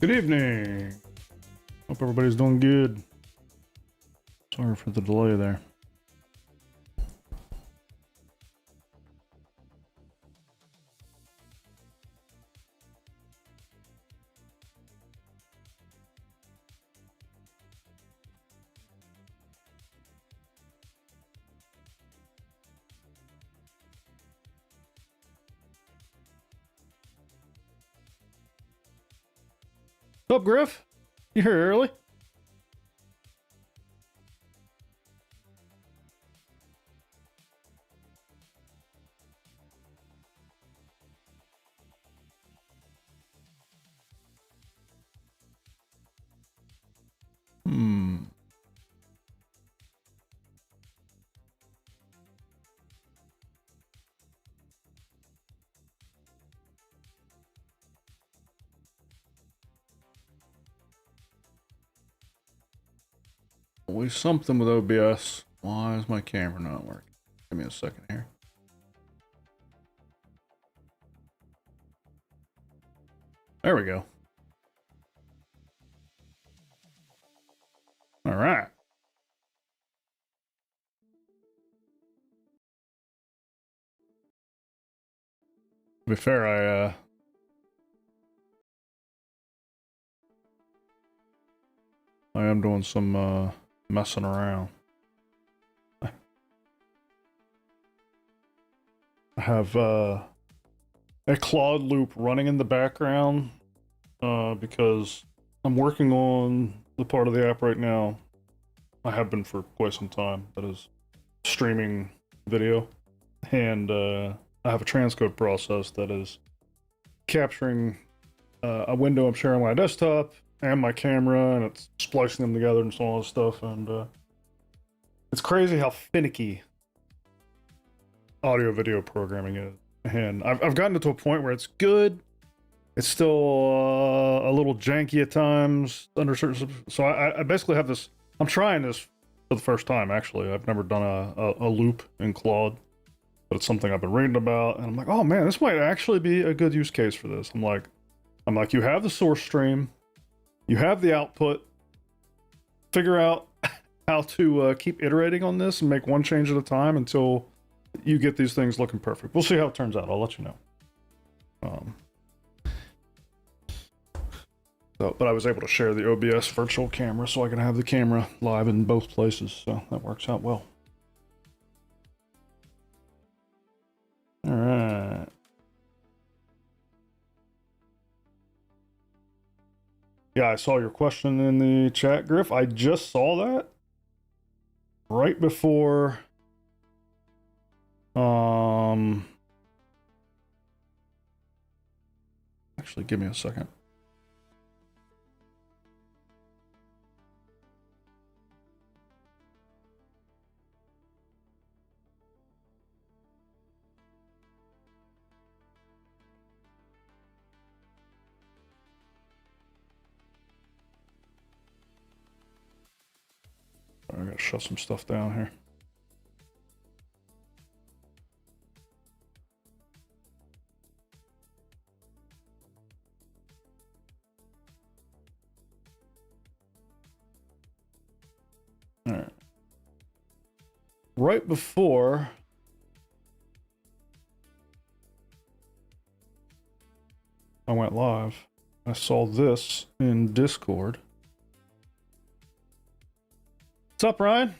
Good evening. Hope everybody's doing good. Sorry for the delay there. What's up, Griff? You here early? Hmm. Always something with OBS. Why is my camera not working? Give me a second here. There we go. All right. To be fair, I am doing some messing around. I have a Claude loop running in the background because I'm working on the part of the app right now. I have been for quite some time. That is streaming video, and I have a transcode process that is capturing a window I'm sharing on my desktop and my camera, and it's splicing them together and so on and stuff. And it's crazy how finicky audio video programming is. And I've gotten to a point where it's good. It's still a little janky at times under certain. So I basically have this. I'm trying this for the first time. Actually, I've never done a loop in Claude, but it's something I've been reading about, and I'm like, oh man, this might actually be a good use case for this. I'm like, you have the source stream, you have the output. Figure out how to keep iterating on this and make one change at a time until you get these things looking perfect. We'll see how it turns out. I'll let you know. But I was able to share the OBS virtual camera so I can have the camera live in both places, so that works out well. All right. Yeah, I saw your question in the chat, Griff. I just saw that right before actually give me a second. I gotta shut some stuff down here. All right. Right before I went live, I saw this in Discord. What's up, Ryan?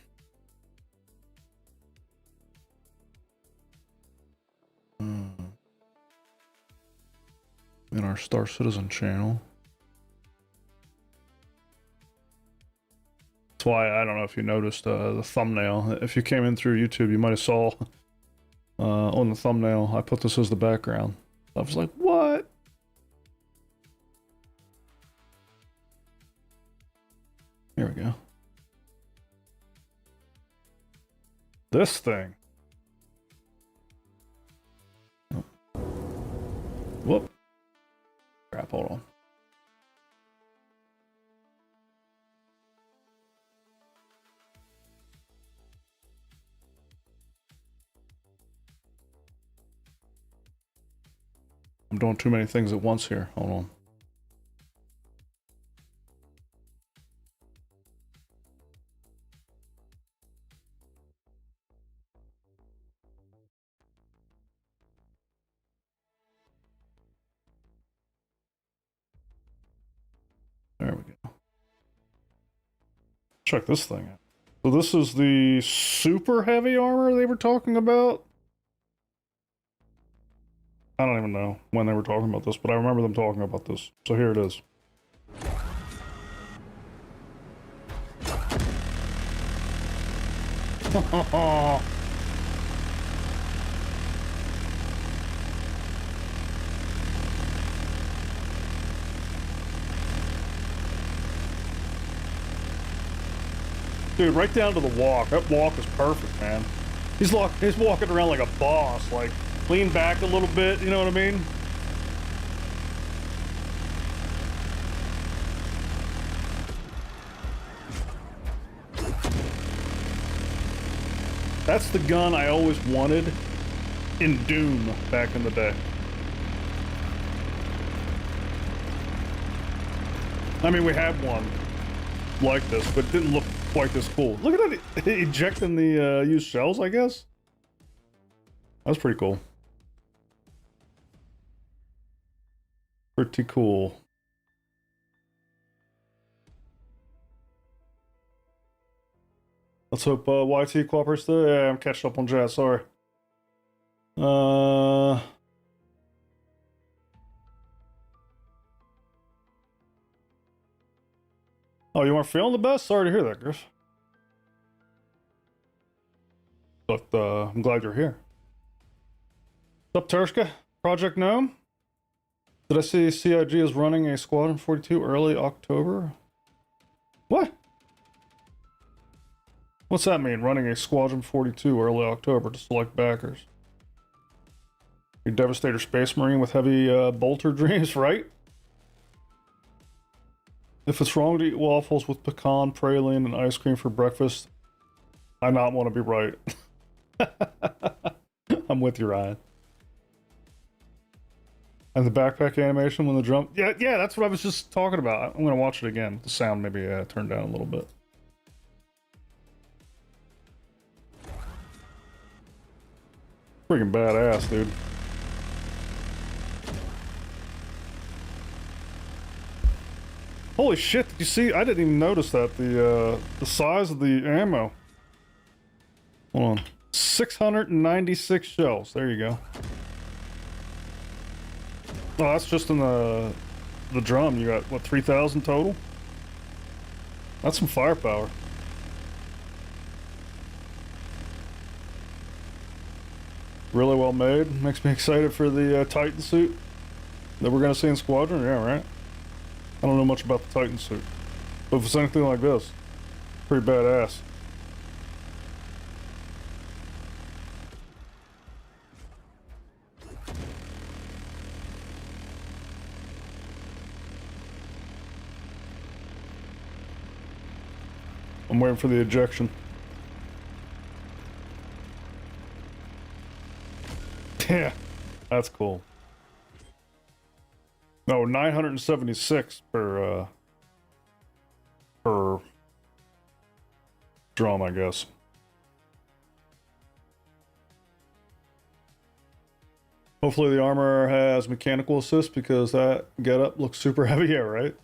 In our Star Citizen channel. That's why, I don't know if you noticed the thumbnail. If you came in through YouTube, you might have saw on the thumbnail, I put this as the background. I was like, what? Here we go. This thing. Oh. Whoop. Crap, hold on. I'm doing too many things at once here. Hold on. Check this thing out. So this is the super heavy armor they were talking about. I don't even know when they were talking about this, but I remember them talking about this. So here it is. Dude, right down to the walk. That walk is perfect, man. He's walking around like a boss, like lean back a little bit, you know what I mean? That's the gun I always wanted in Doom back in the day. I mean, we had one like this, but it didn't look quite this cool. Look at that, ejecting the used shells, I guess. That's pretty cool. Pretty cool. Let's hope YT cooperates there. Yeah, I'm catching up on chat, sorry. Oh, you weren't feeling the best? Sorry to hear that, Griff. But I'm glad you're here. What's up, Tershka? Project Gnome? Did I see CIG is running a Squadron 42 early October? What? What's that mean, running a Squadron 42 early October to select backers? Your Devastator Space Marine with heavy bolter dreams, right? If it's wrong to eat waffles with pecan, praline, and ice cream for breakfast, I not want to be right. I'm with you, Ryan. And the backpack animation when the drum... Yeah, that's what I was just talking about. I'm going to watch it again. The sound maybe turned down a little bit. Freaking badass, dude. Holy shit, did you see? I didn't even notice that. The size of the ammo. Hold on. 696 shells. There you go. Oh, that's just in the drum. You got, what, 3,000 total? That's some firepower. Really well made. Makes me excited for the Titan suit that we're going to see in Squadron. Yeah, right? I don't know much about the Titan suit. But if it's anything like this, pretty badass. I'm waiting for the ejection. Yeah, that's cool. No, 976 per drum, I guess. Hopefully the armor has mechanical assist because that getup looks super heavy. Yeah, right?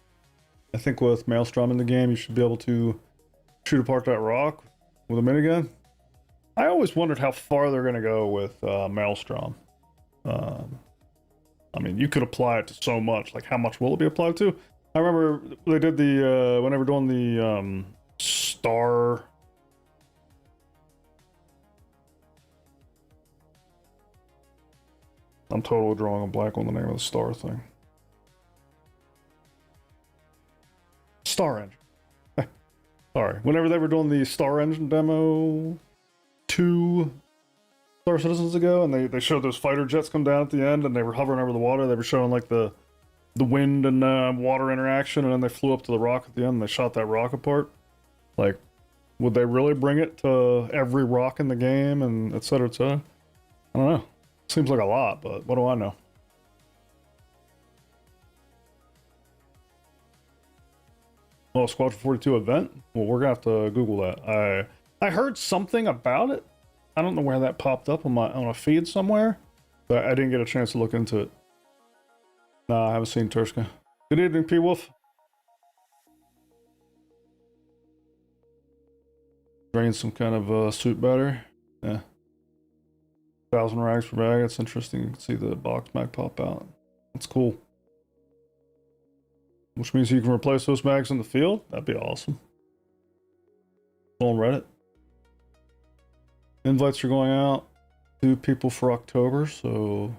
I think with Maelstrom in the game, you should be able to shoot apart that rock with a minigun. I always wondered how far they're going to go with Maelstrom. I mean, you could apply it to so much. Like, how much will it be applied to? I remember they did the, when they were doing the star... I'm totally drawing a blank on the name of the star thing. Star Engine. Sorry. Whenever they were doing the Star Engine demo 2 Star Citizens ago, and they showed those fighter jets come down at the end, and they were hovering over the water. They were showing like the wind and water interaction, and then they flew up to the rock at the end, and they shot that rock apart. Like, would they really bring it to every rock in the game, and et cetera, et cetera? I don't know. Seems like a lot, but what do I know? Oh, Squadron 42 event? Well, we're gonna have to Google that. I heard something about it. I don't know where that popped up on a feed somewhere, but I didn't get a chance to look into it. Nah, I haven't seen Turska. Good evening, P Wolf. Drain some kind of suit battery. Yeah. 1,000 rags per bag. That's interesting. You can see the box mag pop out. That's cool. Which means you can replace those mags in the field. That'd be awesome. On Reddit. Invites are going out to people for October, so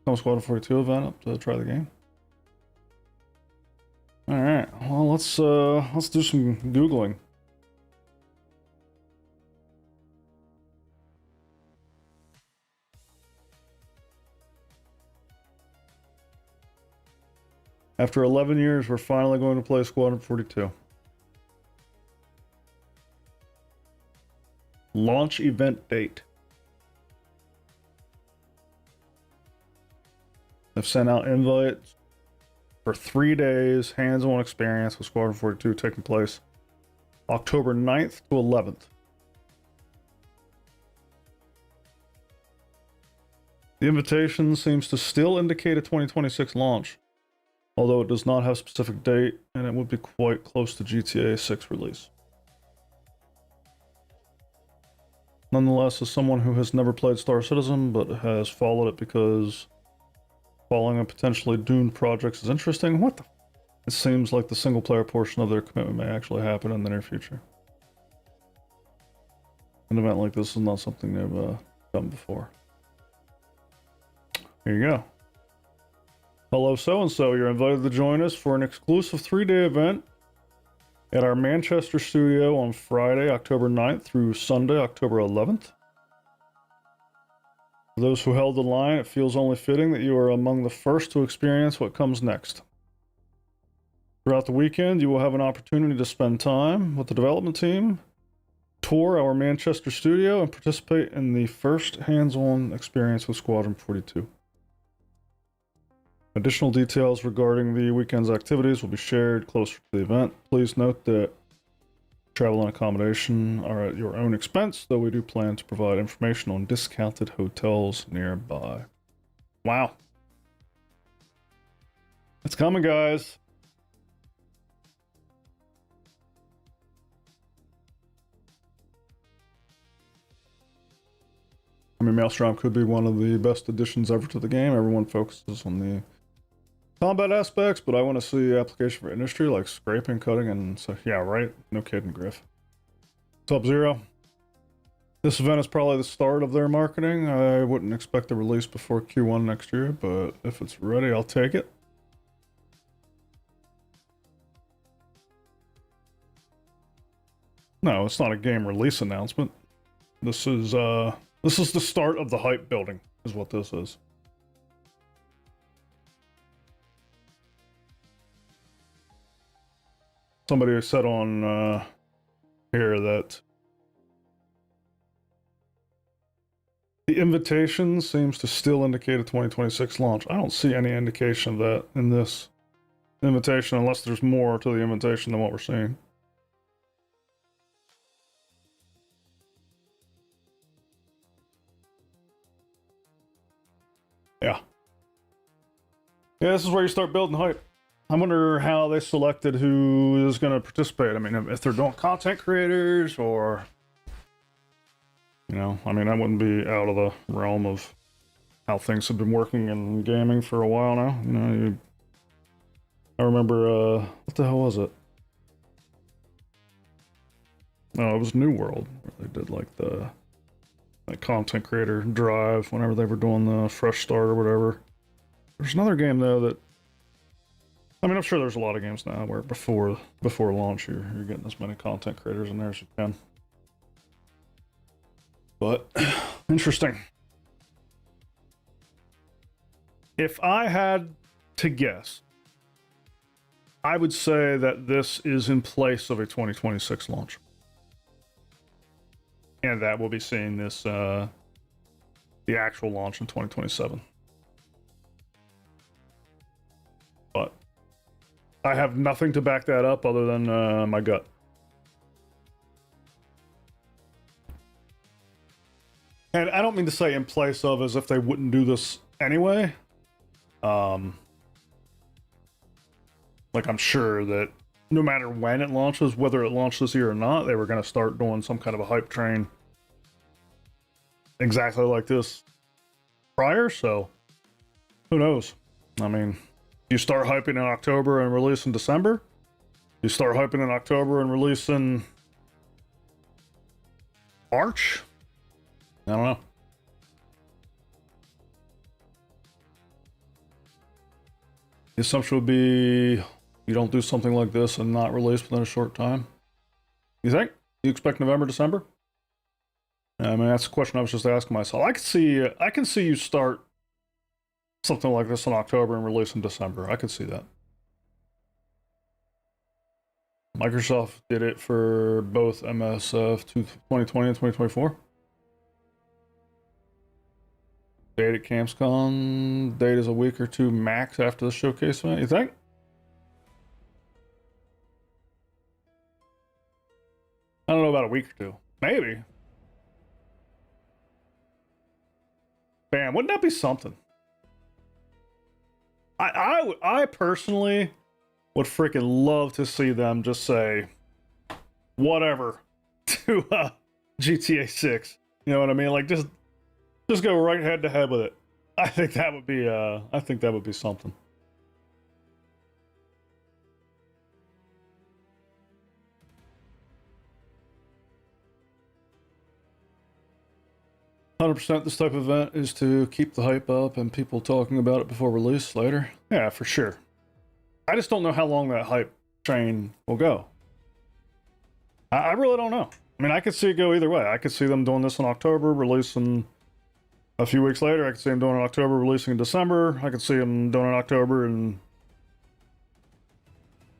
come Squadron 42 event up to try the game. All right, well let's do some Googling. After 11 years, we're finally going to play Squadron 42. Launch event date. They've sent out invites for 3 days, hands-on experience with Squadron 42 taking place October 9th to 11th. The invitation seems to still indicate a 2026 launch, although it does not have a specific date, and it would be quite close to GTA 6 release. Nonetheless, as someone who has never played Star Citizen, but has followed it because following a potentially doomed projects is interesting, it seems like the single-player portion of their commitment may actually happen in the near future. An event like this is not something they've done before. Here you go. Hello, so-and-so. You're invited to join us for an exclusive 3-day event at our Manchester studio on Friday, October 9th through Sunday, October 11th. For those who held the line, it feels only fitting that you are among the first to experience what comes next. Throughout the weekend, you will have an opportunity to spend time with the development team, tour our Manchester studio, and participate in the first hands-on experience with Squadron 42. Additional details regarding the weekend's activities will be shared closer to the event. Please note that travel and accommodation are at your own expense, though we do plan to provide information on discounted hotels nearby. Wow. It's coming, guys. I mean, Maelstrom could be one of the best additions ever to the game. Everyone focuses on the combat aspects, but I want to see application for industry like scraping, cutting, and so yeah, right? No kidding, Griff. Sub-Zero. This event is probably the start of their marketing. I wouldn't expect the release before Q1 next year, but if it's ready, I'll take it. No, it's not a game release announcement. This is the start of the hype building, is what this is. Somebody said on here that the invitation seems to still indicate a 2026 launch. I don't see any indication of that in this invitation unless there's more to the invitation than what we're seeing. Yeah. Yeah, this is where you start building hype. I wonder how they selected who is going to participate. I mean, if they're doing content creators or, you know, I mean, that wouldn't be out of the realm of how things have been working in gaming for a while now. You know, I remember, what the hell was it? No, it was New World. Where they did like the content creator drive whenever they were doing the fresh start or whatever. There's another game though that, I mean, I'm sure there's a lot of games now where before launch you're getting as many content creators in there as you can. But interesting. If I had to guess, I would say that this is in place of a 2026 launch. And that we'll be seeing this, the actual launch in 2027. But I have nothing to back that up other than my gut. And I don't mean to say in place of as if they wouldn't do this anyway. Like I'm sure that no matter when it launches, whether it launched this year or not, they were going to start doing some kind of a hype train exactly like this prior. So who knows? I mean, you start hyping in October and release in December. You start hyping in October and release in March. I don't know. The assumption would be you don't do something like this and not release within a short time. You think? You expect November, December? I mean, that's the question I was just asking myself. I can see you start something like this in October and release in December. I could see that. Microsoft did it for both MSF 2020 and 2024. Date at CamsCon. Date is a week or two max after the showcase event. You think? I don't know about a week or two. Maybe. Bam, wouldn't that be something? I personally would freaking love to see them just say whatever to GTA 6. You know what I mean? Like just go right head to head with it. I think that would be something. %, this type of event is to keep the hype up and people talking about it before release later. Yeah, for sure. I just don't know how long that hype train will go. I really don't know. I mean, I could see it go either way. I could see them doing this in October, releasing a few weeks later. I could see them doing it in October, releasing in December. I could see them doing it in October and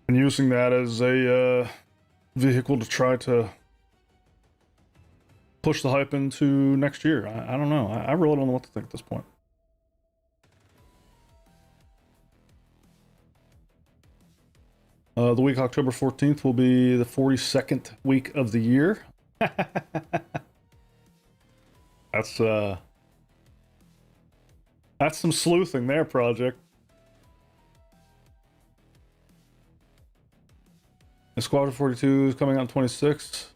using that as a vehicle to try to push the hype into next year. I don't know. I really don't know what to think at this point. The week October 14th will be the 42nd week of the year. That's some sleuthing there, Project. The Squadron 42 is coming out on 26th.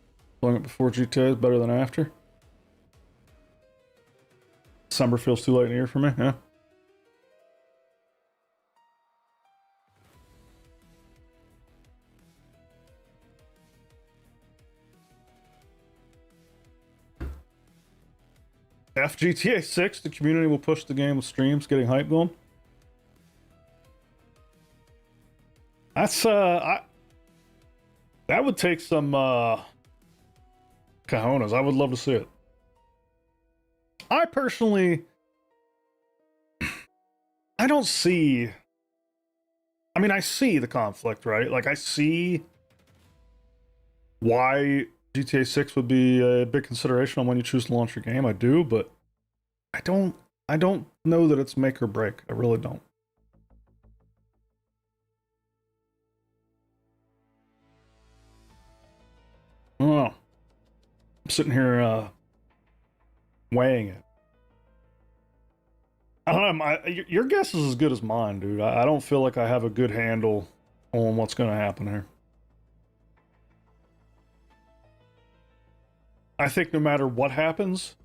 Playing it before GTA is better than after. December feels too late in the year for me, yeah. After GTA 6, the community will push the game with streams, getting hype going. That's that would take some cojones. I would love to see it. I personally, I don't see. I mean, I see the conflict, right? Like, I see why GTA 6 would be a big consideration on when you choose to launch your game. I do, but I don't know that it's make or break. I really don't. I don't know. I'm sitting here weighing it. I don't know. Your guess is as good as mine, dude. I don't feel like I have a good handle on what's going to happen here. I think no matter what happens,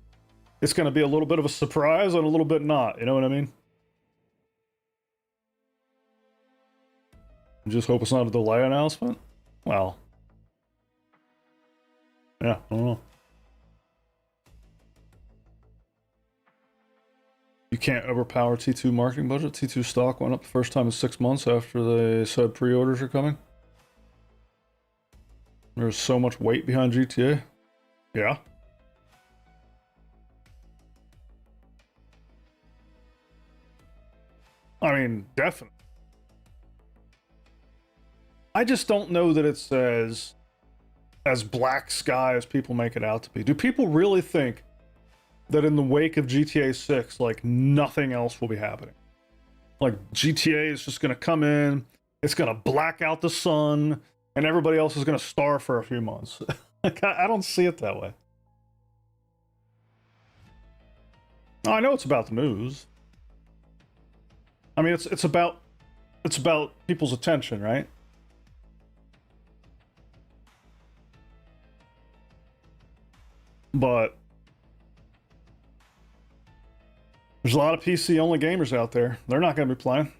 it's going to be a little bit of a surprise and a little bit not. You know what I mean? Just hope it's not a delay announcement. Well, yeah, I don't know. You can't overpower T2 marketing budget. T2 stock went up the first time in 6 months after they said pre-orders are coming. There's so much weight behind GTA. Yeah. I mean, definitely. I just don't know that it's as black sky as people make it out to be. Do people really think that in the wake of GTA 6, like, nothing else will be happening? Like, GTA is just going to come in, it's going to black out the sun, and everybody else is going to starve for a few months. Like, I don't see it that way. I know it's about the news. I mean, it's about people's attention, right? But there's a lot of PC only gamers out there. They're not going to be playing.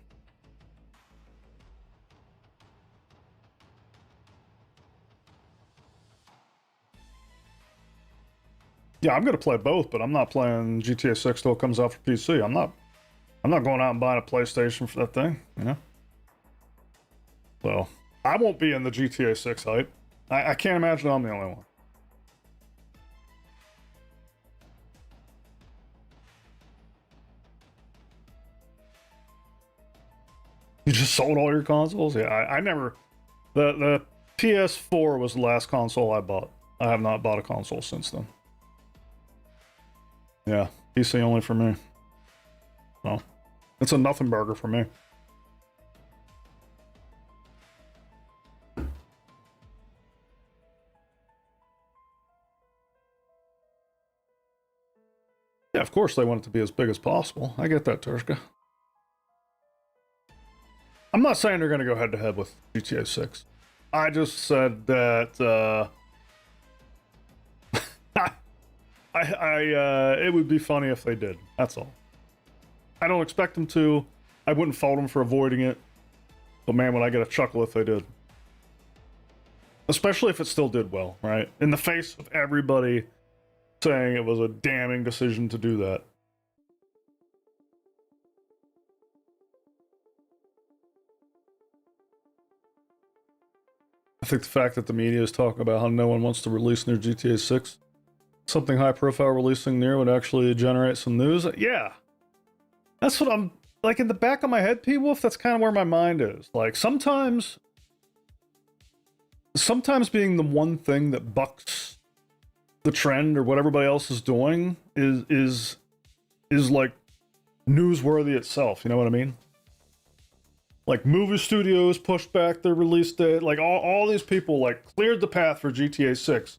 Yeah, I'm going to play both, but I'm not playing GTA 6 till it comes out for PC. I'm not going out and buying a PlayStation for that thing, you know? So, I won't be in the GTA 6 hype. I can't imagine I'm the only one. You just sold all your consoles? Yeah, I never... The PS4 was the last console I bought. I have not bought a console since then. Yeah, PC only for me. Well, it's a nothing burger for me. Yeah, of course they want it to be as big as possible. I get that, Turska. I'm not saying they're going to go head to head with GTA 6. I just said that it would be funny if they did. That's all. I don't expect them to. I wouldn't fault them for avoiding it. But man, would I get a chuckle if they did. Especially if it still did well, right? In the face of everybody saying it was a damning decision to do that. I think the fact that the media is talking about how no one wants to release near GTA 6, something high profile releasing near would actually generate some news. Yeah. That's what I'm, like, in the back of my head, P-Wolf, that's kind of where my mind is. Like, sometimes being the one thing that bucks the trend or what everybody else is doing is like newsworthy itself, you know what I mean? Like, movie studios pushed back their release date. Like, all these people, like, cleared the path for GTA 6.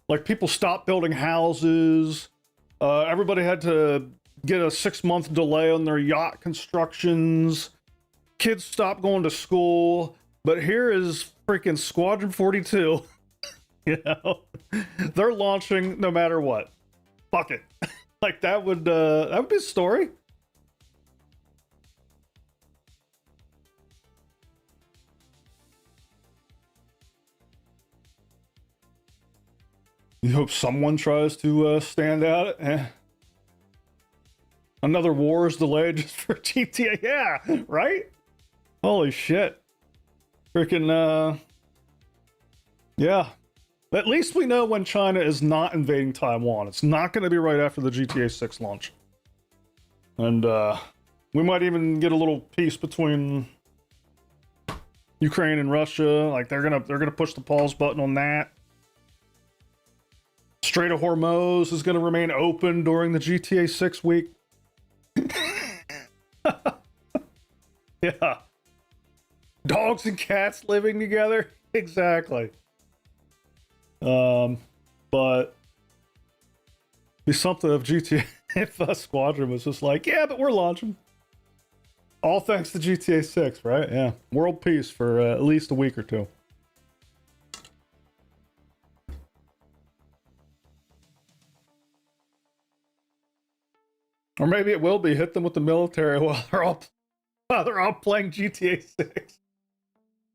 Like, people stopped building houses. Everybody had to get a 6-month delay on their yacht constructions. Kids stopped going to school. But here is freaking Squadron 42. You know? They're launching no matter what. Fuck it. Like, that would be a story. You hope someone tries to stand out. Another war is delayed just for GTA. Yeah, right? Holy shit. Freaking, yeah. At least we know when China is not invading Taiwan. It's not going to be right after the GTA 6 launch. And, we might even get a little peace between Ukraine and Russia. Like, they're gonna push the pause button on that. Strait of Hormuz is going to remain open during the GTA 6 week. Yeah. Dogs and cats living together. Exactly. But be something if GTA, if Squadron was just like, yeah, but we're launching. All thanks to GTA 6, right? Yeah. World peace for at least a week or two. Or maybe it will be hit them with the military while they're all playing GTA 6.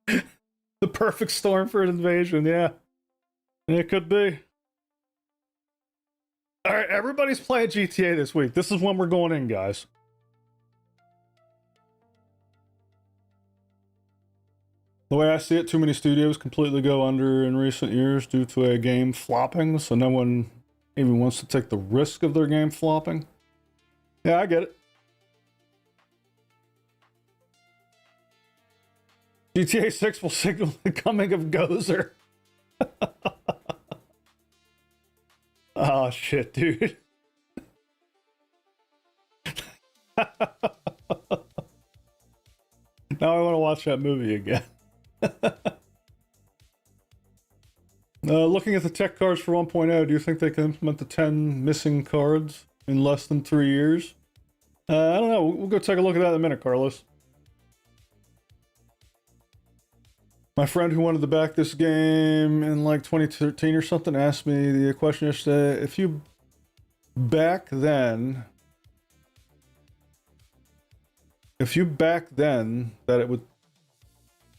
The perfect storm for an invasion, yeah. It could be. Alright, everybody's playing GTA this week. This is when we're going in, guys. The way I see it, too many studios completely go under in recent years due to a game flopping, so no one even wants to take the risk of their game flopping. Yeah, I get it. GTA 6 will signal the coming of Gozer. Oh, shit, dude. Now I want to watch that movie again. Looking at the tech cards for 1.0, do you think they can implement the 10 missing cards in less than 3 years? I don't know. We'll go take a look at that in a minute, Carlos. My friend who wanted to back this game in like 2013 or something asked me the question yesterday, if you back then that it would,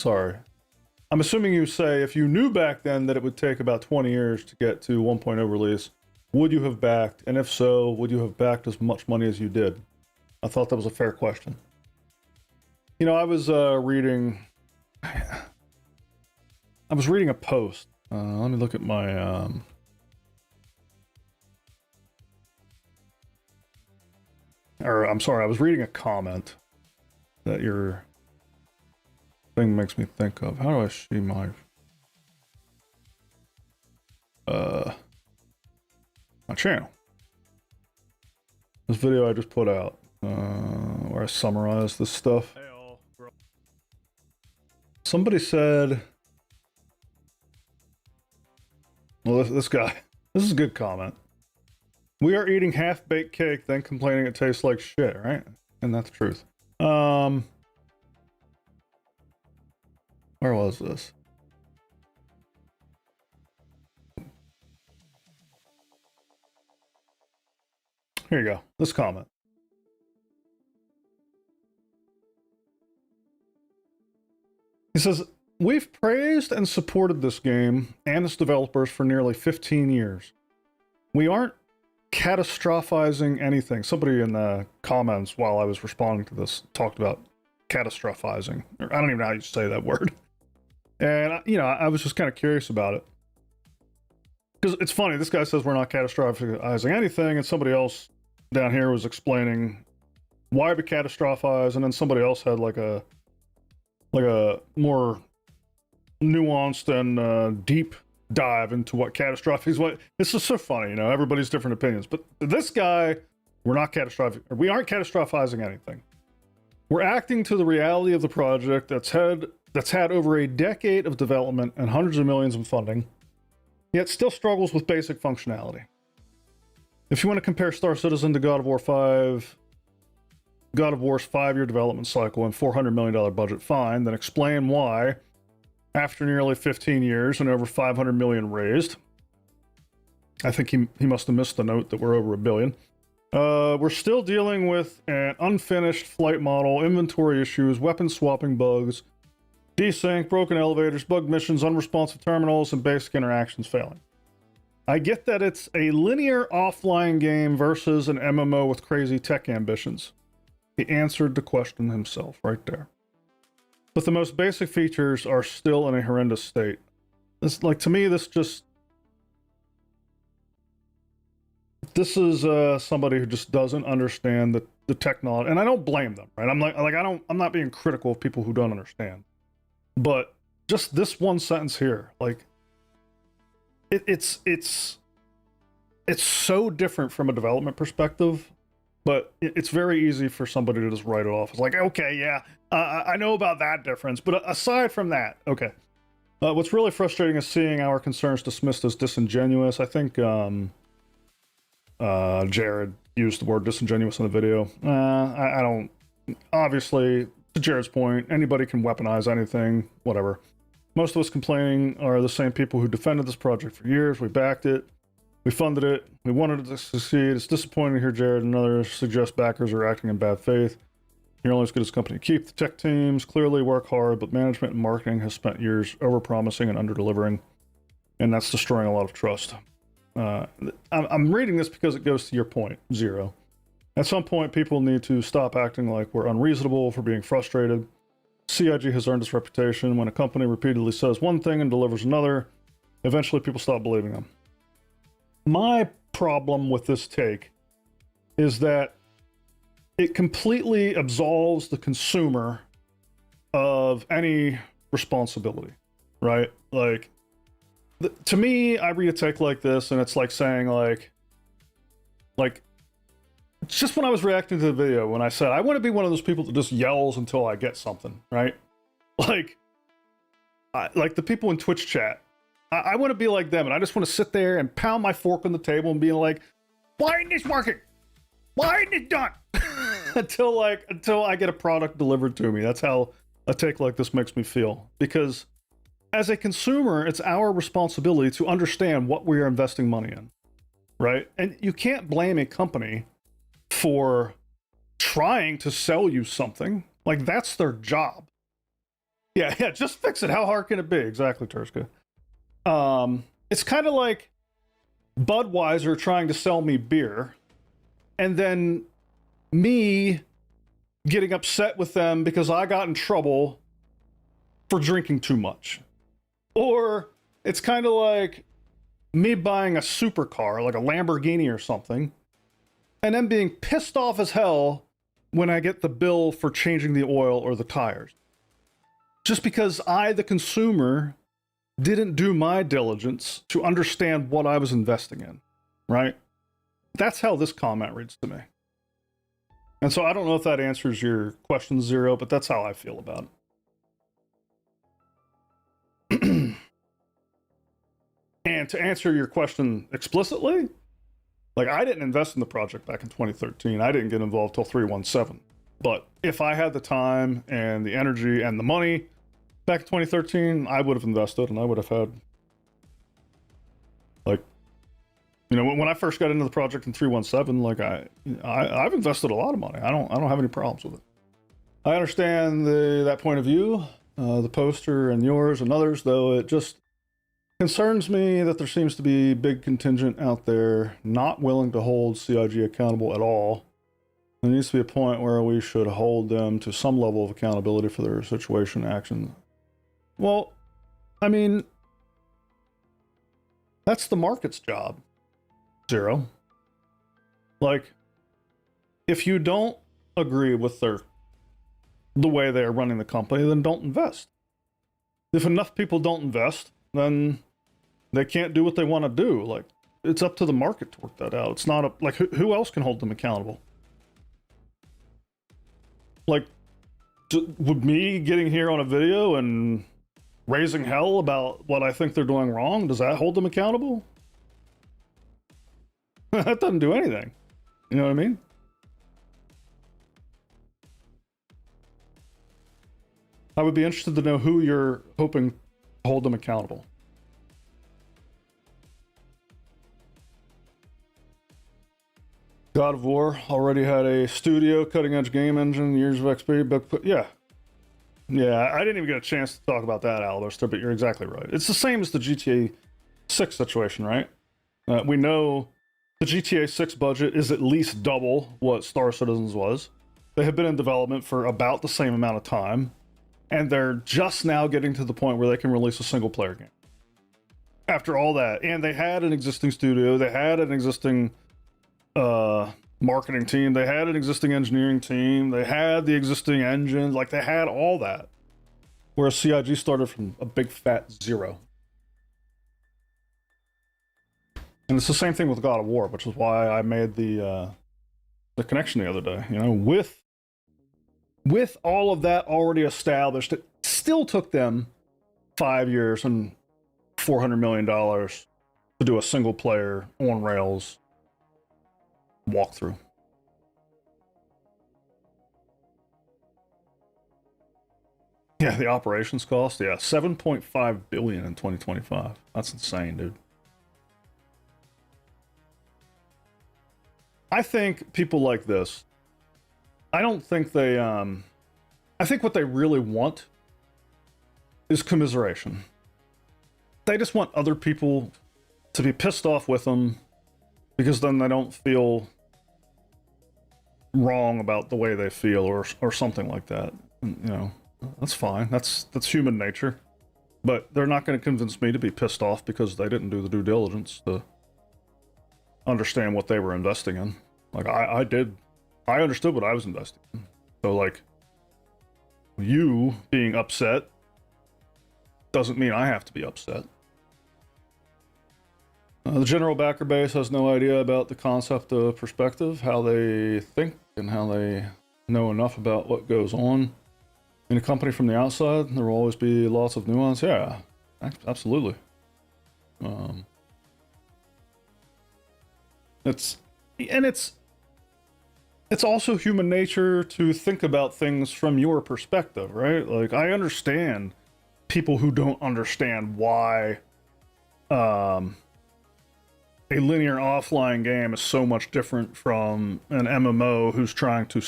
sorry, I'm assuming you say if you knew back then that it would take about 20 years to get to 1.0 release, would you have backed? And if so, would you have backed as much money as you did? I thought that was a fair question. You know, I was reading a post. Let me look at my or I'm sorry, I was reading a comment that your thing makes me think of. How do I see my channel? This video I just put out where I summarize this stuff. Somebody said, well, this guy, this is a good comment. We are eating half-baked cake, then complaining it tastes like shit, right? And that's the truth. Where was this? Here you go. This comment. He says, we've praised and supported this game and its developers for nearly 15 years. We aren't catastrophizing anything. Somebody in the comments while I was responding to this talked about catastrophizing. Or I don't even know how you say that word. And, you know, I was just kind of curious about it. Because it's funny, this guy says we're not catastrophizing anything, and somebody else down here was explaining why we catastrophize, and then somebody else had like a more nuanced and deep dive into what catastrophe is. What it's just so funny, you know, everybody's different opinions. But this guy, we aren't catastrophizing anything. We're acting to the reality of the project that's had over a decade of development and hundreds of millions in funding, yet still struggles with basic functionality. If you want to compare Star Citizen to God of War 5, God of War's 5-year development cycle and $400 million budget, fine, then explain why, after nearly 15 years and over 500 million raised, I think he must have missed the note that we're over $1 billion, we're still dealing with an unfinished flight model, inventory issues, weapon swapping bugs, desync, broken elevators, bug missions, unresponsive terminals, and basic interactions failing. I get that it's a linear offline game versus an MMO with crazy tech ambitions. He answered the question himself right there. But the most basic features are still in a horrendous state. This, like, to me, this is somebody who just doesn't understand the technology, and I don't blame them, right? I'm not being critical of people who don't understand. But just this one sentence here, like, it's so different from a development perspective, but it's very easy for somebody to just write it off. It's like, okay, yeah, I know about that difference, but aside from that, okay. What's really frustrating is seeing our concerns dismissed as disingenuous. I think Jared used the word disingenuous in the video. I don't, obviously, to Jared's point, anybody can weaponize anything, whatever. Most of us complaining are the same people who defended this project for years. We backed it. We funded it. We wanted it to succeed. It's disappointing to hear Jared and others suggest backers are acting in bad faith. You're only as good as company you keep. The tech teams clearly work hard, but management and marketing has spent years over-promising and under-delivering, and that's destroying a lot of trust. I'm reading this because it goes to your point, Zero. At some point, people need to stop acting like we're unreasonable for being frustrated. CIG has earned its reputation. When a company repeatedly says one thing and delivers another, eventually people stop believing them. My problem with this take is that it completely absolves the consumer of any responsibility, right? Like, to me, I read a take like this and it's like saying like, just when I was reacting to the video, when I said, I want to be one of those people that just yells until I get something, right? Like the people in Twitch chat, I want to be like them, and I just want to sit there and pound my fork on the table and be like, why isn't this working? Why isn't it done? until I get a product delivered to me. That's how a take like this makes me feel. Because as a consumer, it's our responsibility to understand what we are investing money in, right? And you can't blame a company for trying to sell you something. Like, that's their job. Yeah, just fix it. How hard can it be? Exactly, Turska. It's kind of like Budweiser trying to sell me beer, and then me getting upset with them because I got in trouble for drinking too much. Or it's kind of like me buying a supercar, like a Lamborghini or something, and then being pissed off as hell when I get the bill for changing the oil or the tires. Just because I, the consumer, didn't do my diligence to understand what I was investing in, right? That's how this comment reads to me. And so I don't know if that answers your question, Zero, but that's how I feel about it. And to answer your question explicitly, like, I didn't invest in the project back in 2013. I didn't get involved till 317. But if I had the time and the energy and the money back in 2013, I would have invested, and I would have had, like, you know, when I first got into the project in 317, like, I've invested a lot of money. I don't have any problems with it. I understand that point of view, the poster and yours and others, though it just concerns me that there seems to be a big contingent out there not willing to hold CIG accountable at all. There needs to be a point where we should hold them to some level of accountability for their situation action. Well, I mean, that's the market's job, Zero. Like, if you don't agree with the way they're running the company, then don't invest. If enough people don't invest, then they can't do what they want to do. Like, it's up to the market to work that out. It's not like, who else can hold them accountable? Like, would me getting here on a video and raising hell about what I think they're doing wrong, does that hold them accountable? That doesn't do anything. You know what I mean? I would be interested to know who you're hoping to hold them accountable. God of War already had a studio, cutting-edge game engine, years of XP, but yeah. Yeah, I didn't even get a chance to talk about that, Alistair, but you're exactly right. It's the same as the GTA 6 situation, right? We know the GTA 6 budget is at least double what Star Citizens was. They have been in development for about the same amount of time, and they're just now getting to the point where they can release a single-player game. After all that, and they had an existing studio, they had an existing marketing team, they had an existing engineering team, they had the existing engine, like, they had all that. Whereas CIG started from a big fat zero. And it's the same thing with God of War, which is why I made the connection the other day. You know, with all of that already established, it still took them 5 years and $400 million to do a single player on rails walkthrough. Yeah, the operations cost, yeah, $7.5 billion in 2025. That's insane, dude. I think people like this, I don't think they, I think what they really want is commiseration. They just want other people to be pissed off with them because then they don't feel wrong about the way they feel or something like that. You know, that's fine. That's human nature. But they're not going to convince me to be pissed off because they didn't do the due diligence to understand what they were investing in. Like, I did. I understood what I was investing in. So, like, you being upset doesn't mean I have to be upset. The general backer base has no idea about the concept of perspective, how they think, and how they know enough about what goes on in a company from the outside. There will always be lots of nuance. Yeah, absolutely. It's also human nature to think about things from your perspective, right? Like, I understand people who don't understand why a linear offline game is so much different from an MMO who's trying to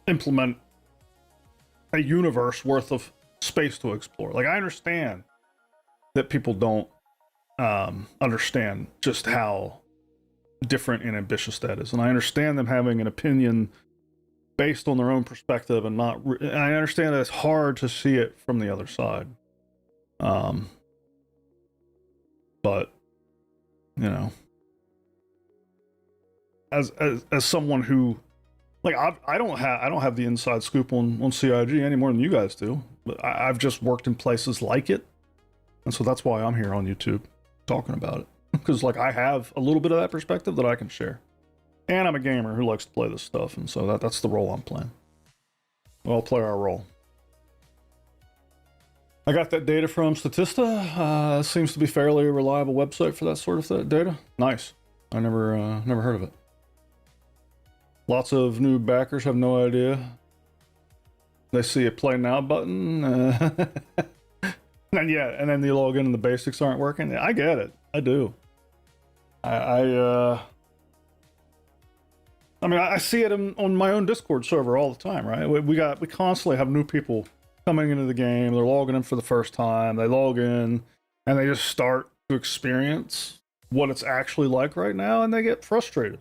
implement a universe worth of space to explore. Like, I understand that people don't understand just how different and ambitious that is, and I understand them having an opinion based on their own perspective, and not. And I understand that it's hard to see it from the other side. But you know, as someone who, like, I don't have the inside scoop on CIG any more than you guys do. But I've just worked in places like it, and so that's why I'm here on YouTube talking about it, because like I have a little bit of that perspective that I can share, and I'm a gamer who likes to play this stuff, and so that's the role I'm playing. We'll play our role. I got that data from Statista. Seems to be fairly reliable website for that sort of data. Nice. I never heard of it. Lots of new backers have no idea. They see a play now button, and yeah, and then you log in and the basics aren't working. I get it. I do. I mean, I see it on my own Discord server all the time, right? We constantly have new people coming into the game. They're logging in for the first time. They log in and they just start to experience what it's actually like right now, and they get frustrated.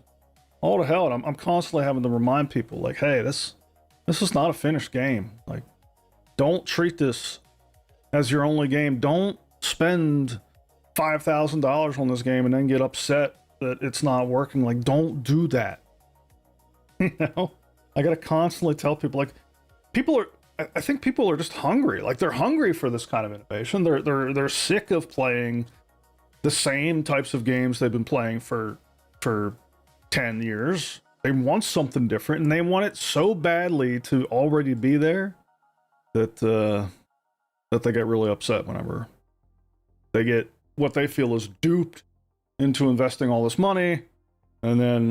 All to hell, and I'm constantly having to remind people, like, hey, this is not a finished game. Like, don't treat this as your only game. Don't spend $5,000 on this game and then get upset that it's not working. Like, don't do that. You know, I gotta constantly tell people, like, I think people are just hungry. Like, they're hungry for this kind of innovation. They're sick of playing the same types of games they've been playing for 10 years. They want something different, and they want it so badly to already be there that they get really upset whenever they get what they feel is duped into investing all this money, and then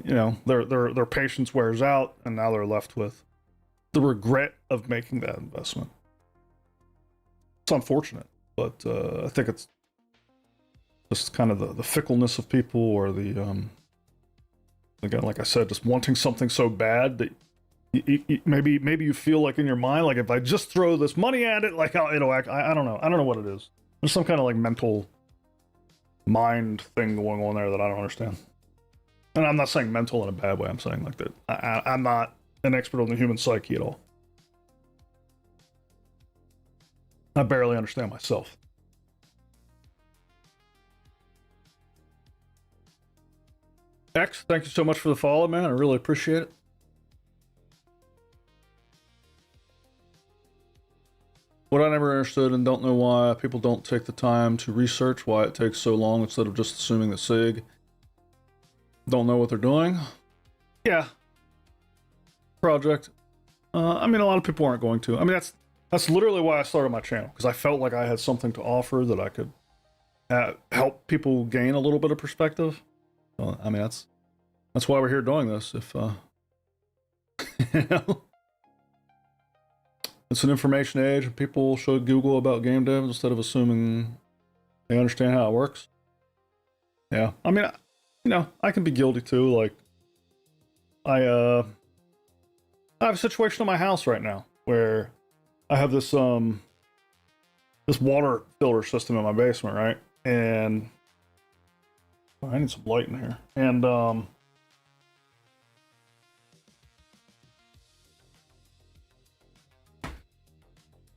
you know, their patience wears out, and now they're left with the regret of making that investment. It's unfortunate, but I think it's just kind of the fickleness of people, or the again, like I said, just wanting something so bad that maybe you feel like in your mind, like, if I just throw this money at it, like, it'll act. I don't know. I don't know what it is. There's some kind of like mental mind thing going on there that I don't understand. And I'm not saying mental in a bad way. I'm saying like that. I'm not an expert on the human psyche at all. I barely understand myself. X, thank you so much for the follow, man. I really appreciate it. What I never understood, and don't know why people don't take the time to research why it takes so long instead of just assuming that SIG don't know what they're doing. Yeah. Project. I mean, a lot of people aren't going to. I mean, that's literally why I started my channel, because I felt like I had something to offer that I could help people gain a little bit of perspective. Well, I mean, that's why we're here doing this. If you know, it's an information age, and people should Google about game dev instead of assuming they understand how it works. Yeah, I mean, you know, I can be guilty too. Like, I have a situation in my house right now where I have this this water filter system in my basement, right? And I need some light in here.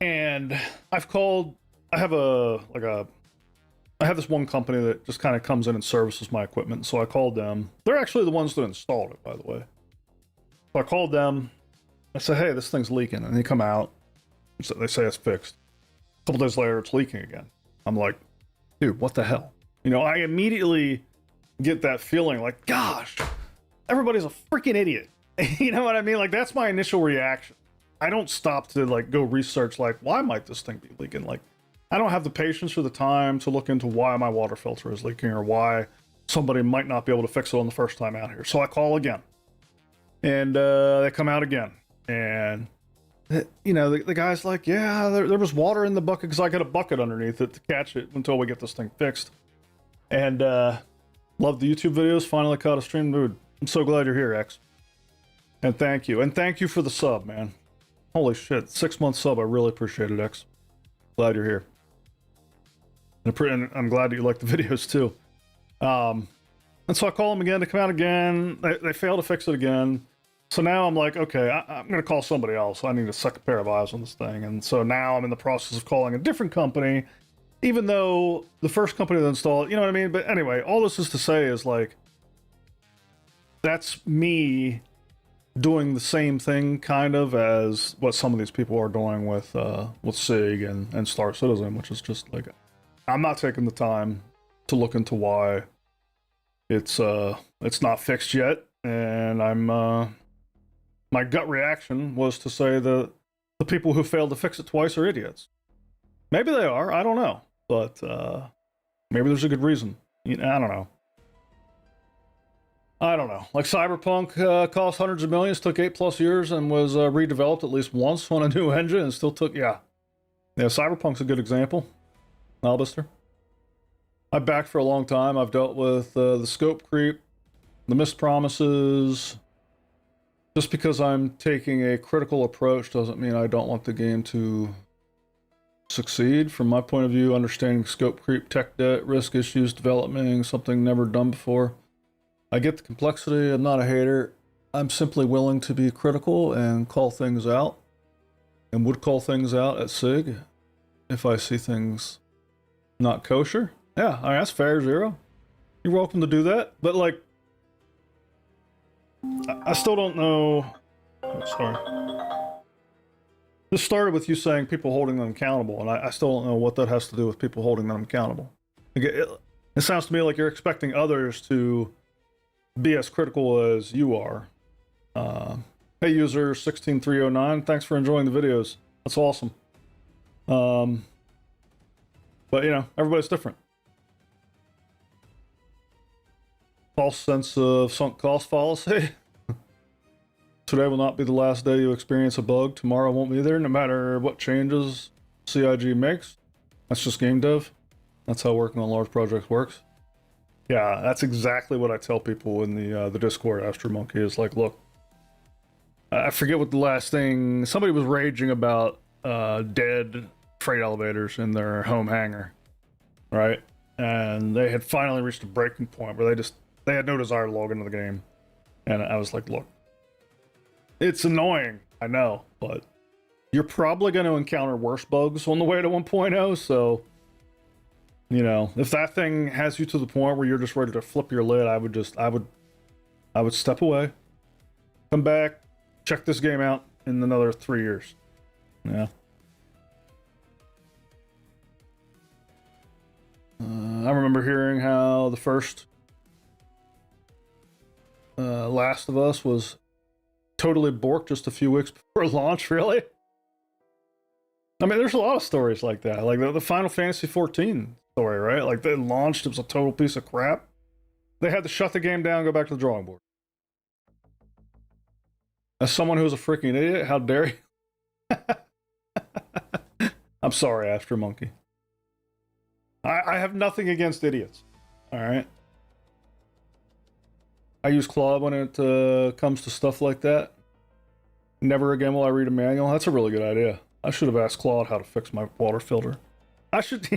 And I've called. I have this one company that just kind of comes in and services my equipment. So I called them. They're actually the ones that installed it, by the way. So I called them. I said, hey, this thing's leaking. And they come out. So they say it's fixed. A couple days later, it's leaking again. I'm like, dude, what the hell? You know, I immediately get that feeling like, gosh, everybody's a freaking idiot. You know what I mean? Like, that's my initial reaction. I don't stop to like go research, like, why might this thing be leaking? Like, I don't have the patience or the time to look into why my water filter is leaking, or why somebody might not be able to fix it on the first time out here. So I call again, and they come out again, and you know, the guy's like, yeah, there was water in the bucket because I got a bucket underneath it to catch it until we get this thing fixed. And love the YouTube videos. Finally caught a stream, dude. I'm so glad you're here, X. And thank you. And thank you for the sub, man. Holy shit, 6-month sub. I really appreciate it, X. Glad you're here. And I'm glad that you like the videos too. And so I call them again to come out again. They fail to fix it again. So now I'm like, okay, I'm going to call somebody else. I need a second pair of eyes on this thing. And so now I'm in the process of calling a different company, even though the first company that installed it, you know what I mean? But anyway, all this is to say is like, that's me doing the same thing kind of as what some of these people are doing with SIG and Star Citizen, which is just like, I'm not taking the time to look into why it's not fixed yet. And my gut reaction was to say that the people who failed to fix it twice are idiots. Maybe they are, I don't know. But maybe there's a good reason. I don't know. Like Cyberpunk cost hundreds of millions, took 8+ years, and was redeveloped at least once on a new engine, and still took, yeah. Cyberpunk's a good example. Albister. I've backed for a long time. I've dealt with the scope creep, the missed promises. Just because I'm taking a critical approach doesn't mean I don't want the game to succeed. From my point of view, understanding scope creep, tech debt, risk issues, developing something never done before. I get the complexity. I'm not a hater. I'm simply willing to be critical and call things out, and would call things out at SIG if I see things not kosher. Yeah, I mean, that's fair, Zero. You're welcome to do that. But like, I still don't know. Oh, sorry. This started with you saying people holding them accountable, and I still don't know what that has to do with people holding them accountable. Like, it sounds to me like you're expecting others to be as critical as you are. Hey, user 16309, thanks for enjoying the videos. That's awesome. But you know, everybody's different. False sense of sunk cost fallacy. Today will not be the last day you experience a bug. Tomorrow won't be there, no matter what changes CIG makes. That's just game dev. That's how working on large projects works. Yeah, that's exactly what I tell people in the Discord. Astro Monkey is like, look, I forget what the last thing. Somebody was raging about dead freight elevators in their home hangar, right? And they had finally reached a breaking point where they had no desire to log into the game. And I was like, look, it's annoying, I know, but you're probably going to encounter worse bugs on the way to 1.0, so, you know, if that thing has you to the point where you're just ready to flip your lid, I would step away, come back, check this game out in another 3 years. Yeah. I remember hearing how the first Last of Us was totally borked just a few weeks before launch, really? I mean, there's a lot of stories like that. Like the Final Fantasy 14 story, right? Like they launched, it was a total piece of crap. They had to shut the game down, go back to the drawing board. As someone who's a freaking idiot, how dare you? I'm sorry, Astro Monkey. I have nothing against idiots. All right. I use Claude when it comes to stuff like that. Never again will I read a manual. That's a really good idea. I should have asked Claude how to fix my water filter. I should.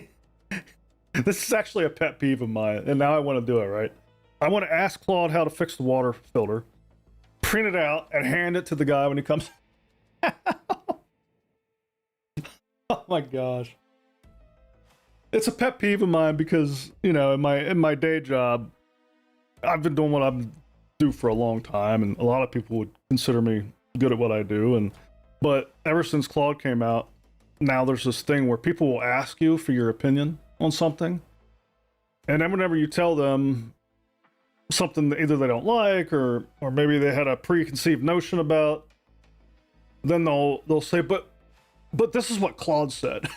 This is actually a pet peeve of mine, and now I want to do it, right? I want to ask Claude how to fix the water filter, print it out, and hand it to the guy when he comes. Oh my gosh. It's a pet peeve of mine because, you know, in my day job, I've been doing what I do for a long time, and a lot of people would consider me good at what I do. But ever since Claude came out, now there's this thing where people will ask you for your opinion on something, and then whenever you tell them something that either they don't like or maybe they had a preconceived notion about, then they'll say, but this is what Claude said.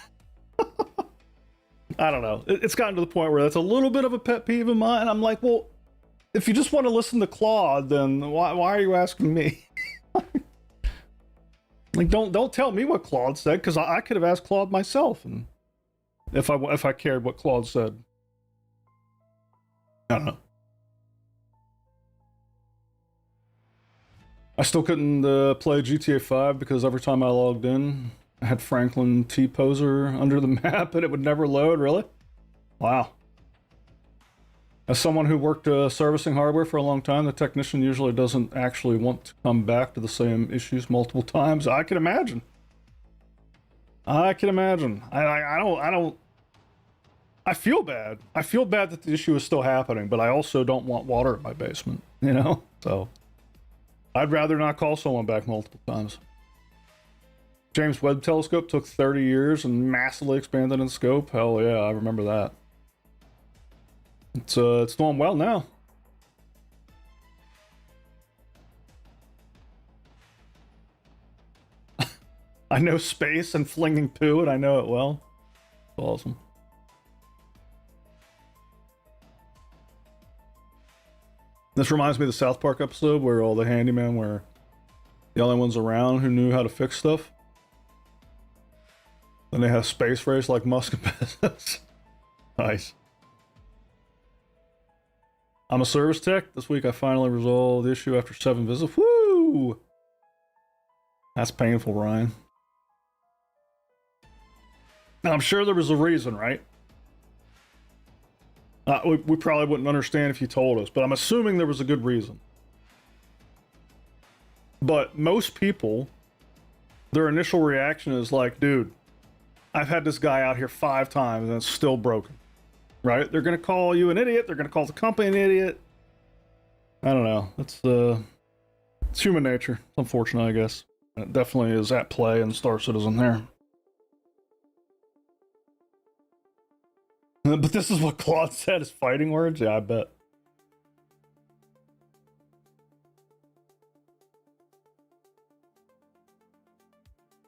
I don't know. It's gotten to the point where that's a little bit of a pet peeve of mine. I'm like, well, if you just want to listen to Claude, then why are you asking me? Like, don't tell me what Claude said, because I could have asked Claude myself, and if I cared what Claude said. I don't know. I still couldn't play GTA 5 because every time I logged in, I had Franklin T. Poser under the map and it would never load, really? Wow. As someone who worked servicing hardware for a long time, the technician usually doesn't actually want to come back to the same issues multiple times. I can imagine. I can imagine. I don't... I feel bad. I feel bad that the issue is still happening, but I also don't want water in my basement, you know? So... I'd rather not call someone back multiple times. James Webb Telescope took 30 years and massively expanded in scope. Hell yeah, I remember that. It's doing well now. I know space and flinging poo, and I know it well. It's awesome. This reminds me of the South Park episode where all the handymen were the only ones around who knew how to fix stuff. Then they had a space race like Musk and Bezos. Nice. I'm a service tech. This week I finally resolved the issue after 7 visits. Woo! That's painful, Ryan. Now, I'm sure there was a reason, right? We probably wouldn't understand if you told us, but I'm assuming there was a good reason. But most people, their initial reaction is like, dude, I've had this guy out here 5 times and it's still broken. Right? They're going to call you an idiot. They're going to call the company an idiot. I don't know. It's human nature. It's unfortunate, I guess. It definitely is at play in Star Citizen there. But this is what Claude said as fighting words? Yeah, I bet.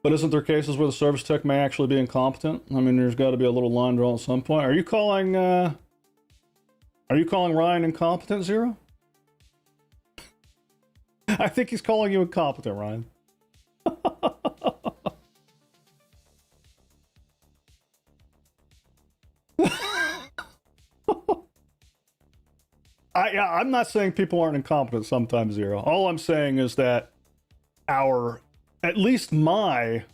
But isn't there cases where the service tech may actually be incompetent? I mean, there's got to be a little line drawn at some point. Are you calling Ryan incompetent, Zero? I think he's calling you incompetent, Ryan. I'm not saying people aren't incompetent sometimes, Zero. All I'm saying is that at least my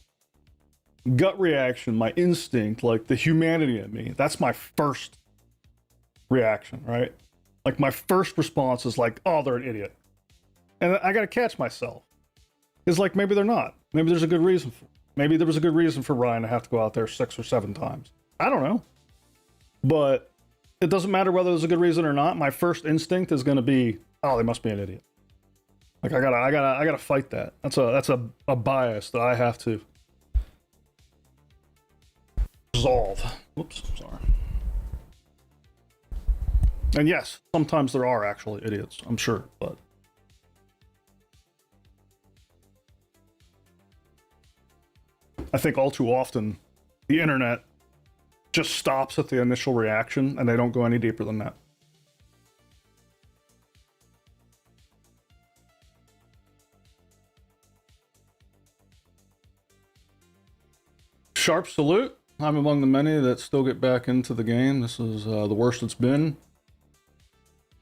gut reaction, my instinct, like the humanity in me, that's my first reaction, right? Like my first response is like, oh, they're an idiot. And I gotta catch myself. It's like, maybe they're not. Maybe there's a good reason for it. Maybe there was a good reason for Ryan to have to go out there 6 or 7 times. I don't know. But it doesn't matter whether there's a good reason or not. My first instinct is going to be, oh, they must be an idiot. Like I gotta fight that. That's a bias that I have to resolve. Whoops, sorry. And yes, sometimes there are actually idiots, I'm sure, but I think all too often the internet just stops at the initial reaction and they don't go any deeper than that. Sharp salute. I'm among the many that still get back into the game. This is the worst it's been.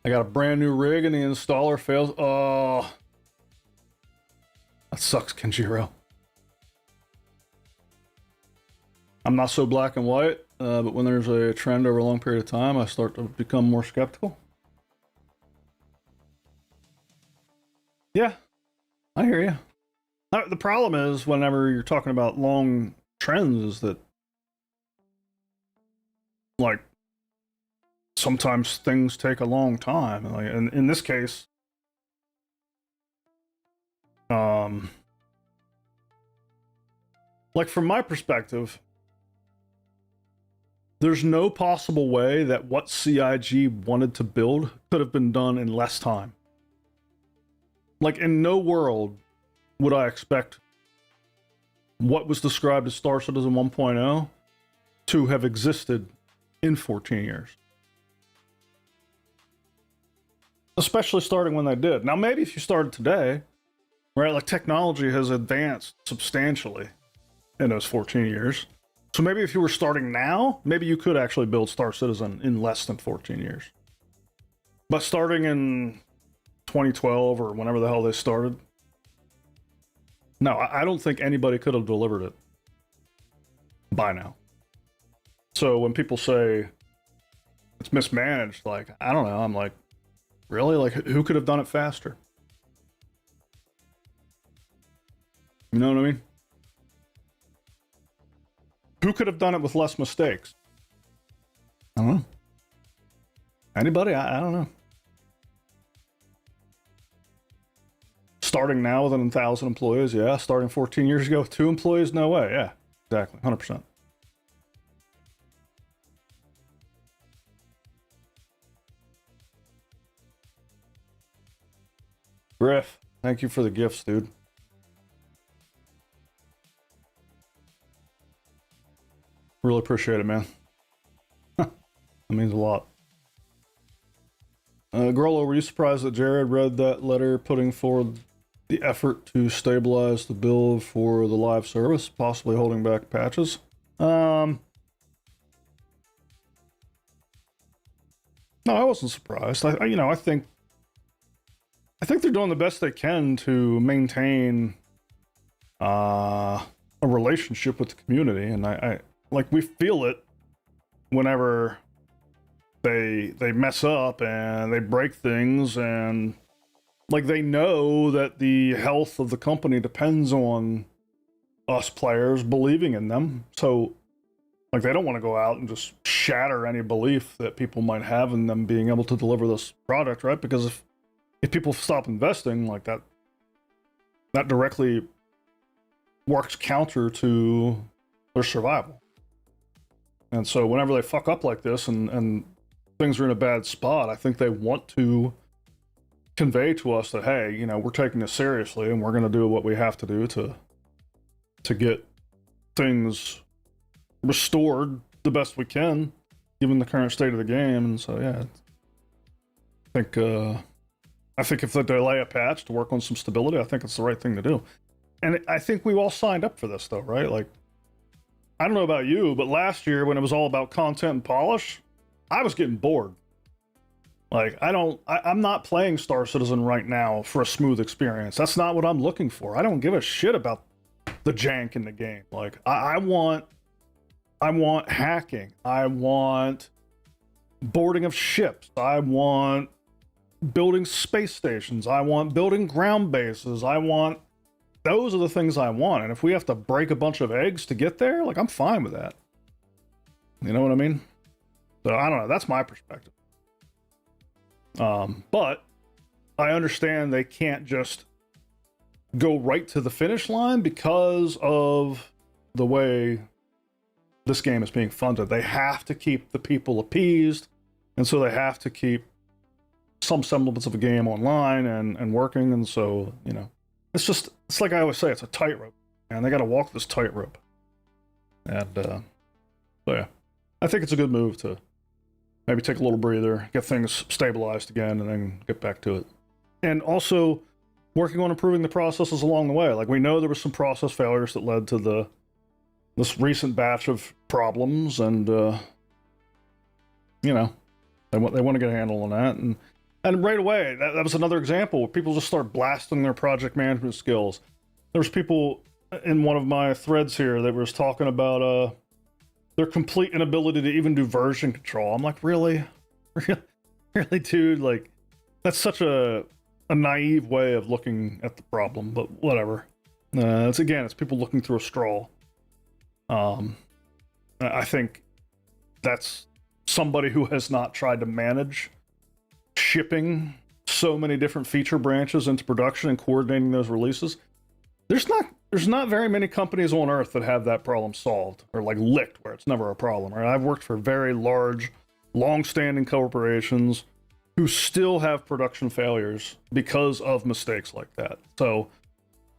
I got a brand new rig and the installer fails. Oh, that sucks, Kenjiro. I'm not so black and white, but when there's a trend over a long period of time, I start to become more skeptical. Yeah, I hear you. The problem is, whenever you're talking about long trends, is that, like, sometimes things take a long time. Like, in this case, like, from my perspective, there's no possible way that what CIG wanted to build could have been done in less time. Like, in no world would I expect what was described as Star Citizen 1.0 to have existed in 14 years. Especially starting when they did. Now, maybe if you started today, right? Like technology has advanced substantially in those 14 years. So maybe if you were starting now, maybe you could actually build Star Citizen in less than 14 years. But starting in 2012 or whenever the hell they started, no, I don't think anybody could have delivered it by now. So when people say it's mismanaged, like, I don't know, I'm like, really? Like, who could have done it faster? You know what I mean? Who could have done it with less mistakes? I don't know. Anybody? I don't know. Starting now with 1,000 employees, yeah. Starting 14 years ago with 2 employees, no way. Yeah, exactly, 100%. Griff, thank you for the gifts, dude. Really appreciate it, man. That means a lot. Grollo, were you surprised that Jared read that letter putting forward the effort to stabilize the build for the live service, possibly holding back patches? No, I wasn't surprised. I think they're doing the best they can to maintain a relationship with the community, and I like, we feel it whenever they mess up and they break things, and like, they know that the health of the company depends on us players believing in them. So like, they don't want to go out and just shatter any belief that people might have in them being able to deliver this product, right? Because if people stop investing, like, that directly works counter to their survival. And so whenever they fuck up like this and things are in a bad spot, I think they want to convey to us that, hey, you know, we're taking this seriously and we're going to do what we have to do to get things restored the best we can, given the current state of the game. And so, yeah, I think if they delay a patch to work on some stability, I think it's the right thing to do. And I think we all signed up for this, though, right? Like, I don't know about you, but last year when it was all about content and polish, I was getting bored. Like, I'm not playing Star Citizen right now for a smooth experience. That's not what I'm looking for. I don't give a shit about the jank in the game. Like, I want hacking. I want boarding of ships. I want building space stations. I want building ground bases. Those are the things I want. And if we have to break a bunch of eggs to get there, like, I'm fine with that. You know what I mean? So I don't know. That's my perspective. But I understand they can't just go right to the finish line because of the way this game is being funded. They have to keep the people appeased, and so they have to keep some semblance of a game online and working. And so, you know, it's like I always say, it's a tightrope, and they got to walk this tightrope. And so yeah, I think it's a good move to maybe take a little breather, get things stabilized again, and then get back to it. And also working on improving the processes along the way. Like, we know there was some process failures that led to this recent batch of problems, and you know, they want to get a handle on that. And right away, that was another example where people just start blasting their project management skills. There was people in one of my threads here that was talking about their complete inability to even do version control. I'm like, really? Really, dude? Like, that's such a naive way of looking at the problem, but whatever. It's people looking through a straw. I think that's somebody who has not tried to manage shipping so many different feature branches into production and coordinating those releases. There's not very many companies on earth that have that problem solved, or like licked where it's never a problem, right? I've worked for very large, long-standing corporations who still have production failures because of mistakes like that. So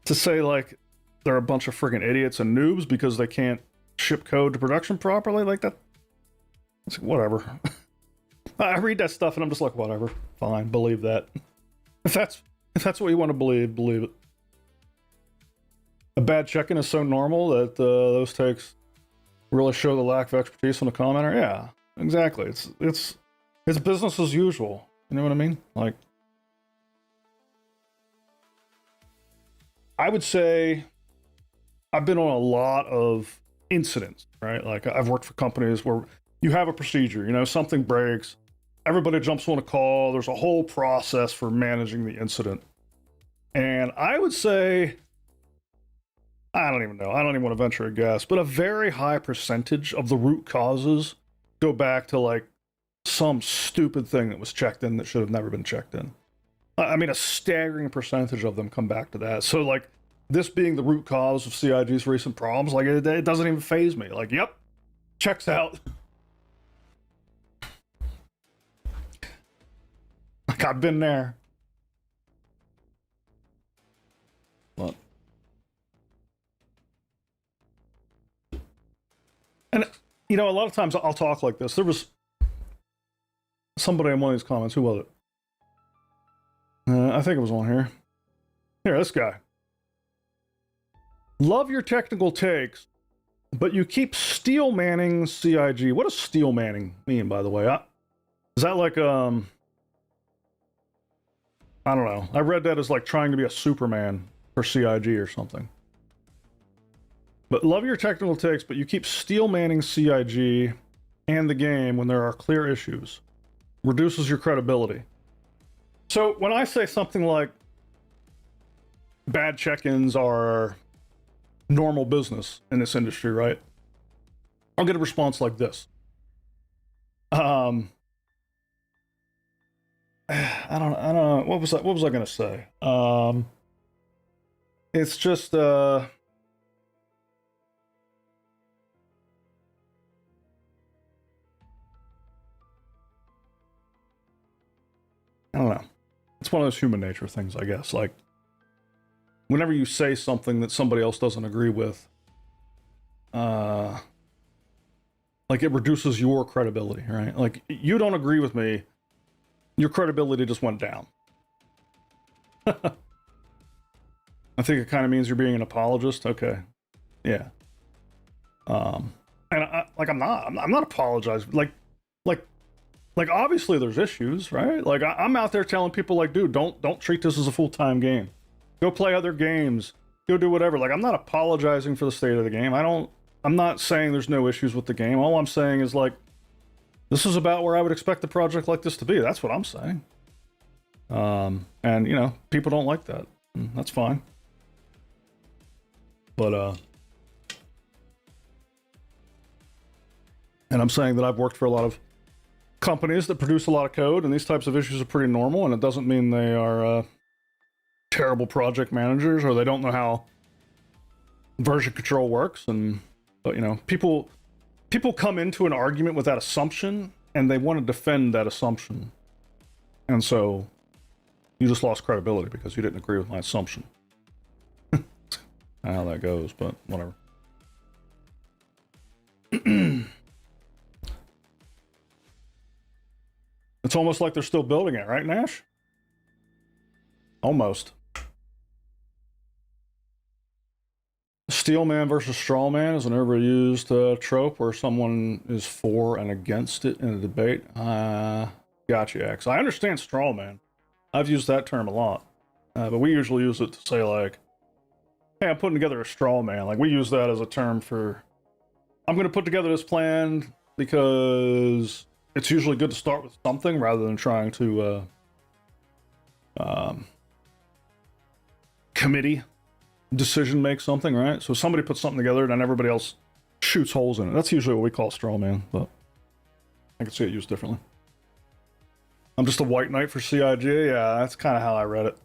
to say like they're a bunch of friggin' idiots and noobs because they can't ship code to production properly, like that, it's like, whatever. I read that stuff and I'm just like, whatever, fine, believe that. If that's what you want to believe it. a bad check-in is so normal that those takes really show the lack of expertise on the commenter. Yeah, exactly. It's business as usual. You know what I mean? Like, I would say I've been on a lot of incidents, right? Like, I've worked for companies where you have a procedure, you know, something breaks, everybody jumps on a call, there's a whole process for managing the incident. And I would say, I don't even know, I don't even want to venture a guess, but a very high percentage of the root causes go back to like some stupid thing that was checked in that should have never been checked in. I mean, a staggering percentage of them come back to that. So, like, this being the root cause of CIG's recent problems, like, it doesn't even faze me. Like, yep, checks out. Like, I've been there. But, and, you know, a lot of times I'll talk like this. There was somebody in one of these comments. Who was it? I think it was on here. Here, this guy. Love your technical takes, but you keep steel manning CIG. What does steel manning mean, by the way? Is that like, I don't know. I read that as like trying to be a Superman for CIG or something. But love your technical takes, but you keep steel manning CIG and the game when there are clear issues. Reduces your credibility. So when I say something like bad check-ins are normal business in this industry, right? I'll get a response like this. I don't know. What was I gonna say? It's just I don't know. It's one of those human nature things, I guess. Like, whenever you say something that somebody else doesn't agree with, like, it reduces your credibility, right? Like, you don't agree with me, your credibility just went down. I think it kind of means you're being an apologist. Okay, yeah. And I'm not apologizing. Like obviously there's issues, right? Like I'm out there telling people, like, dude, don't treat this as a full-time game. Go play other games. Go do whatever. Like, I'm not apologizing for the state of the game. I'm not saying there's no issues with the game. All I'm saying is, like, this is about where I would expect a project like this to be. That's what I'm saying. And, you know, people don't like that. That's fine. But, and I'm saying that I've worked for a lot of companies that produce a lot of code, and these types of issues are pretty normal, and it doesn't mean they are terrible project managers or they don't know how version control works. But you know, people come into an argument with that assumption, and they want to defend that assumption, and so you just lost credibility because you didn't agree with my assumption. How that goes, but whatever. It's almost like they're still building it, right, Nash? Almost. Steel man versus straw man is an overused trope where someone is for and against it in a debate. Gotcha, X. I understand straw man. I've used that term a lot. But we usually use it to say, like, hey, I'm putting together a straw man. Like, we use that as a term for, I'm going to put together this plan because it's usually good to start with something rather than trying to committee decision make something, right? So somebody puts something together and then everybody else shoots holes in it. That's usually what we call straw man, but I can see it used differently. I'm just a white knight for CIG. Yeah, that's kind of how I read it.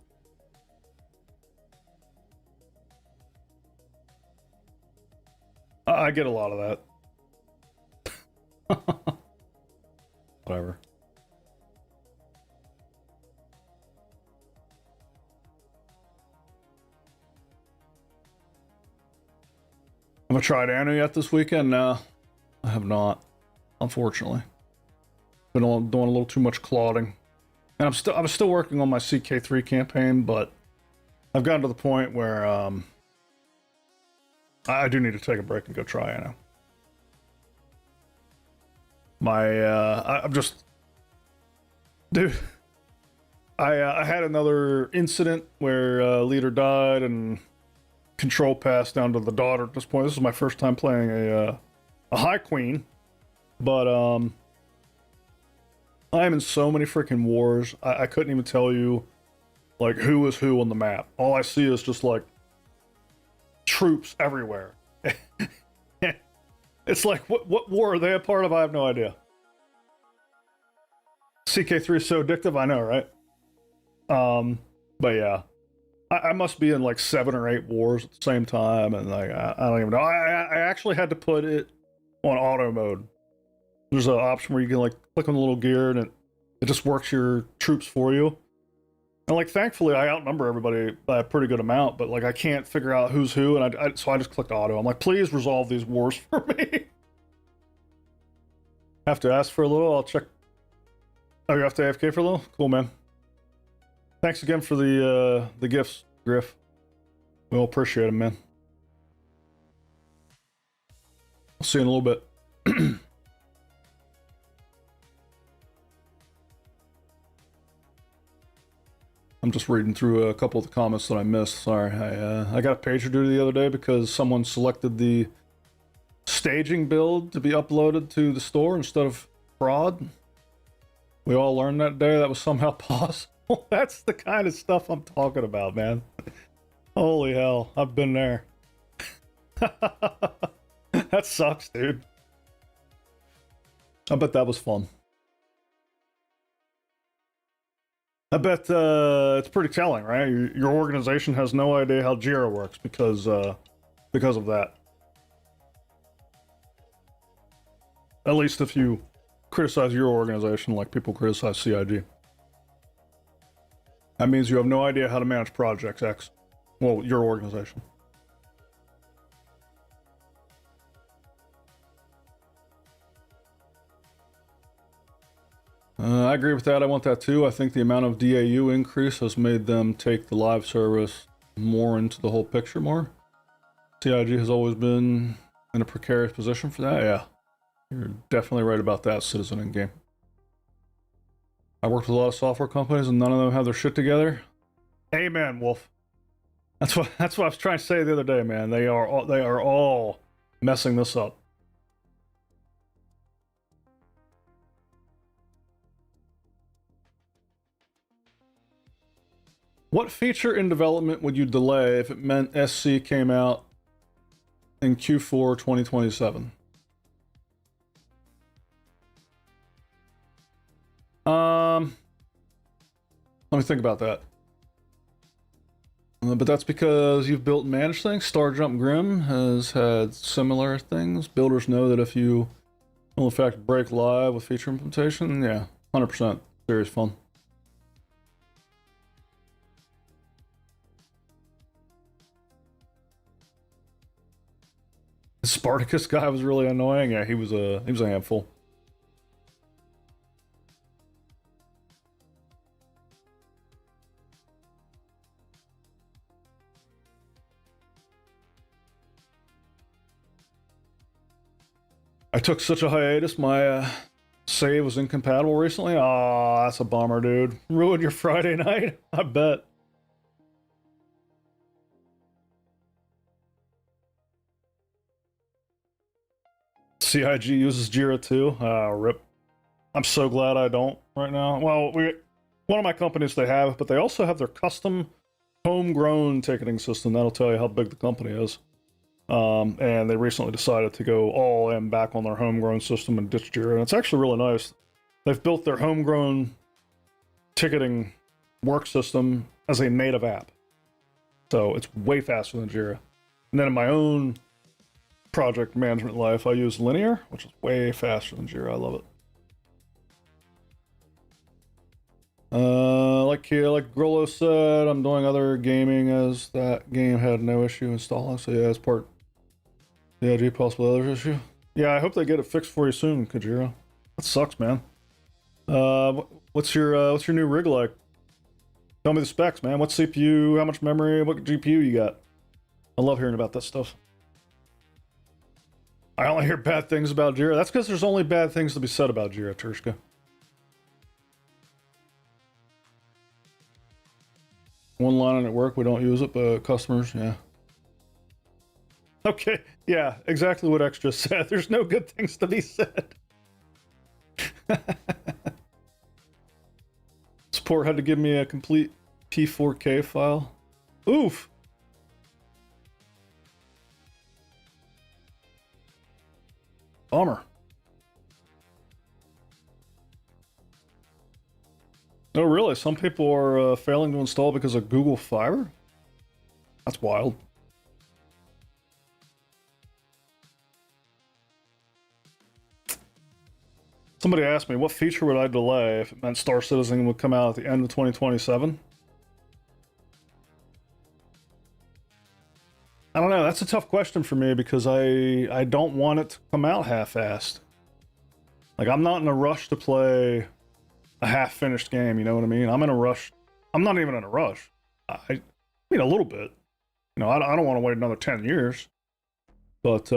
I get a lot of that. Whatever. Have I tried Anu yet this weekend? No, I have not, unfortunately. Been doing a little too much clodding. And I'm still working on my CK3 campaign, but I've gotten to the point where I do need to take a break and go try. I know. I'm just, dude. I had another incident where leader died and control passed down to the daughter at this point. This is my first time playing a high queen, but I'm in so many freaking wars. I couldn't even tell you like who is who on the map. All I see is just like troops everywhere. It's like what war are they a part of? I have no idea. CK3 is so addictive, I know, right? But yeah, I must be in like 7 or 8 wars at the same time, and like I don't even know. I actually had to put it on auto mode. There's an option where you can like click on the little gear and it just works your troops for you. And like thankfully I outnumber everybody by a pretty good amount, but like I can't figure out who's who, and so I just clicked auto. I'm like, please resolve these wars for me. Have to ask for a little. I'll check. Oh, you have to AFK for a little? Cool, man. Thanks again for the gifts, Griff. We all appreciate them, man. I'll see you in a little bit. I'm just reading through a couple of the comments that I missed. Sorry, I got a pager duty the other day because someone selected the staging build to be uploaded to the store instead of fraud. We all learned that day that was somehow possible. That's the kind of stuff I'm talking about, man. Holy hell, I've been there. That sucks, dude. I bet that was fun. I bet it's pretty telling, right? Your organization has no idea how Jira works because of that. At least if you criticize your organization like people criticize CIG. That means you have no idea how to manage projects X. Well, your organization. I agree with that. I want that too. I think the amount of DAU increase has made them take the live service more into the whole picture more. CIG has always been in a precarious position for that. Yeah, you're definitely right about that, Citizen in game. I worked with a lot of software companies and none of them have their shit together. Amen, Wolf. That's what I was trying to say the other day, man. They are all messing this up. What feature in development would you delay if it meant SC came out in Q4 2027? Let me think about that. But that's because you've built and managed things. Star Jump Grim has had similar things. Builders know that if you will in fact break live with feature implementation, yeah, 100% serious fun. The Spartacus guy was really annoying. Yeah, he was a handful. I took such a hiatus, my save was incompatible recently. Aw, that's a bummer, dude. Ruined your Friday night? I bet. CIG uses Jira too? Rip. I'm so glad I don't right now. Well, one of my companies, they have, but they also have their custom homegrown ticketing system. That'll tell you how big the company is. And they recently decided to go all in back on their homegrown system and ditch Jira. And it's actually really nice. They've built their homegrown ticketing work system as a native app. So it's way faster than Jira. And then in my own project management life, I use Linear, which is way faster than Jira. I love it. Like Grillo said, I'm doing other gaming as that game had no issue installing. So yeah, it's part CIG possible other issue. Yeah, I hope they get it fixed for you soon, Kajiro. That sucks, man. What's your new rig like? Tell me the specs, man. What CPU, how much memory, what GPU you got? I love hearing about that stuff. I only hear bad things about Jira. That's because there's only bad things to be said about Jira, Turshka. One line at work, we don't use it, but customers, yeah. Okay, yeah, exactly what X just said. There's no good things to be said. Support had to give me a complete P4K file. Oof. Bummer. Oh, really? Some people are failing to install because of Google Fiber? That's wild. Somebody asked me, what feature would I delay if it meant Star Citizen would come out at the end of 2027? I don't know. That's a tough question for me because I don't want it to come out half-assed. Like, I'm not in a rush to play a half-finished game, you know what I mean? I'm in a rush. I'm not even in a rush. I mean, a little bit. You know, I don't want to wait another 10 years. But,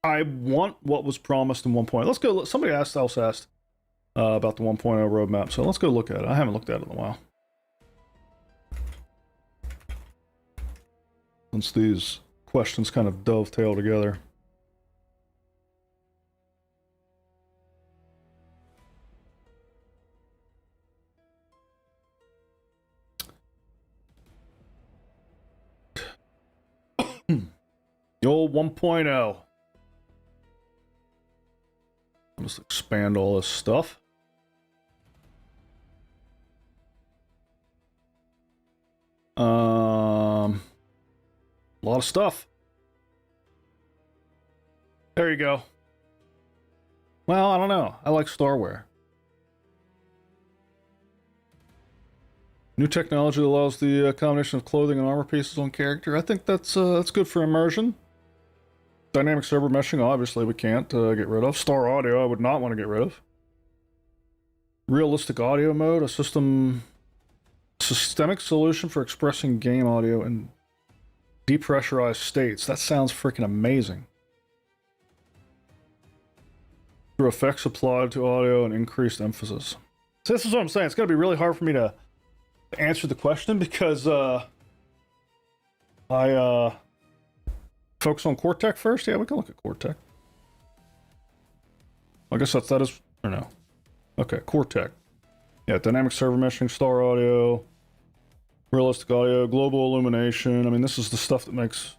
I want what was promised in 1.0. Let's go. Somebody else asked about the 1.0 roadmap, so let's go look at it. I haven't looked at it in a while. Since these questions kind of dovetail together. The old 1.0. I'll just expand all this stuff. A lot of stuff. There you go. Well, I don't know. I like Starware. New technology that allows the combination of clothing and armor pieces on character. I think that's good for immersion. Dynamic server meshing, obviously we can't get rid of. Star audio, I would not want to get rid of. Realistic audio mode, a systemic solution for expressing game audio in depressurized states. That sounds freaking amazing. Through effects applied to audio and increased emphasis. So this is what I'm saying. It's going to be really hard for me to answer the question because I focus on Cortec first. Yeah, we can look at Cortec. I guess that is, or no. Okay, Cortec. Yeah, dynamic server meshing, star audio, realistic audio, global illumination. I mean, this is the stuff that makes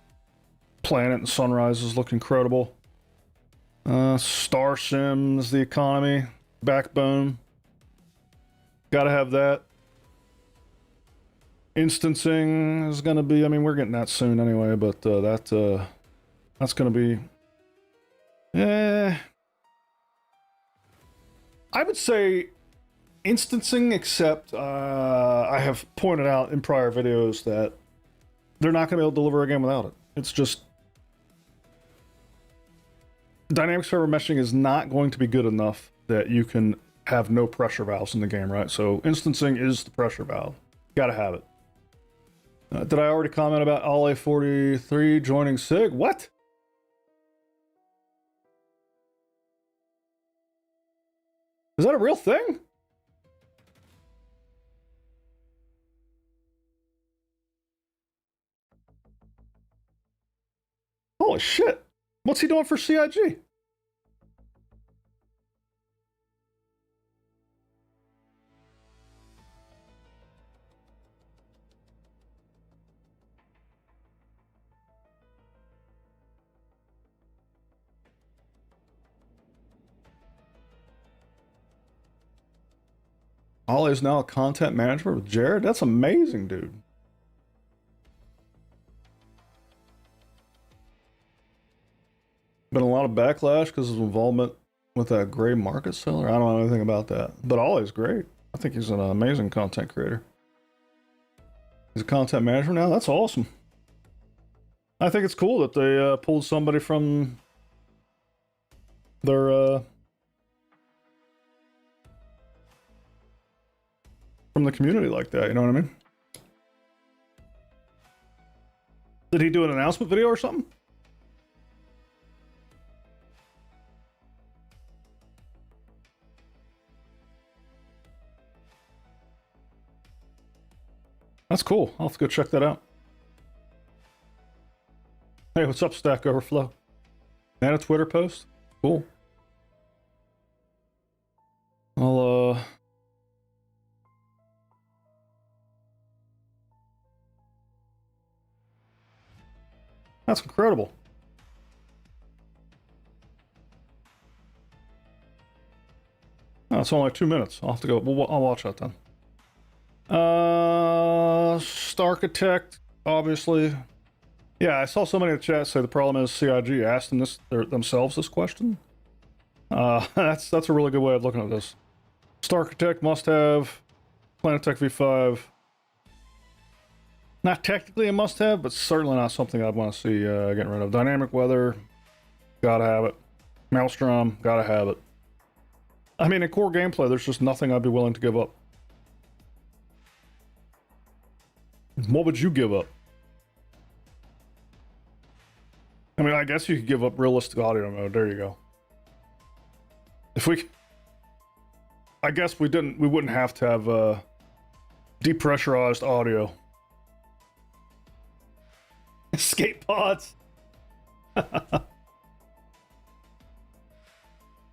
Planet and Sunrises look incredible. Star Sims, the economy, backbone. Gotta have that. Instancing is gonna be, I mean, we're getting that soon anyway, but that's gonna be, I would say instancing, except I have pointed out in prior videos that they're not gonna be able to deliver a game without it. It's just, dynamic server meshing is not going to be good enough that you can have no pressure valves in the game, right? So instancing is the pressure valve. Gotta have it. Did I already comment about Ollie43 joining SIG? What? Is that a real thing? Holy shit. What's he doing for CIG? Ollie is now a content manager with Jared? That's amazing, dude. Been a lot of backlash because of involvement with that gray market seller. I don't know anything about that. But Ollie's great. I think he's an amazing content creator. He's a content manager now? That's awesome. I think it's cool that they pulled somebody from their from the community like that, you know what I mean? Did he do an announcement video or something? That's cool. I'll have to go check that out. Hey, what's up, Stack Overflow? And a Twitter post? Cool. I'll, That's incredible. Oh, it's only like 2 minutes. I'll have to go. Well, I'll watch that then. Starchitect, obviously. Yeah, I saw somebody in the chat say the problem is CIG asked them themselves this question. That's a really good way of looking at this. Starchitect must have. Planetech V5. Not technically a must-have, but certainly not something I'd want to see getting rid of. Dynamic weather, gotta have it. Maelstrom, gotta have it. I mean, in core gameplay, there's just nothing I'd be willing to give up. What would you give up? I mean, I guess you could give up realistic audio mode. There you go. If we... I guess we wouldn't have to have depressurized audio. Escape pods.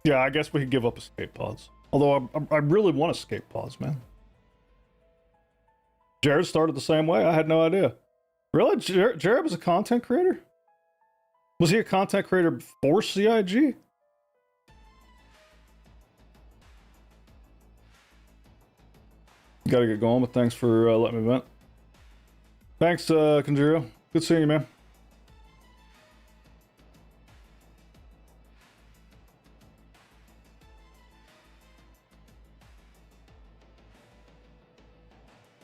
Yeah, I guess we could give up escape pods. Although I really want escape pods, man. Jared started the same way. I had no idea. Really? Jared was a content creator? Was he a content creator before CIG? Gotta get going, but thanks for letting me vent. Thanks, Conjuro. Good seeing you, man.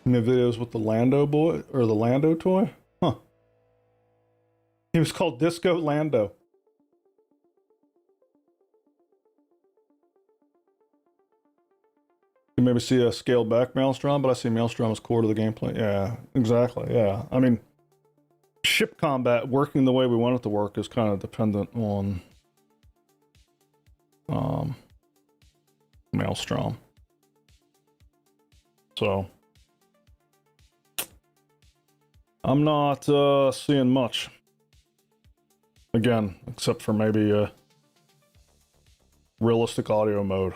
Any videos with the Lando boy or the Lando toy? Huh. He was called Disco Lando. You maybe see a scaled back Maelstrom, but I see Maelstrom as core to the gameplay. Yeah, exactly. Yeah. I mean, ship combat working the way we want it to work is kind of dependent on Maelstrom. So I'm not seeing much. Again, except for maybe realistic audio mode.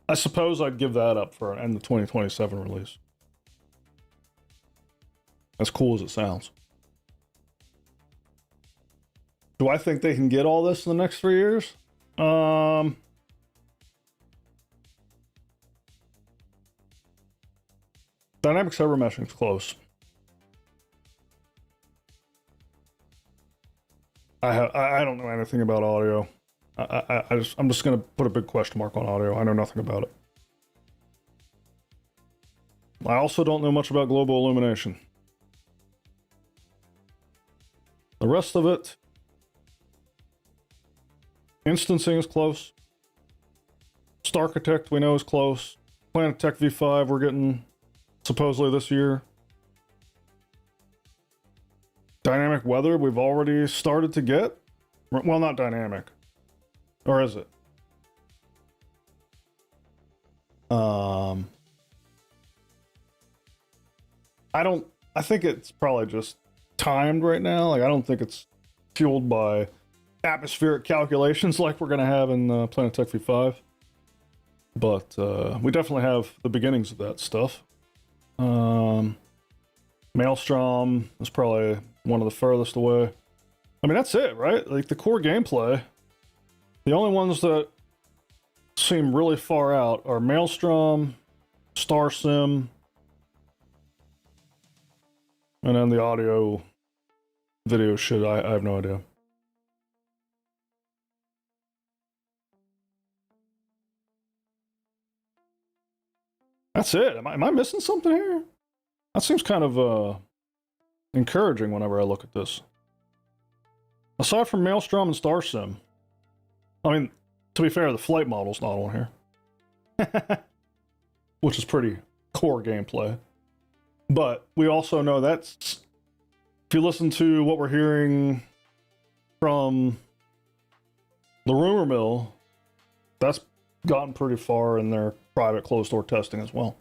I suppose I'd give that up for the 2027 release. As cool as it sounds. Do I think they can get all this in the next 3 years? Dynamic server meshing is close. I don't know anything about audio. I'm just gonna put a big question mark on audio. I know nothing about it. I also don't know much about global illumination. The rest of it, instancing is close. Starchitect we know is close. Planetech V5 we're getting supposedly this year. Dynamic weather we've already started to get. Well, not dynamic. Or is it? I think it's probably just timed right now. Like, I don't think it's fueled by atmospheric calculations like we're going to have in Planetech V5. But we definitely have the beginnings of that stuff. Maelstrom is probably one of the furthest away. I mean, that's it, right? Like, the core gameplay, the only ones that seem really far out are Maelstrom, Star Sim, and then the audio video shit. I have no idea. That's it. Am I missing something here? That seems kind of encouraging whenever I look at this. Aside from Maelstrom and Star Sim, I mean, to be fair, the flight model's not on here. Which is pretty core gameplay. But we also know that's... If you listen to what we're hearing from the rumor mill, that's gotten pretty far in their private closed-door testing as well.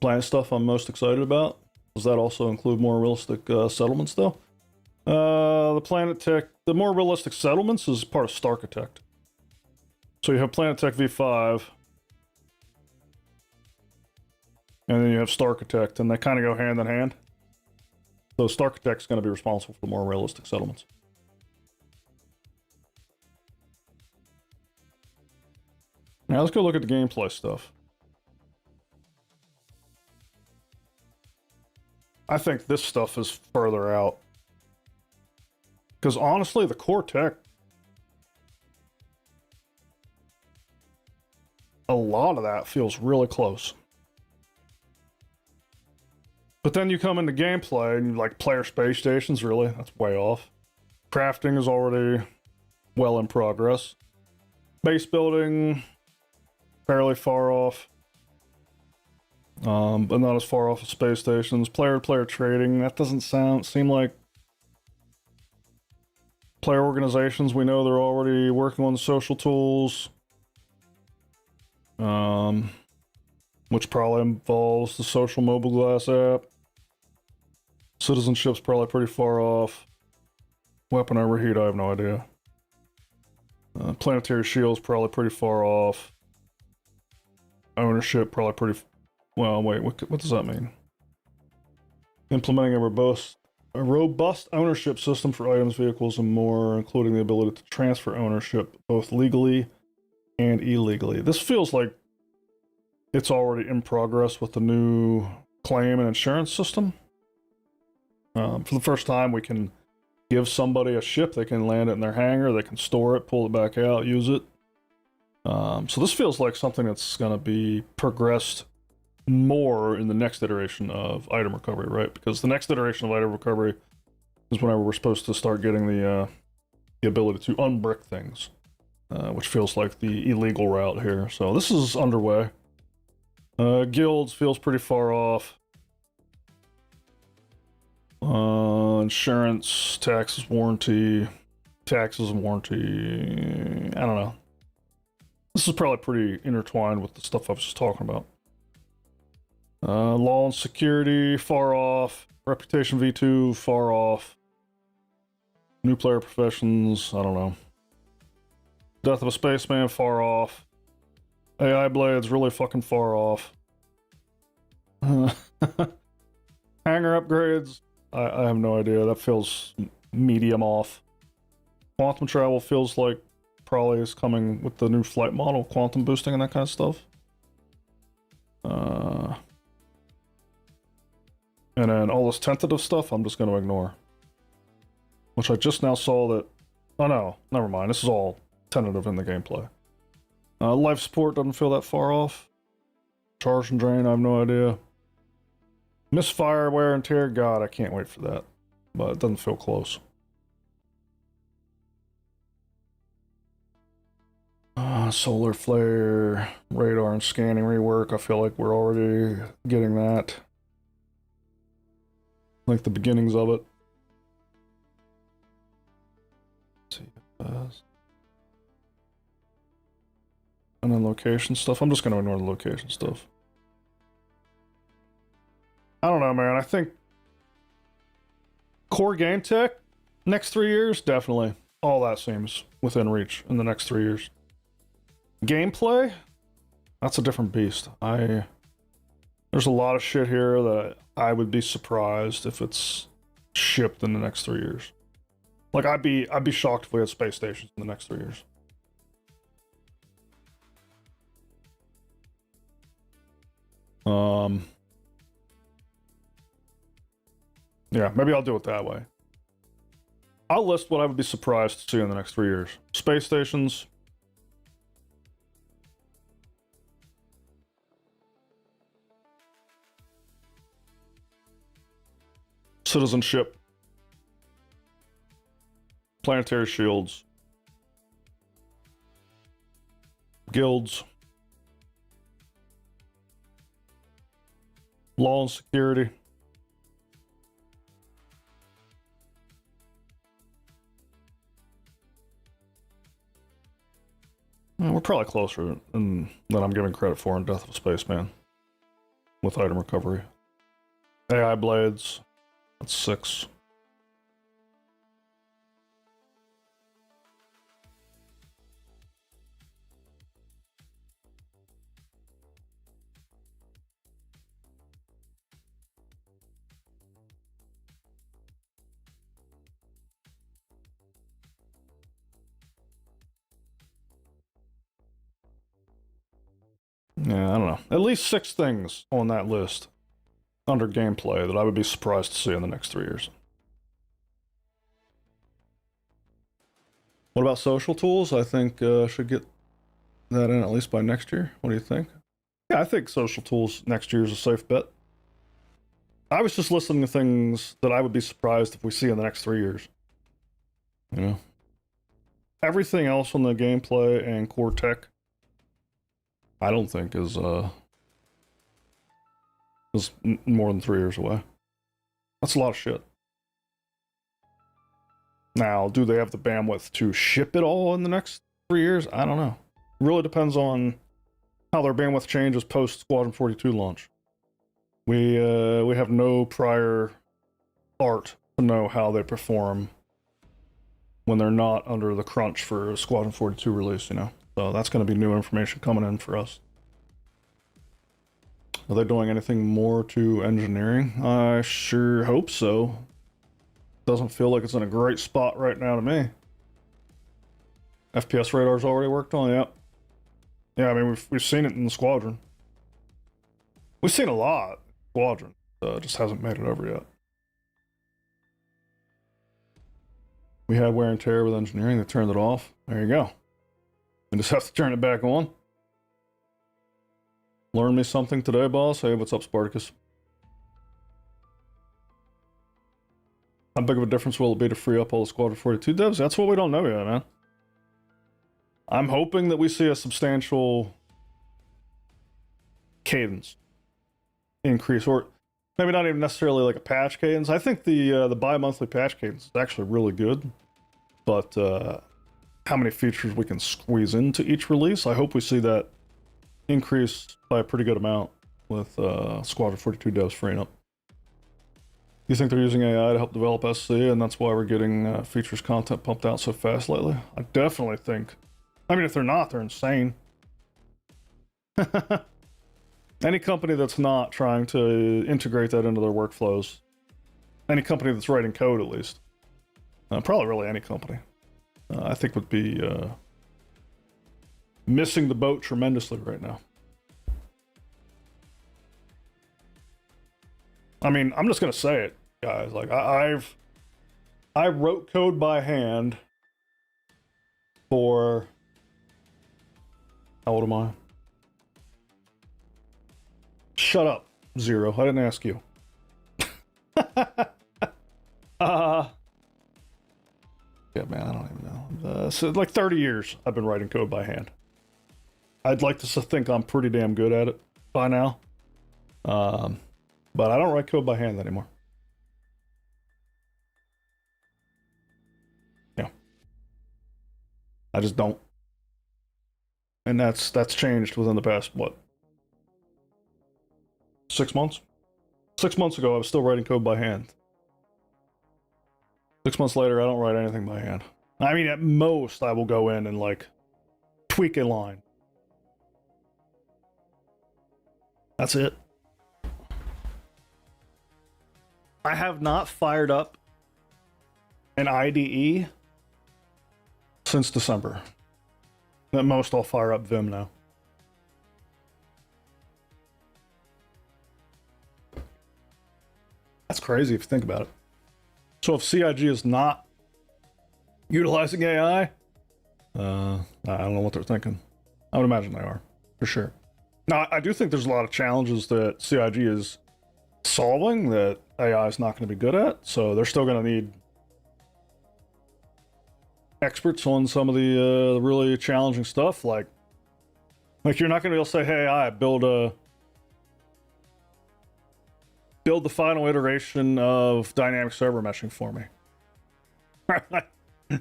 Planet stuff I'm most excited about. Does that also include more realistic settlements, though? The Planet Tech, the more realistic settlements is part of Starchitect. So you have Planet Tech V5, and then you have Starchitect, and they kind of go hand in hand. So Starchitect's going to be responsible for the more realistic settlements. Now let's go look at the gameplay stuff. I think this stuff is further out. Because honestly, the core tech, a lot of that feels really close. But then you come into gameplay and like player space stations, really, that's way off. Crafting is already well in progress. Base building, fairly far off. But not as far off as space stations. Player-to-player trading, that doesn't seem like player organizations. We know they're already working on social tools. Which probably involves the social mobile glass app. Citizenship's probably pretty far off. Weapon overheat, I have no idea. Planetary shield's probably pretty far off. Ownership probably pretty... Well, wait, what does that mean? Implementing a robust ownership system for items, vehicles, and more, including the ability to transfer ownership both legally and illegally. This feels like it's already in progress with the new claim and insurance system. For the first time, we can give somebody a ship. They can land it in their hangar. They can store it, pull it back out, use it. So this feels like something that's going to be progressed more in the next iteration of item recovery, right? Because the next iteration of item recovery is whenever we're supposed to start getting the ability to unbrick things, which feels like the illegal route here. So this is underway. Guilds feels pretty far off. Insurance, taxes, warranty, and warranty. I don't know. This is probably pretty intertwined with the stuff I was just talking about. Law and security, far off. Reputation V2, far off. New player professions, I don't know. Death of a spaceman, far off. AI blades, really fucking far off. Hangar upgrades, I have no idea. That feels medium off. Quantum travel feels like probably is coming with the new flight model, quantum boosting and that kind of stuff. And then all this tentative stuff, I'm just going to ignore. Which I just now saw that... Oh no, never mind. This is all tentative in the gameplay. Life support doesn't feel that far off. Charge and drain, I have no idea. Misfire, wear and tear, God, I can't wait for that. But it doesn't feel close. Solar flare, radar and scanning rework, I feel like we're already getting that. Like the beginnings of it. Let's see. And then location stuff. I'm just going to ignore the location stuff. I don't know, man. I think core game tech, next 3 years, definitely. All that seems within reach in the next 3 years. Gameplay, that's a different beast. There's a lot of shit here that I would be surprised if it's shipped in the next 3 years. Like I'd be shocked if we had space stations in the next 3 years. Yeah, maybe I'll do it that way. I'll list what I would be surprised to see in the next 3 years. Space stations. Citizenship. Planetary shields. Guilds. Law and security. We're probably closer than I'm giving credit for in Death of a Spaceman. with item recovery. AI blades, that's 6. Yeah, I don't know. At least 6 things on that list under gameplay that I would be surprised to see in the next 3 years. What about social tools? I think should get that in at least by next year. What do you think? Yeah, I think social tools next year is a safe bet. I was just listening to things that I would be surprised if we see in the next 3 years. You know? Everything else on the gameplay and core tech, I don't think is more than 3 years away. That's a lot of shit. Now, do they have the bandwidth to ship it all in the next 3 years? I don't know. It really depends on how their bandwidth changes post Squadron 42 launch. We have no prior art to know how they perform when they're not under the crunch for Squadron 42 release, you know? So that's going to be new information coming in for us. Are they doing anything more to engineering? I sure hope so. Doesn't feel like it's in a great spot right now to me. FPS radar's already worked on, yeah. Yeah, I mean, we've seen it in the Squadron. We've seen a lot in Squadron. Just hasn't made it over yet. We had wear and tear with engineering. They turned it off. There you go. We just have to turn it back on. Learn me something today, boss. Hey, what's up, Spartacus? How big of a difference will it be to free up all the Squadron 42 devs? That's what we don't know yet, man. I'm hoping that we see a substantial cadence increase, or maybe not even necessarily like a patch cadence. I think the bi-monthly patch cadence is actually really good, but how many features we can squeeze into each release, I hope we see that increase by a pretty good amount with Squadron 42 devs freeing up. You think they're using AI to help develop SC, and that's why we're getting features content pumped out so fast lately? I definitely think. I mean, if they're not, they're insane. Any company that's not trying to integrate that into their workflows, any company that's writing code at least, probably really any company, I think would be missing the boat tremendously right now. I mean, I'm just gonna say it, guys. Like I wrote code by hand for, how old am I? Shut up, Zero. I didn't ask you. Yeah, man, I don't even know. So like 30 years I've been writing code by hand. I'd like to think I'm pretty damn good at it by now. But I don't write code by hand anymore. Yeah. I just don't. And that's changed within the past, what? 6 months? 6 months ago, I was still writing code by hand. 6 months later, I don't write anything by hand. I mean, at most, I will go in and, like, tweak a line. That's it. I have not fired up an IDE since December. At most, I'll fire up Vim now. That's crazy if you think about it. So if CIG is not utilizing AI, I don't know what they're thinking. I would imagine they are, for sure. Now, I do think there's a lot of challenges that CIG is solving that AI is not going to be good at, so they're still going to need experts on some of the really challenging stuff. Like you're not going to be able to say, hey, AI, build the final iteration of dynamic server meshing for me.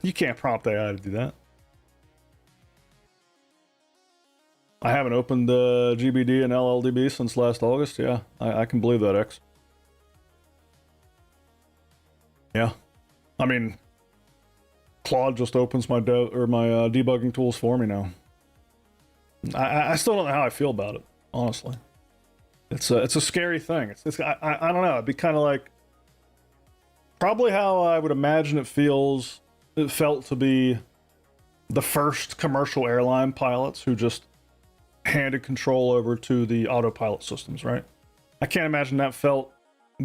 You can't prompt AI to do that. I haven't opened GBD and LLDB since last August. Yeah, I can believe that, X. Yeah, I mean, Claude just opens my debugging tools for me now. I still don't know how I feel about it, honestly. It's a scary thing. I don't know. It'd be kind of like probably how I would imagine it felt to be the first commercial airline pilots who just handed control over to the autopilot systems, right? I can't imagine that felt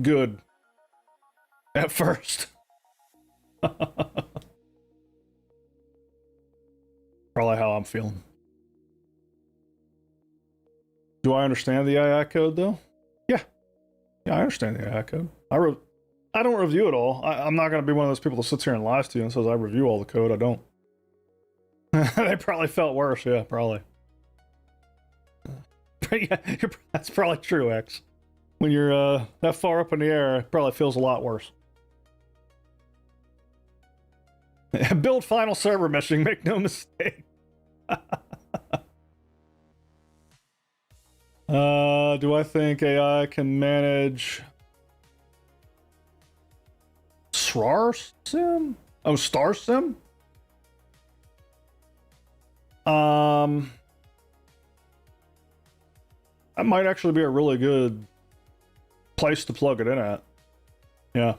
good at first. Probably how I'm feeling. Do I understand the AI code though? Yeah. Yeah, I understand the AI code. I don't review it all. I'm not going to be one of those people that sits here and lies to you and says I review all the code. I don't. They probably felt worse. Yeah, probably. Yeah, that's probably true, X. When you're that far up in the air, it probably feels a lot worse. Build final server meshing, make no mistake. Do I think AI can manage SRAR sim? Oh, Star Sim? That might actually be a really good place to plug it in at. Yeah.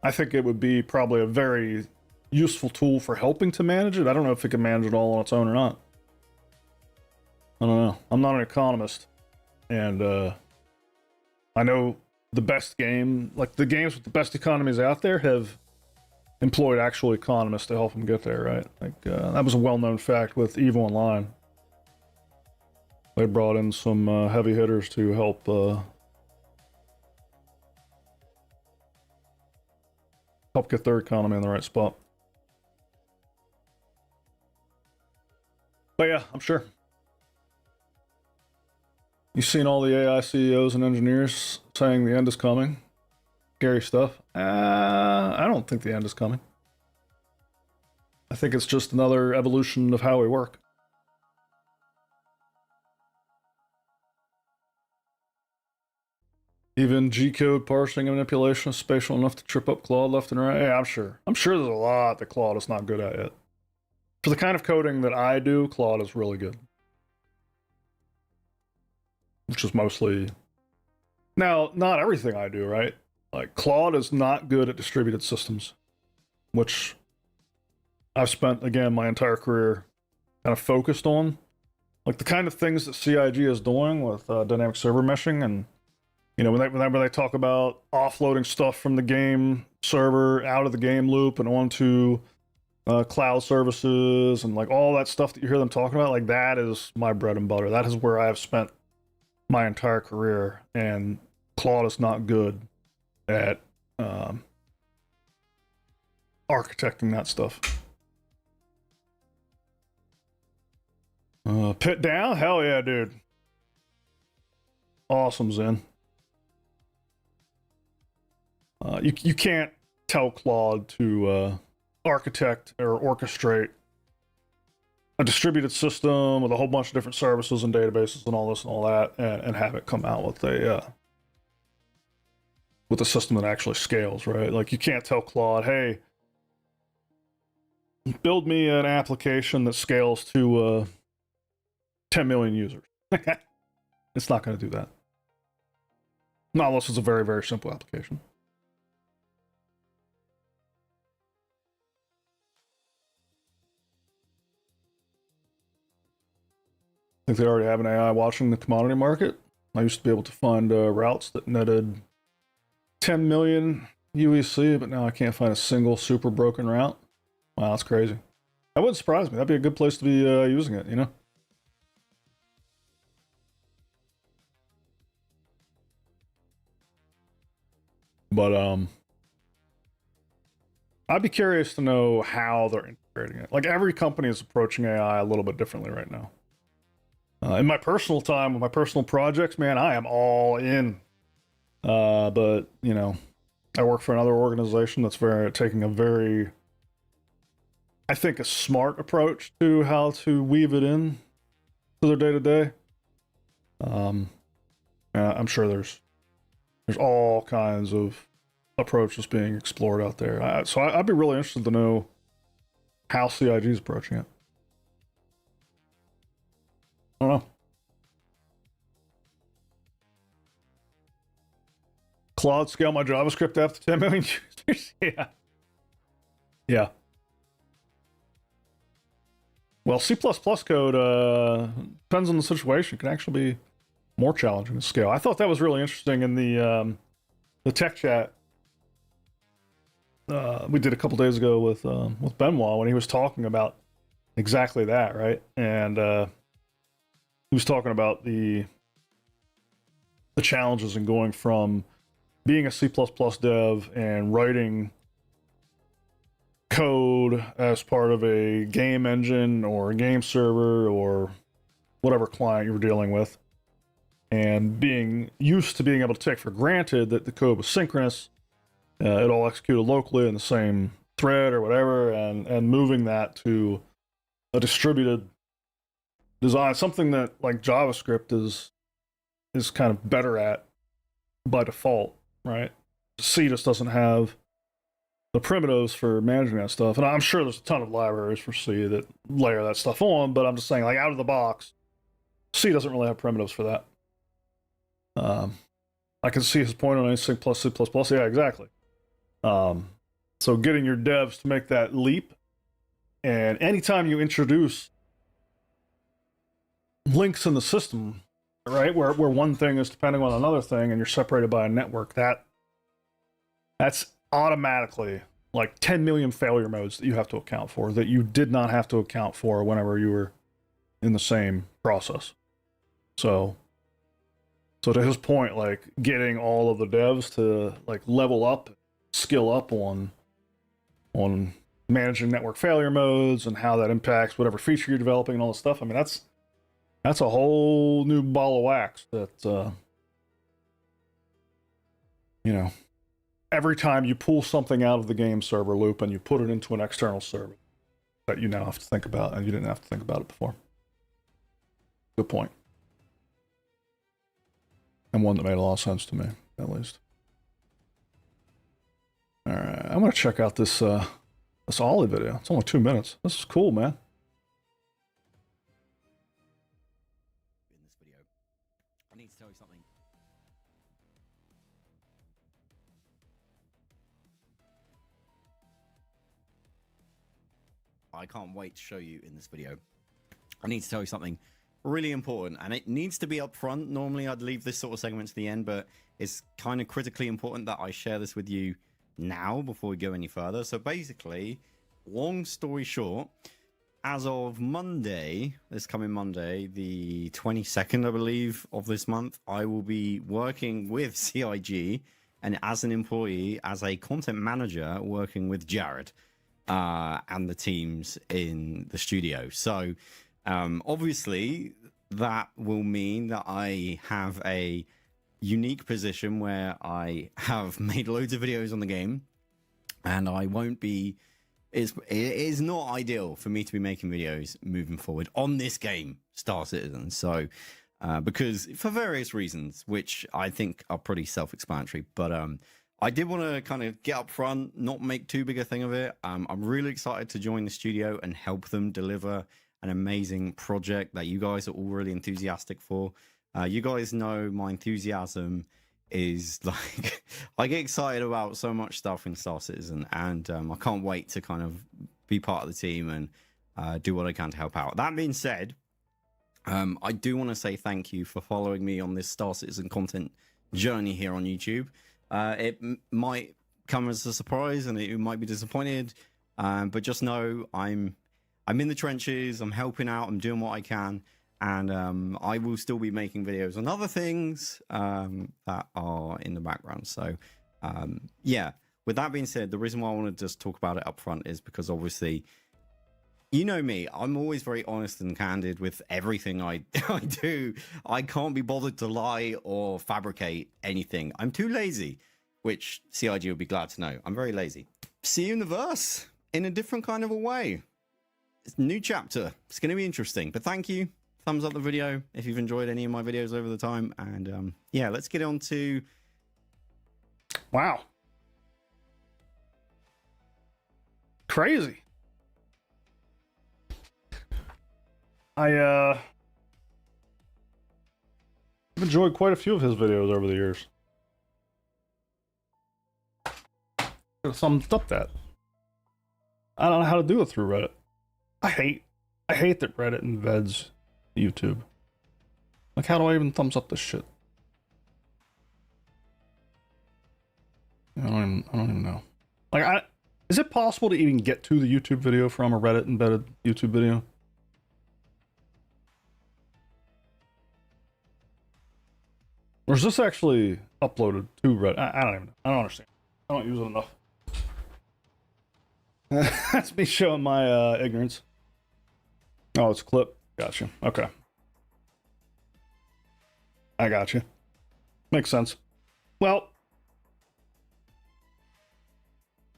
I think it would be probably a very useful tool for helping to manage it. I don't know if it can manage it all on its own or not. I don't know. I'm not an economist. And I know the best game, like the games with the best economies out there have employed actual economists to help them get there, right? Like that was a well-known fact with EVE Online. They brought in some heavy hitters to help get their economy in the right spot. But yeah, I'm sure. You've seen all the AI CEOs and engineers saying the end is coming. Scary stuff. I don't think the end is coming. I think it's just another evolution of how we work. Even G-code parsing and manipulation is spatial enough to trip up Claude left and right. Yeah, I'm sure. I'm sure there's a lot that Claude is not good at yet. For the kind of coding that I do, Claude is really good. Which is mostly... Now, not everything I do, right? Like, Claude is not good at distributed systems, which I've spent, again, my entire career kind of focused on. Like, the kind of things that CIG is doing with dynamic server meshing and you know, whenever they talk about offloading stuff from the game server out of the game loop and onto cloud services and like all that stuff that you hear them talking about, like that is my bread and butter. That is where I have spent my entire career. And Claude is not good at architecting that stuff. Pit down? Hell yeah, dude. Awesome, Zen. You can't tell Claude to architect or orchestrate a distributed system with a whole bunch of different services and databases and all this and all that, and have it come out with a system that actually scales, right? Like you can't tell Claude, hey, build me an application that scales to 10 million users. It's not going to do that. Not unless it's a very, very simple application. I think they already have an AI watching the commodity market. I used to be able to find routes that netted 10 million UEC, but now I can't find a single super broken route. Wow, that's crazy. That wouldn't surprise me. That'd be a good place to be using it, you know? But I'd be curious to know how they're integrating it. Like every company is approaching AI a little bit differently right now. In my personal time, with my personal projects, man, I am all in. But you know, I work for another organization that's taking a very, I think, a smart approach to how to weave it in. to their day to day. I'm sure there's all kinds of approaches being explored out there. So I'd be really interested to know how CIG is approaching it. I don't know. Claude, scale my JavaScript after 10 million users. Yeah. Yeah. Well, C++ code, depends on the situation, can actually be more challenging to scale. I thought that was really interesting in the tech chat we did a couple days ago with Benoit when he was talking about exactly that, right? And he was talking about the challenges in going from being a C++ dev and writing code as part of a game engine or a game server or whatever client you were dealing with, and being used to being able to take for granted that the code was synchronous, it all executed locally in the same thread or whatever, and moving that to a distributed design, something that like JavaScript is kind of better at by default, right? C just doesn't have the primitives for managing that stuff, and I'm sure there's a ton of libraries for C that layer that stuff on, but I'm just saying, like, out of the box, C doesn't really have primitives for that. I can see his point on async plus C++. Yeah, exactly. So getting your devs to make that leap, and anytime you introduce links in the system, right, where one thing is depending on another thing, and you're separated by a network, that's automatically like 10 million failure modes that you have to account for that you did not have to account for whenever you were in the same process. So to his point, like getting all of the devs to like level up, skill up on managing network failure modes and how that impacts whatever feature you're developing and all this stuff. I mean, that's a whole new ball of wax that you know, every time you pull something out of the game server loop and you put it into an external server that you now have to think about, and you didn't have to think about it before. Good point. And one that made a lot of sense to me, at least. All right, I'm gonna check out this Ollie video. It's only 2 minutes. This is cool, man. In this video, I need to tell you something. I can't wait to show you in this video. I need to tell you something really important, and it needs to be up front. Normally I'd leave this sort of segment to the end, but it's kind of critically important that I share this with you now before we go any further. So basically, long story short, as of Monday, this coming Monday, the 22nd, I believe, of this month, I will be working with CIG, and as an employee, as a content manager, working with Jared and the teams in the studio. So obviously, that will mean that I have a unique position where I have made loads of videos on the game, and I won't be... It is not ideal for me to be making videos moving forward on this game, Star Citizen. So, because for various reasons, which I think are pretty self-explanatory, but I did want to kind of get up front, not make too big a thing of it. I'm really excited to join the studio and help them deliver an amazing project that you guys are all really enthusiastic for. You guys know my enthusiasm is like, I get excited about so much stuff in Star Citizen, and I can't wait to kind of be part of the team and do what I can to help out. That being said, I do want to say thank you for following me on this Star Citizen content journey here on YouTube. It might come as a surprise, and you might be disappointed, but just know I'm in the trenches, I'm helping out, I'm doing what I can, and I will still be making videos on other things that are in the background. So yeah, with that being said, the reason why I want to just talk about it up front is because obviously, you know me, I'm always very honest and candid with everything I do. I can't be bothered to lie or fabricate anything. I'm too lazy, which CIG will be glad to know. I'm very lazy. See you in the verse in a different kind of a way. It's a new chapter. It's going to be interesting, but thank you thumbs up the video if you've enjoyed any of my videos over the time. And yeah, let's get on to... Wow. Crazy. I've enjoyed quite a few of his videos over the years. Summed up that. I don't know how to do it through Reddit. I hate that Reddit embeds YouTube. Like, how do I even thumbs up this shit? I don't even know. Like, is it possible to even get to the YouTube video from a Reddit embedded YouTube video? Or is this actually uploaded to Reddit? I don't even know. I don't understand. I don't use it enough. That's me showing my ignorance. Oh, it's a clip. Gotcha. Okay. I gotcha. Makes sense. Well,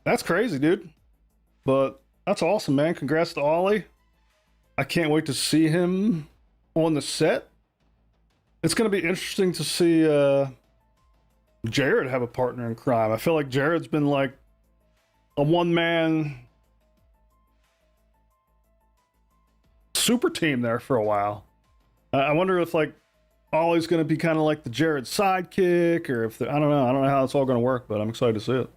that's crazy, dude. But that's awesome, man. Congrats to Ollie. I can't wait to see him on the set. It's going to be interesting to see Jared have a partner in crime. I feel like Jared's been like a one-man super team there for a while. I wonder if like Ollie's going to be kind of like the Jared sidekick, or if I don't know how it's all going to work, but I'm excited to see it.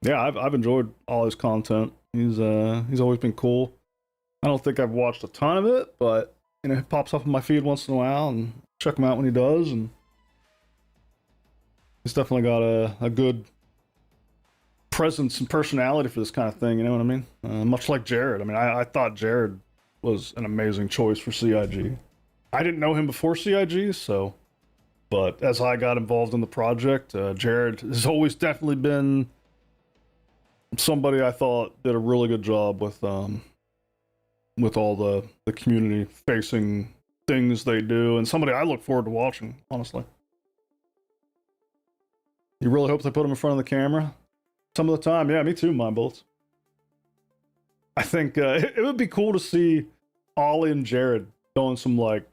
Yeah, I've enjoyed Ollie's content. He's always been cool. I don't think I've watched a ton of it, but you know, it pops up in my feed once in a while, and check him out when he does. And he's definitely got a good presence and personality for this kind of thing. You know what I mean? Much like Jared. I mean, I thought Jared was an amazing choice for CIG. I didn't know him before CIG, so, but as I got involved in the project, Jared has always definitely been somebody I thought did a really good job with all the community facing things they do, and somebody I look forward to watching, honestly. You really hope they put him in front of the camera some of the time. Yeah, me too, Mind Bullets. I think it would be cool to see Ollie and Jared doing some like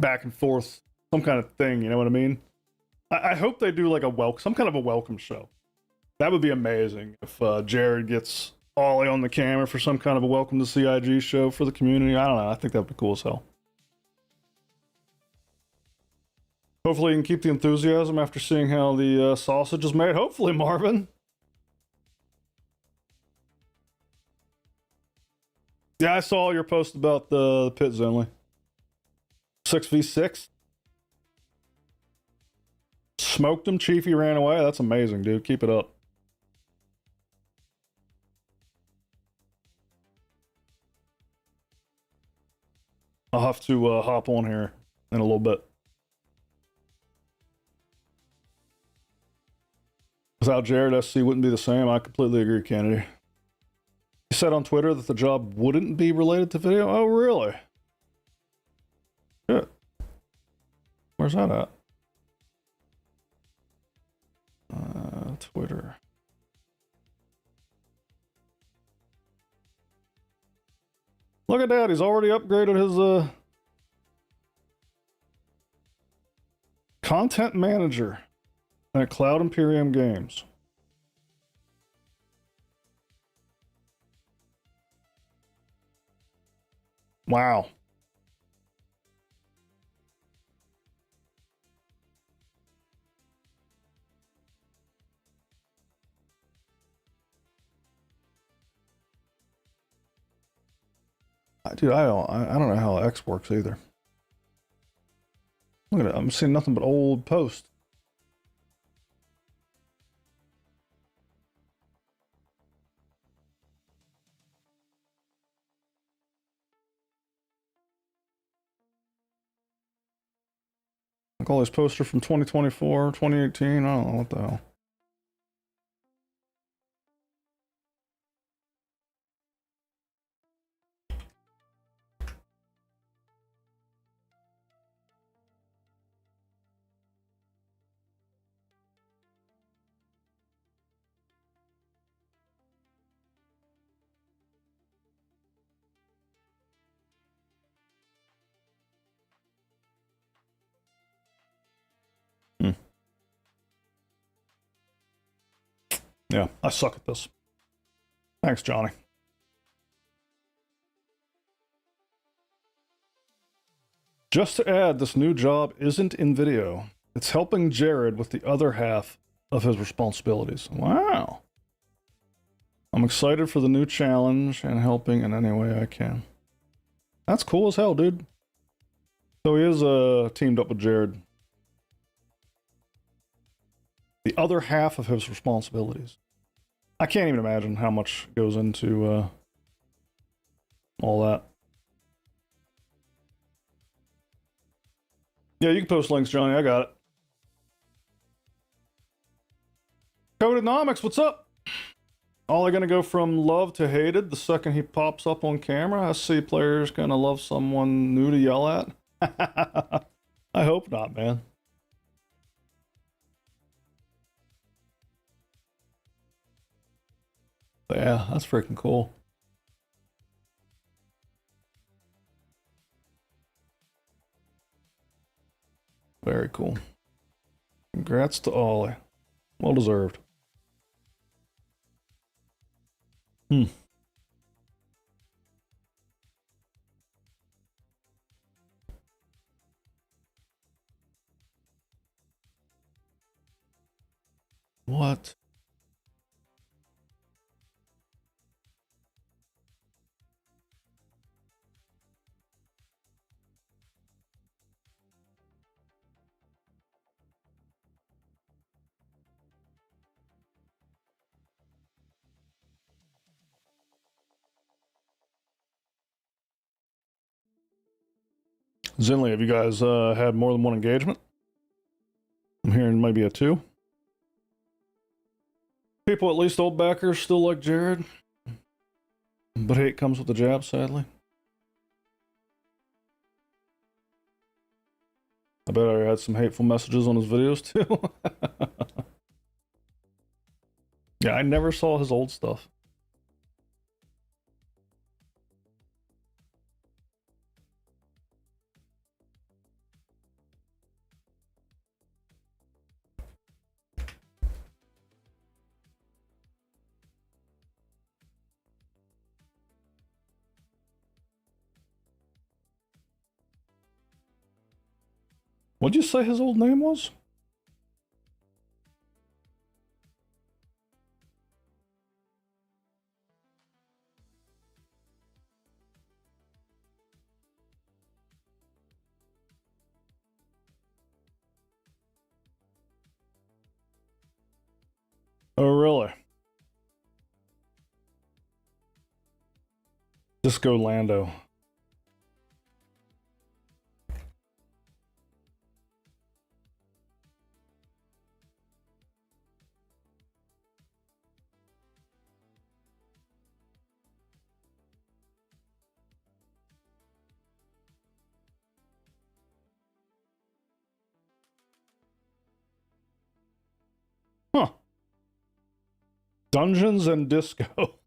back and forth, some kind of thing, you know what I mean? I hope they do like some kind of a welcome show. That would be amazing if Jared gets Ollie on the camera for some kind of a welcome to CIG show for the community. I don't know. I think that'd be cool as hell. Hopefully you can keep the enthusiasm after seeing how the sausage is made. Hopefully, Marvin. Yeah, I saw your post about the pit Zenly. 6v6. Smoked him, Chiefy ran away. That's amazing, dude. Keep it up. I'll have to hop on here in a little bit. Without Jared, SC wouldn't be the same. I completely agree, Kennedy. You said on Twitter that the job wouldn't be related to video? Oh, really? Shit. Where's that at? Twitter. Look at that. He's already upgraded his content manager at Cloud Imperium Games. Wow. Dude, I don't know how X works either. Look at it. I'm seeing nothing but old posts. Like all these posters from 2024, 2018. I don't know what the hell. Yeah, I suck at this. Thanks, Johnny. Just to add, this new job isn't in video. It's helping Jared with the other half of his responsibilities. Wow. I'm excited for the new challenge and helping in any way I can. That's cool as hell, dude. So he is teamed up with Jared. The other half of his responsibilities. I can't even imagine how much goes into all that. Yeah, you can post links, Johnny. I got it. Codenomics, what's up? All gonna go from love to hated the second he pops up on camera. I see players gonna love someone new to yell at. I hope not, man. But yeah, that's freaking cool. Very cool. Congrats to Ollie. Well deserved. What? Zinley, have you guys had more than one engagement? I'm hearing maybe a 2. People, at least old backers, still like Jared. But hate comes with the jab, sadly. I bet I had some hateful messages on his videos, too. Yeah, I never saw his old stuff. What'd you say his old name was? Oh, really? Disco Lando. Huh. Dungeons and Disco.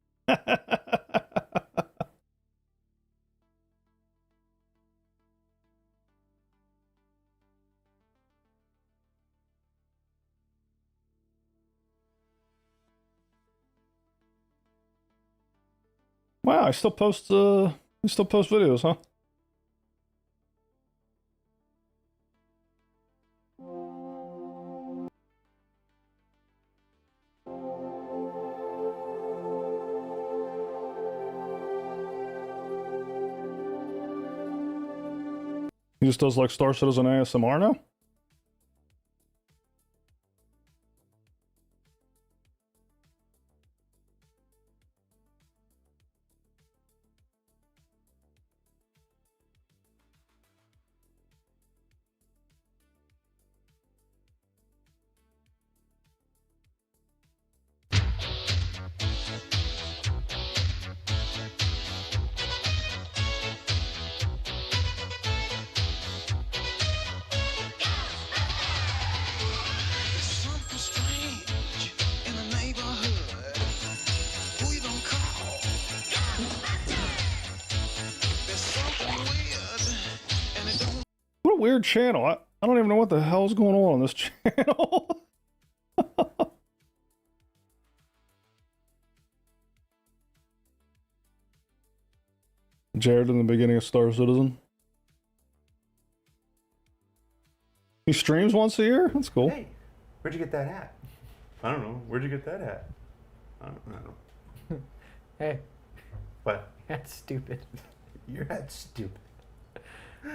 Wow, I still post videos, huh? He just does like Star Citizen ASMR now? What a weird channel. I don't even know what the hell's going on this channel. Jared in the beginning of Star Citizen. He streams once a year? That's cool. Hey, where'd you get that hat? I don't know. Where'd you get that hat? I don't know. Hey, What? that's stupid. Your hat's stupid. Hey,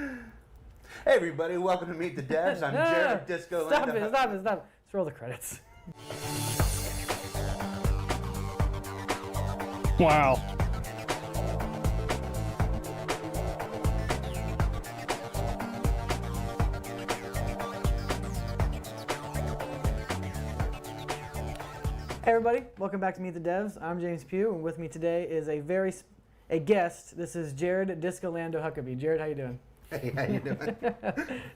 everybody. Welcome to Meet the Devs. I'm Jared Disco. Stop it, stop it, stop it. Let's roll the credits. Wow. Hey everybody, welcome back to Meet the Devs. I'm James Pugh, and with me today is a guest. This is Jared Disco Lando Huckabee. Jared, how you doing? Hey, how you doing?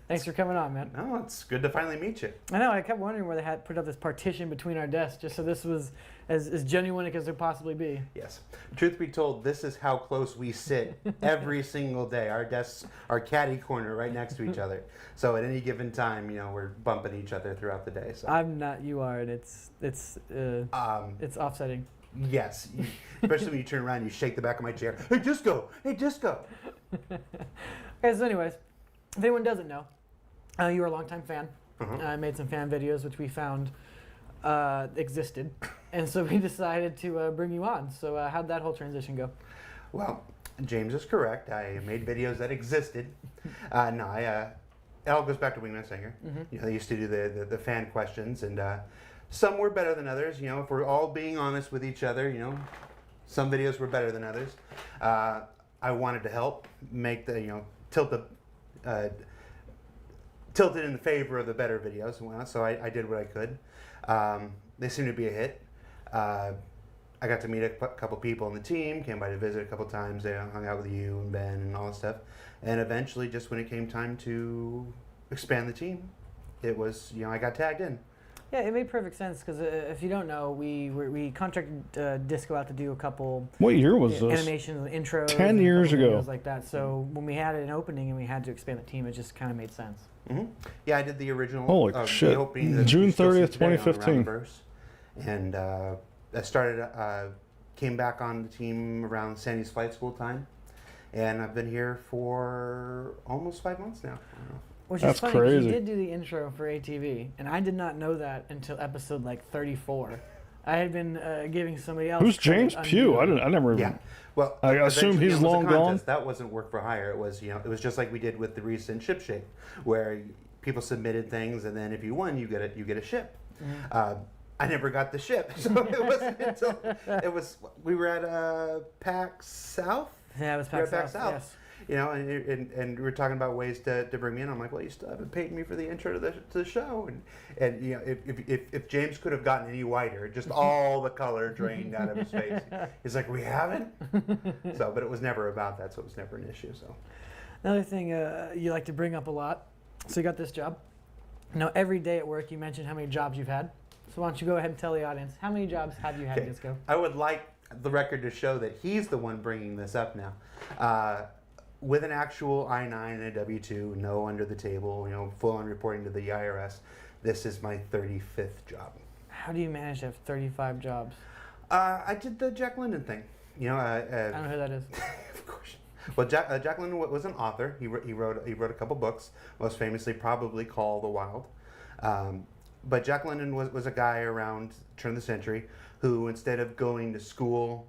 Thanks for coming on, man. No, it's good to finally meet you. I know, I kept wondering where they had put up this partition between our desks, just so this was as genuine as it could possibly be. Yes. Truth be told, this is how close we sit every single day. Our desks are catty corner right next to each other. So at any given time, we're bumping each other throughout the day. So. I'm not, you are, and it's offsetting. Yes. Especially when you turn around and you shake the back of my chair. Hey, Disco! Hey, Disco! Okay, so anyways, if anyone doesn't know, you were a longtime fan. Uh-huh. I made some fan videos, which we found existed. And so we decided to bring you on. So how'd that whole transition go? Well, James is correct. I made videos that existed. It all goes back to Wingman Singer. Mm-hmm. They used to do the fan questions, and some were better than others. If we're all being honest with each other, some videos were better than others. I wanted to help make the tilt it in the favor of the better videos, so I did what I could. They seemed to be a hit. I got to meet a couple people on the team, came by to visit a couple times. They hung out with you and Ben and all that stuff. And eventually, just when it came time to expand the team, it was, I got tagged in. Yeah, it made perfect sense because if you don't know, we contracted Disco out to do a couple. What year was this? Animations, intros. 10 years ago. Like that. So when we had an opening and we had to expand the team, it just kind of made sense. Mm-hmm. Yeah, I did the original. Holy shit. The opening that June you still see 30th, today on 2015. Roundverse. And I started, came back on the team around Sandy's flight school time. And I've been here for almost 5 months now. I don't know. Which That's is funny, 'cause crazy. you did do the intro for ATV, and I did not know that until episode 34. I had been giving somebody else. Who's James credit Pugh? unbeknownst. I never even. Yeah. Well, I assume eventually he's it was a long contest. gone. That wasn't work for hire. It was, it was just like we did with the recent ship shape, where people submitted things, and then if you won, you get a ship. Mm-hmm. I never got the ship, so it wasn't until we were at PAX South. Yeah, it was We were PAX at South. Yes. And we were talking about ways to bring me in. I'm like, well, you still haven't paid me for the intro to the show, and if James could have gotten any whiter, just all the color drained out of his face. He's like, we haven't. So, but it was never about that, so it was never an issue. So, Another thing you like to bring up a lot. So you got this job. Now every day at work, you mentioned how many jobs you've had. So why don't you go ahead and tell the audience how many jobs have you had, okay. Disco? I would like the record to show that he's the one bringing this up now. With an actual I-9 and a W-2, no under the table, full-on reporting to the IRS, this is my 35th job. How do you manage to have 35 jobs? I did the Jack London thing. I don't know who that is. Of course. Well, Jack London was an author. He wrote a couple books, most famously probably Call the Wild. But Jack London was a guy around turn of the century who, instead of going to school,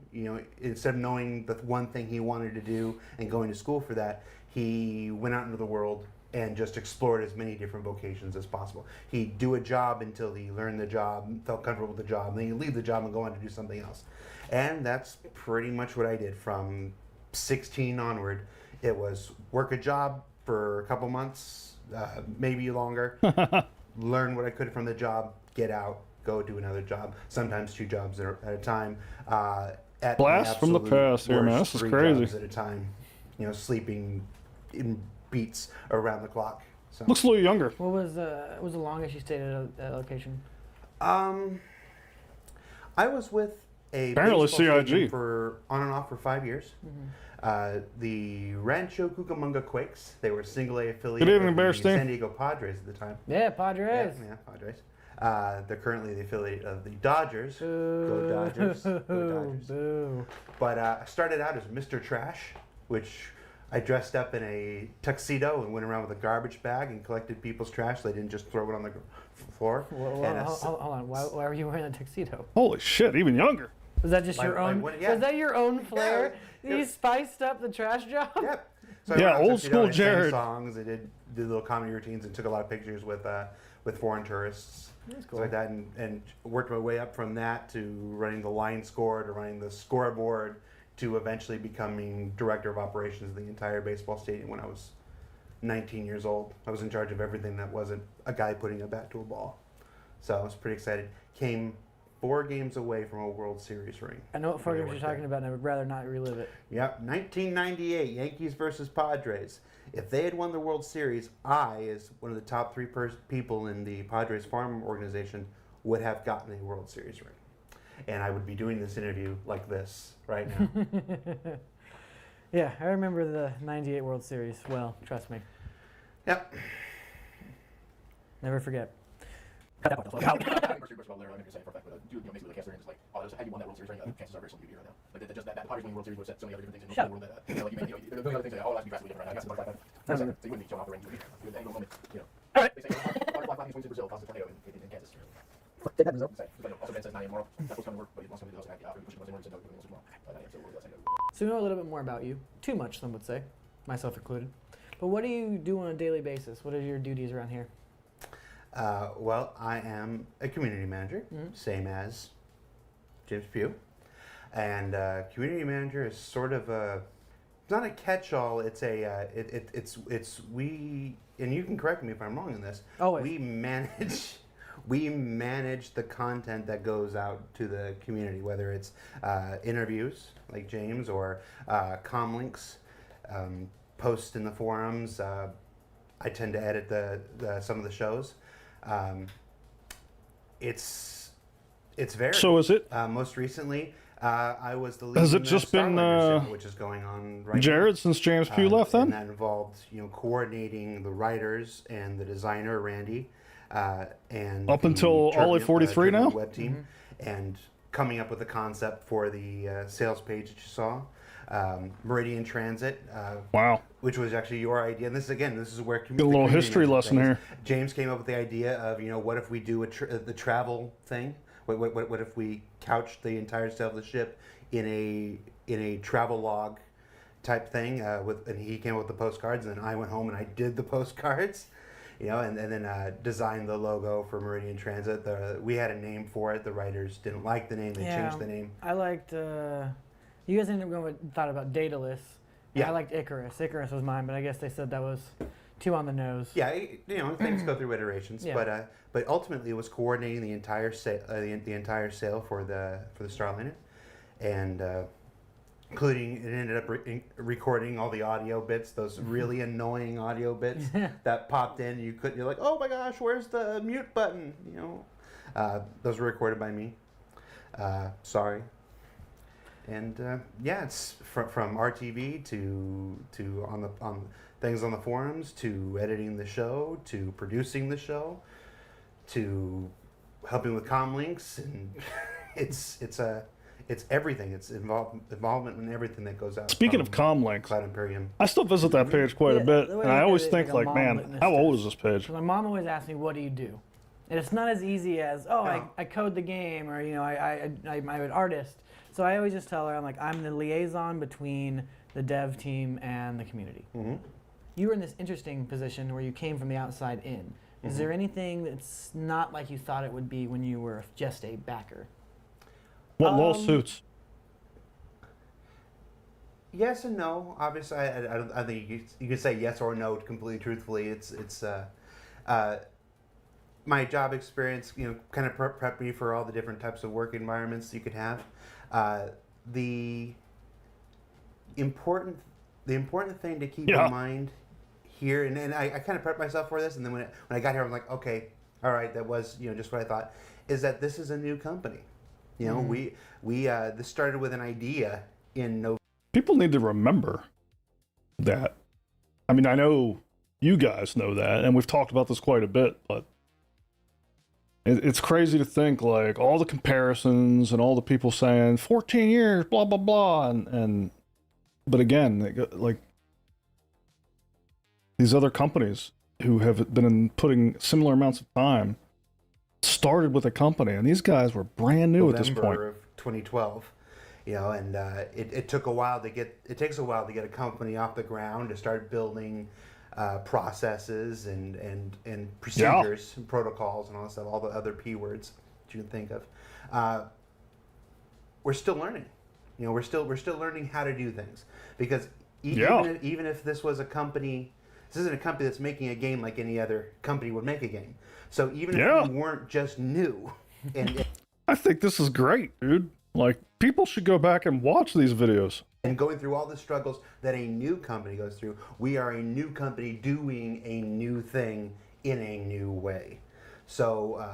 instead of knowing the one thing he wanted to do and going to school for that, he went out into the world and just explored as many different vocations as possible. He'd do a job until he learned the job, felt comfortable with the job, and then he'd leave the job and go on to do something else. And that's pretty much what I did from 16 onward. It was work a job for a couple months, maybe longer, learn what I could from the job, get out, go do another job, sometimes 2 jobs at a time. At Blast from the past here, man. worst, This is 3 crazy. jobs at a time, sleeping in beats around the clock. So, Looks a little younger. What was the longest you stayed at a location? I was with a Apparently baseball CIG. stadium for on and off for 5 years. The Rancho Cucamonga Quakes. They were single A affiliate Good evening, of the Bearstein. San Diego Padres at the time. Yeah, Padres. Yeah, Padres. They're currently the affiliate of the Dodgers. Go Dodgers. Go Dodgers. Boo. But I started out as Mr. Trash. which I dressed up in a tuxedo and went around with a garbage bag and collected people's trash. They didn't just throw it on the floor. Hold on. Why were you wearing a tuxedo? Holy shit, even younger. Was that just your own? yeah. Was that your own flair? Yeah. You spiced up the trash job. Yep. So Yeah, I went on old tuxedo school and I sang Jared. songs. I did little comedy routines and took a lot of pictures with foreign tourists. That's Cool. Like that, and worked my way up from that to running the line score, to running the scoreboard, to eventually becoming director of operations of the entire baseball stadium when I was 19 years old. I was in charge of everything that wasn't a guy putting a bat to a ball. So I was pretty excited. Came 4 games away from a World Series ring. I know what 4 when I games you're worked talking there. about, and I would rather not relive it. Yep, 1998, Yankees versus Padres. If they had won the World Series, I, as one of the top 3 people in the Padres farm organization, would have gotten a World Series ring. And I would be doing this interview like this right now. Yeah, I remember the '98 World Series. Well, trust me, Yep. never forget. First of all, Larry, I'm going to say for a fact, but basically the caster and just like, oh, had you won that World Series ring, chances are very slim you'd be here right now. Like just that Padres winning World Series would have set so many other different things in the world that like you may, there are other things that oh, that's be drastically different. Right? I got some like that. So you wouldn't be showing off the ring. You would be moment, All right. They say butterfly flying swings in Brazil causes a tornado in Kansas. Did that Brazil? Also Ben says 9 a.m. tomorrow. That was coming to work, but he wants to do those after pushing those in said no, doing those tomorrow. 9 a.m. So we'll say no. So we know a little bit more about you. Too much, some would say, myself included. But what do you do on a daily basis? What are your duties around here? Well, I am a community manager, same as James Pugh. And community manager is sort of a, it's not a catch-all, it's a, it's we, and you can correct me if I'm wrong in this, Always. we manage the content that goes out to the community, whether it's interviews like James or comm links, posts in the forums. I tend to edit some of the shows. It's very. So is it Most recently, I was the lead. Has in it the just been, Starliner show, which is going on right Jared now. since James Pugh left then? And that involved, coordinating the writers and the designer Randy, and Up the until all at 43 now? web team, and coming up with a concept for the sales page that you saw. Meridian Transit, Wow. which was actually your idea. And this is where Get a little history lesson here. James came up with the idea of, what if we do the travel thing? What if we couch the entire sale of the ship in a travel log type thing? And he came up with the postcards, and then I went home and I did the postcards. And then designed the logo for Meridian Transit. We had a name for it. The writers didn't like the name. They changed the name. I liked. You guys ended up going with, thought about Daedalus. Yeah. I liked Icarus. Icarus was mine, but I guess they said that was too on the nose. Yeah, things go through iterations, Yeah. but ultimately it was coordinating the entire the entire sale for the Starliner, and including it ended up recording all the audio bits, those really annoying audio bits that popped in. You're like, oh my gosh, where's the mute button? Those were recorded by me. Sorry. And it's from RTV to on things on the forums, to editing the show, to producing the show, to helping with comm links, and it's everything. It's involvement in everything that goes out. Speaking of from comm links, Cloud Imperium. I still visit that page quite a Yeah, bit, the way and I I look always at it, think it's like a like, mom man, litmus how old test. is this page? So my mom always asks me, "What do you do?" And it's not as easy as, "Oh, No. I code the game," or I'm an artist. So I always just tell her, I'm the liaison between the dev team and the community. Mm-hmm. You were in this interesting position where you came from the outside in. Is there anything that's not like you thought it would be when you were just a backer? What lawsuits? Yes and no. Obviously, I think you could say yes or no completely truthfully. It's my job experience, kind of prep me for all the different types of work environments you could have. The important thing to keep in mind here, and I kind of prepped myself for this, and then when I got here, I'm like, okay, all right, that was just what I thought, is that this is a new company. We this started with an idea in November. People need to remember that. I mean, I know you guys know that, and we've talked about this quite a bit, but it's crazy to think like all the comparisons and all the people saying 14 years, blah, blah, blah. And But again, like these other companies who have been putting similar amounts of time started with a company, and these guys were brand new at this point. November of 2012, and it took a while to get. It takes a while to get a company off the ground to start building processes and procedures and protocols and all that stuff, all the other P words that you can think of. We're still learning. We're still learning how to do things, because even if this was a company, this isn't a company that's making a game like any other company would make a game. So even if we weren't just new, and I think this is great, dude. Like, people should go back and watch these videos. And going through all the struggles that a new company goes through, we are a new company doing a new thing in a new way. So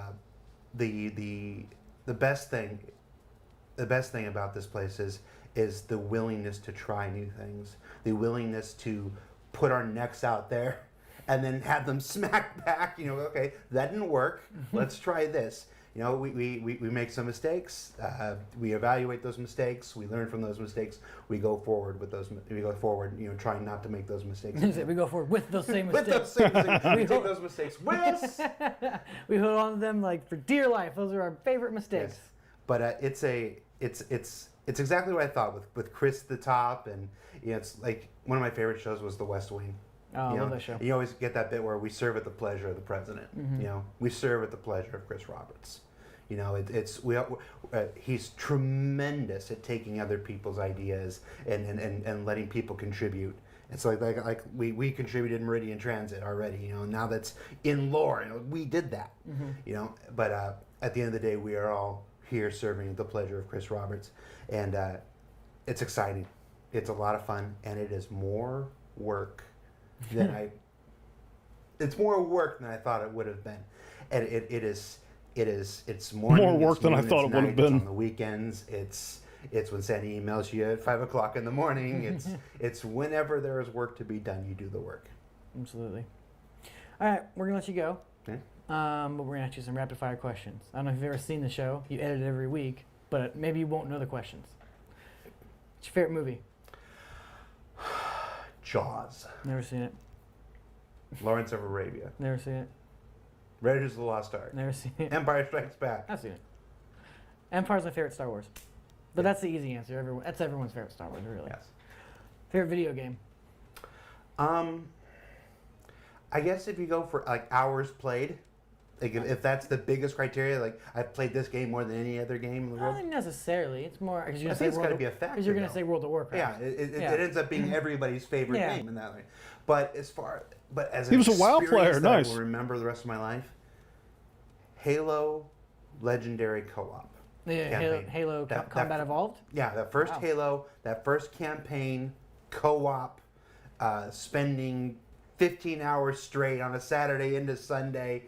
the best thing about this place is the willingness to try new things, the willingness to put our necks out there and then have them smack back. Okay, that didn't work. Let's try this. We make some mistakes. We evaluate those mistakes. We learn from those mistakes. We go forward with those. We go forward, trying not to make those mistakes. We go forward with those same mistakes. With those same mistakes. We take those mistakes with us. We hold on to them like for dear life. Those are our favorite mistakes. Yes. But it's exactly what I thought with Chris at the top, and it's like one of my favorite shows was The West Wing. Oh, I love that show. You always get that bit where we serve at the pleasure of the president. We serve at the pleasure of Chris Roberts. He's tremendous at taking other people's ideas and letting people contribute. And so like we contributed Meridian Transit already, and now that's in lore. We did that. But at the end of the day, we are all here serving at the pleasure of Chris Roberts, and it's exciting. It's a lot of fun, and it is more work than it's more work than I thought it would have been. And it's morning, more work than I thought it would have been. It's on the weekends. It's when Sandy emails you at 5 o'clock in the morning. It's whenever there is work to be done, you do the work. Absolutely. All right, we're gonna let you go. Okay. But we're gonna ask you some rapid fire questions. I don't know if you've ever seen the show. You edit it every week, but maybe you won't know the questions. What's your favorite movie? Jaws. Never seen it. Lawrence of Arabia. Never seen it. Raiders of the Lost Ark. Never seen it. Empire Strikes Back. I've seen it. Empire's my favorite Star Wars. But that's the easy answer. That's everyone's favorite Star Wars, really. Yes. Favorite video game? I guess if you go for like hours played, like if that's the biggest criteria, like I've played this game more than any other game in the I world. don't think necessarily. It's more because you're I think it's got to be a factor. Because you're going to say World of Warcraft. Yeah, it ends up being everybody's favorite game in that way. But as He was a WoW player. that I Nice. will remember the rest of my life. Halo Legendary Co-op. Yeah, Halo Combat Evolved? Yeah, that first Halo, that first campaign, co-op, spending 15 hours straight on a Saturday into Sunday,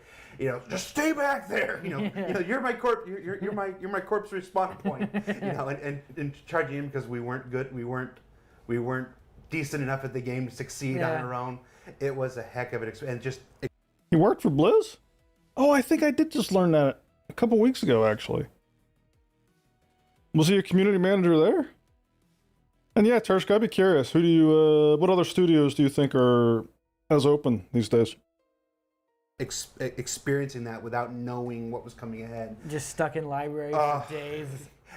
just stay back there. You're my corpse. You're my corpse respawn point. And charging him because we weren't good. We weren't decent enough at the game to succeed on our own. It was a heck of an experience. And just He worked for Blizz? Oh, I think I did just learn that a couple weeks ago, actually. Was he a community manager there? And yeah, Tershka, I'd be curious. What other studios do you think are as open these days? experiencing that without knowing what was coming ahead. Just stuck in libraries for days.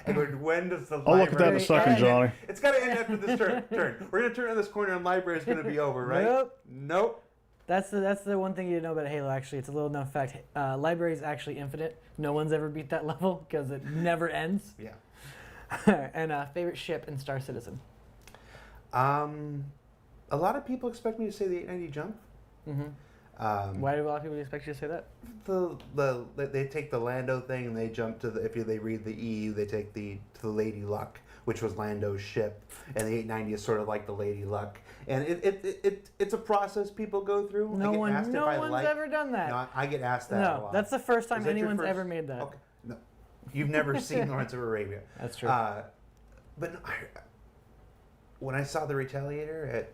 And when does the I'll look at that in a second, Johnny. It's got to end after this turn. We're going to turn on this corner and library is going to be over, right? Nope. That's the one thing you know about Halo, actually. It's a little known fact. Library is actually infinite. No one's ever beat that level because it never ends. Yeah. And favorite ship in Star Citizen? A lot of people expect me to say the 890 jump. Mm-hmm. Why do a lot of people expect you to say that? They take the Lando thing and they jump to if they read the EU, they take to the Lady Luck, which was Lando's ship, and the 890 is sort of like the Lady Luck, and it's a process people go through. No one's ever done that. No, I get asked that a lot. That's the first time anyone's ever made that. Okay. No, you've never seen Lawrence of Arabia. That's true. But when I saw the Retaliator at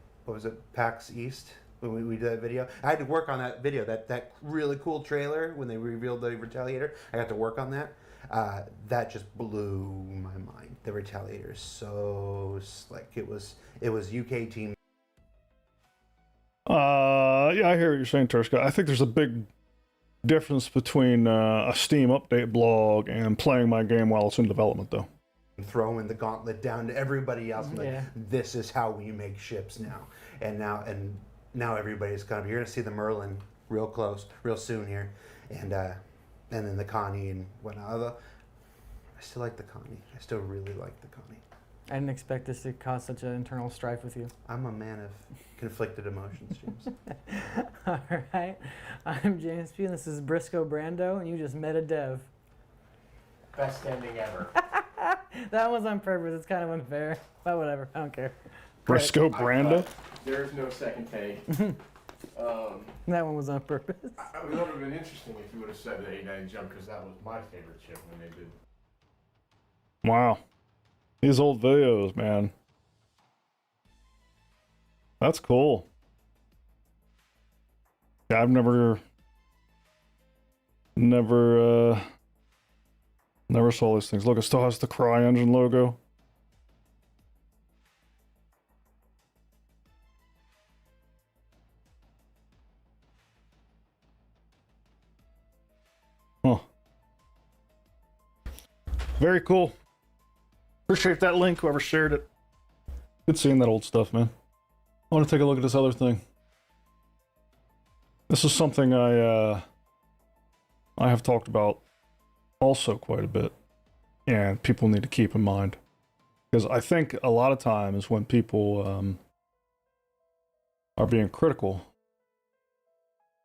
PAX East. When we did that video, I had to work on that video, that really cool trailer when they revealed the Retaliator. I got to work on that. That just blew my mind. The Retaliator is so slick. It was UK team. Yeah, I hear what you're saying, Turska. I think there's a big difference between a Steam update blog and playing my game while it's in development, though. Throwing the gauntlet down to everybody else. Yeah. Like, this is how we make ships now. And now everybody's kind of, you're gonna see the Merlin real soon here, and then the Connie and whatnot. I still like the Connie. I still really like the Connie. I didn't expect this to cause such an internal strife with you. I'm a man of conflicted emotions, James. All right. I'm James P. and this is Briscoe Brando, and you just met a dev. Best ending ever. That was on purpose. It's kind of unfair, but whatever. I don't care. Briscoe Brando? There's no second take. That one was on purpose. It would have been interesting if you would have said the 89 jump, because that was my favorite chip when they did. Wow. These old videos, man. That's cool. Yeah, I've never saw these things. Look, it still has the CryEngine logo. Huh. Very cool. Appreciate that link, whoever shared it. Good seeing that old stuff, man. I want to take a look at this other thing. This is something I have talked about also quite a bit, and people need to keep in mind. Because I think a lot of times when people are being critical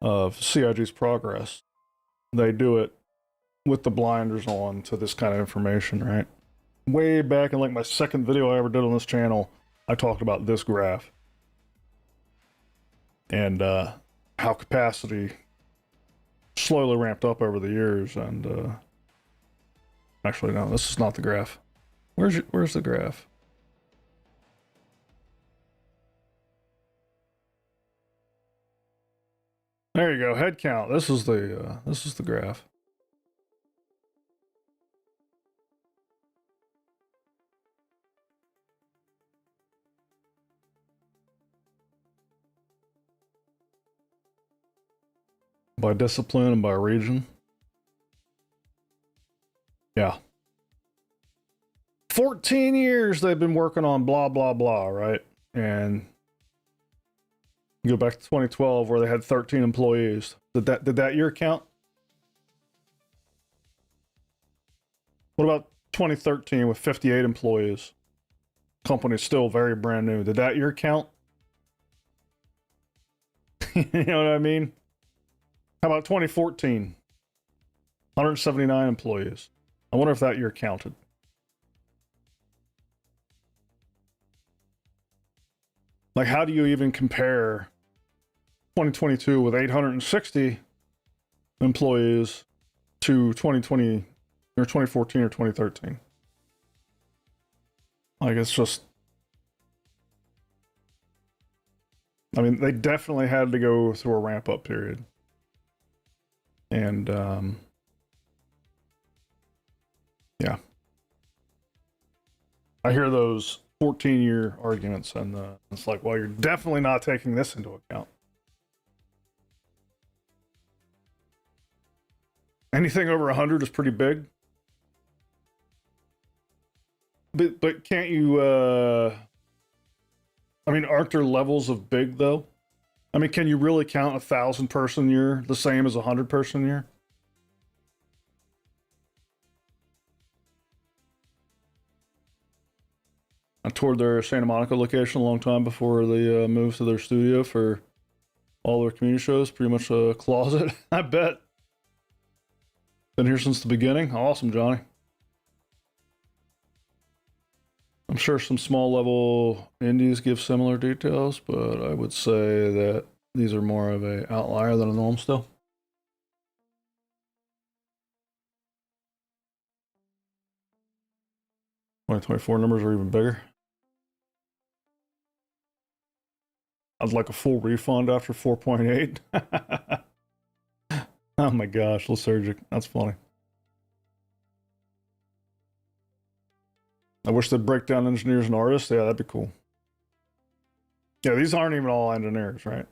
of CIG's progress, they do it with the blinders on to this kind of information, right? Way back in like my second video I ever did on this channel, I talked about this graph and how capacity slowly ramped up over the years. And actually, no, this is not the graph. Where's the graph? There you go, head count. This is the graph. By discipline and by region. Yeah. 14 years they've been working on blah, blah, blah, right? And you go back to 2012 where they had 13 employees. Did that year count? What about 2013 with 58 employees? Company's still very brand new. Did that year count? You know what I mean? How about 2014? 179 employees. I wonder if that year counted. Like, how do you even compare 2022 with 860 employees to 2020 or 2014 or 2013? Like, it's just... I mean, they definitely had to go through a ramp-up period. And, yeah. I hear those 14-year arguments, and it's like, well, you're definitely not taking this into account. Anything over 100 is pretty big. But can't you, I mean, aren't there levels of big, though? I mean, can you really count 1,000-person year the same as 100-person year? I toured their Santa Monica location a long time before they moved to their studio for all their community shows. Pretty much a closet, I bet. Been here since the beginning. Awesome, Johnny. I'm sure some small level indies give similar details, but I would say that these are more of a outlier than a norm still. $2024 numbers are even bigger. I'd like a full refund after 4.8. Oh my gosh, lethargic. That's funny. I wish they'd break down engineers and artists. Yeah, that'd be cool. Yeah, these aren't even all engineers, right?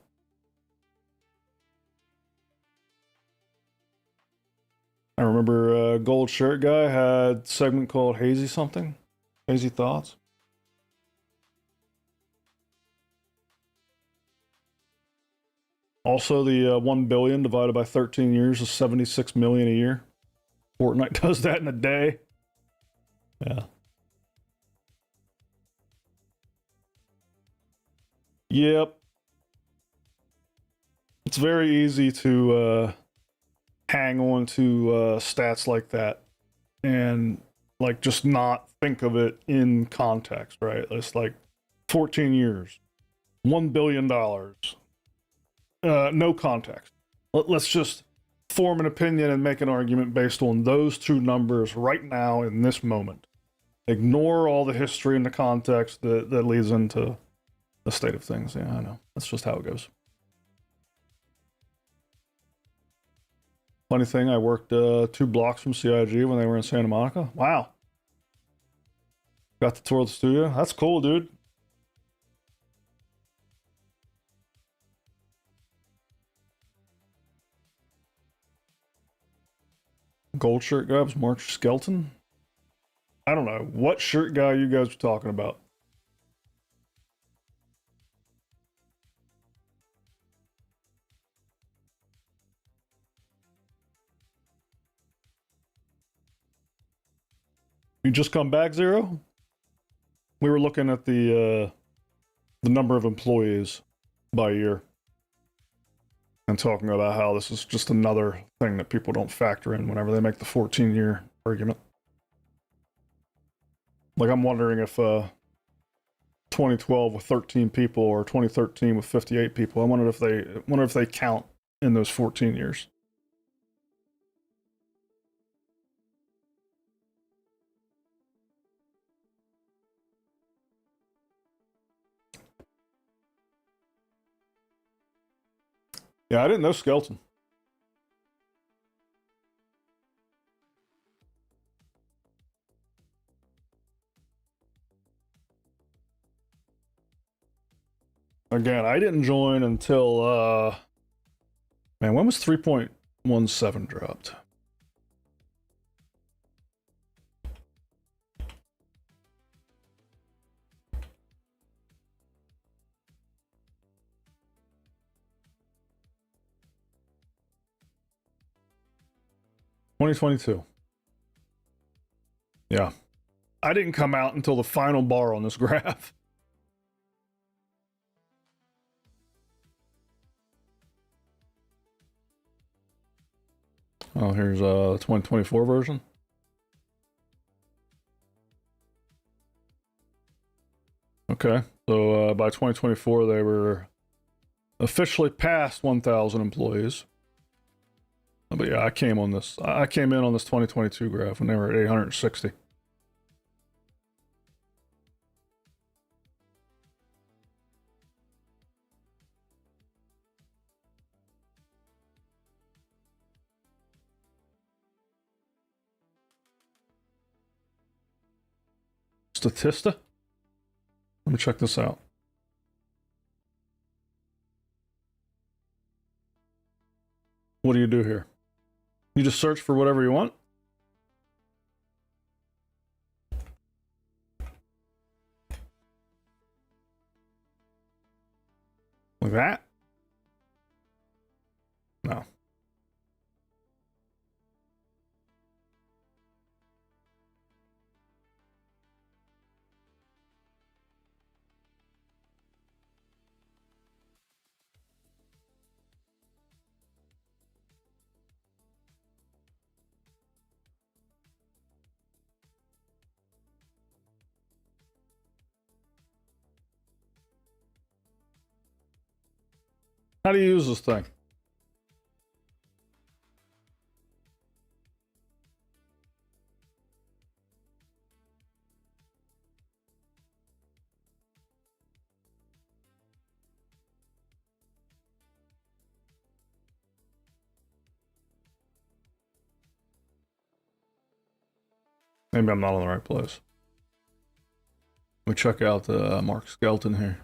I remember Gold Shirt Guy had a segment called Hazy something. Hazy Thoughts. Also, the 1 billion divided by 13 years is 76 million a year. Fortnite does that in a day. Yeah. Yep. It's very easy to hang on to stats like that and like just not think of it in context, right? It's like 14 years, $1 billion. No context. Let's just form an opinion and make an argument based on those two numbers right now in this moment. Ignore all the history and the context that leads into the state of things. Yeah, I know. That's just how it goes. Funny thing, I worked 2 blocks from CIG when they were in Santa Monica. Wow. Got to tour the studio. That's cool, dude. Gold shirt guy was Mark Skelton. I don't know what shirt guy you guys were talking about. You just come back, Zero? We were looking at the number of employees by year and talking about how this is just another thing that people don't factor in whenever they make the 14-year argument. Like, I'm wondering if 2012 with 13 people or 2013 with 58 people, I wonder if they count in those 14 years. Yeah, I didn't know Skelton. Again, I didn't join until man, when was 3.17 dropped? $2022. Yeah. I didn't come out until the final bar on this graph. Oh, here's 2024 version. Okay, so by 2024 they were officially past 1,000 employees. But yeah, I came in on this 2022 graph when they were at 860. Statista? Let me check this out. What do you do here? You just search for whatever you want? Like that? No. How do you use this thing? Maybe I'm not in the right place. We check out Mark Skelton here.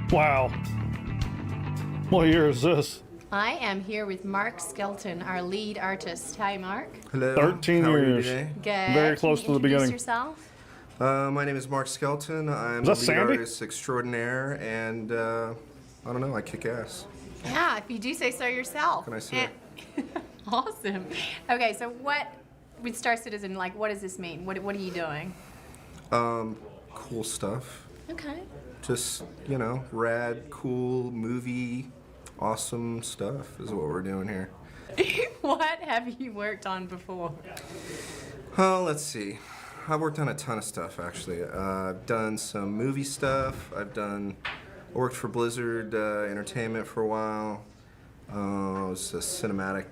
Wow. What year is this? I am here with Mark Skelton, our lead artist. Hi, Mark. Hello. 13 How are you years. today? Good. Very close Can to you the beginning. introduce yourself? My name is Mark Skelton. I'm Is the that lead Sandy? artist extraordinaire, and I don't know, I kick ass. Yeah, if you do say so yourself. Can I say Awesome. Okay, so what with Star Citizen, like, what does this mean? What are you doing? Cool stuff. Okay. Just, you know, rad, cool, movie, awesome stuff is what we're doing here. What have you worked on before? Oh, let's see. I've worked on a ton of stuff, actually. I've done some movie stuff. I worked for Blizzard Entertainment for a while. I was a cinematic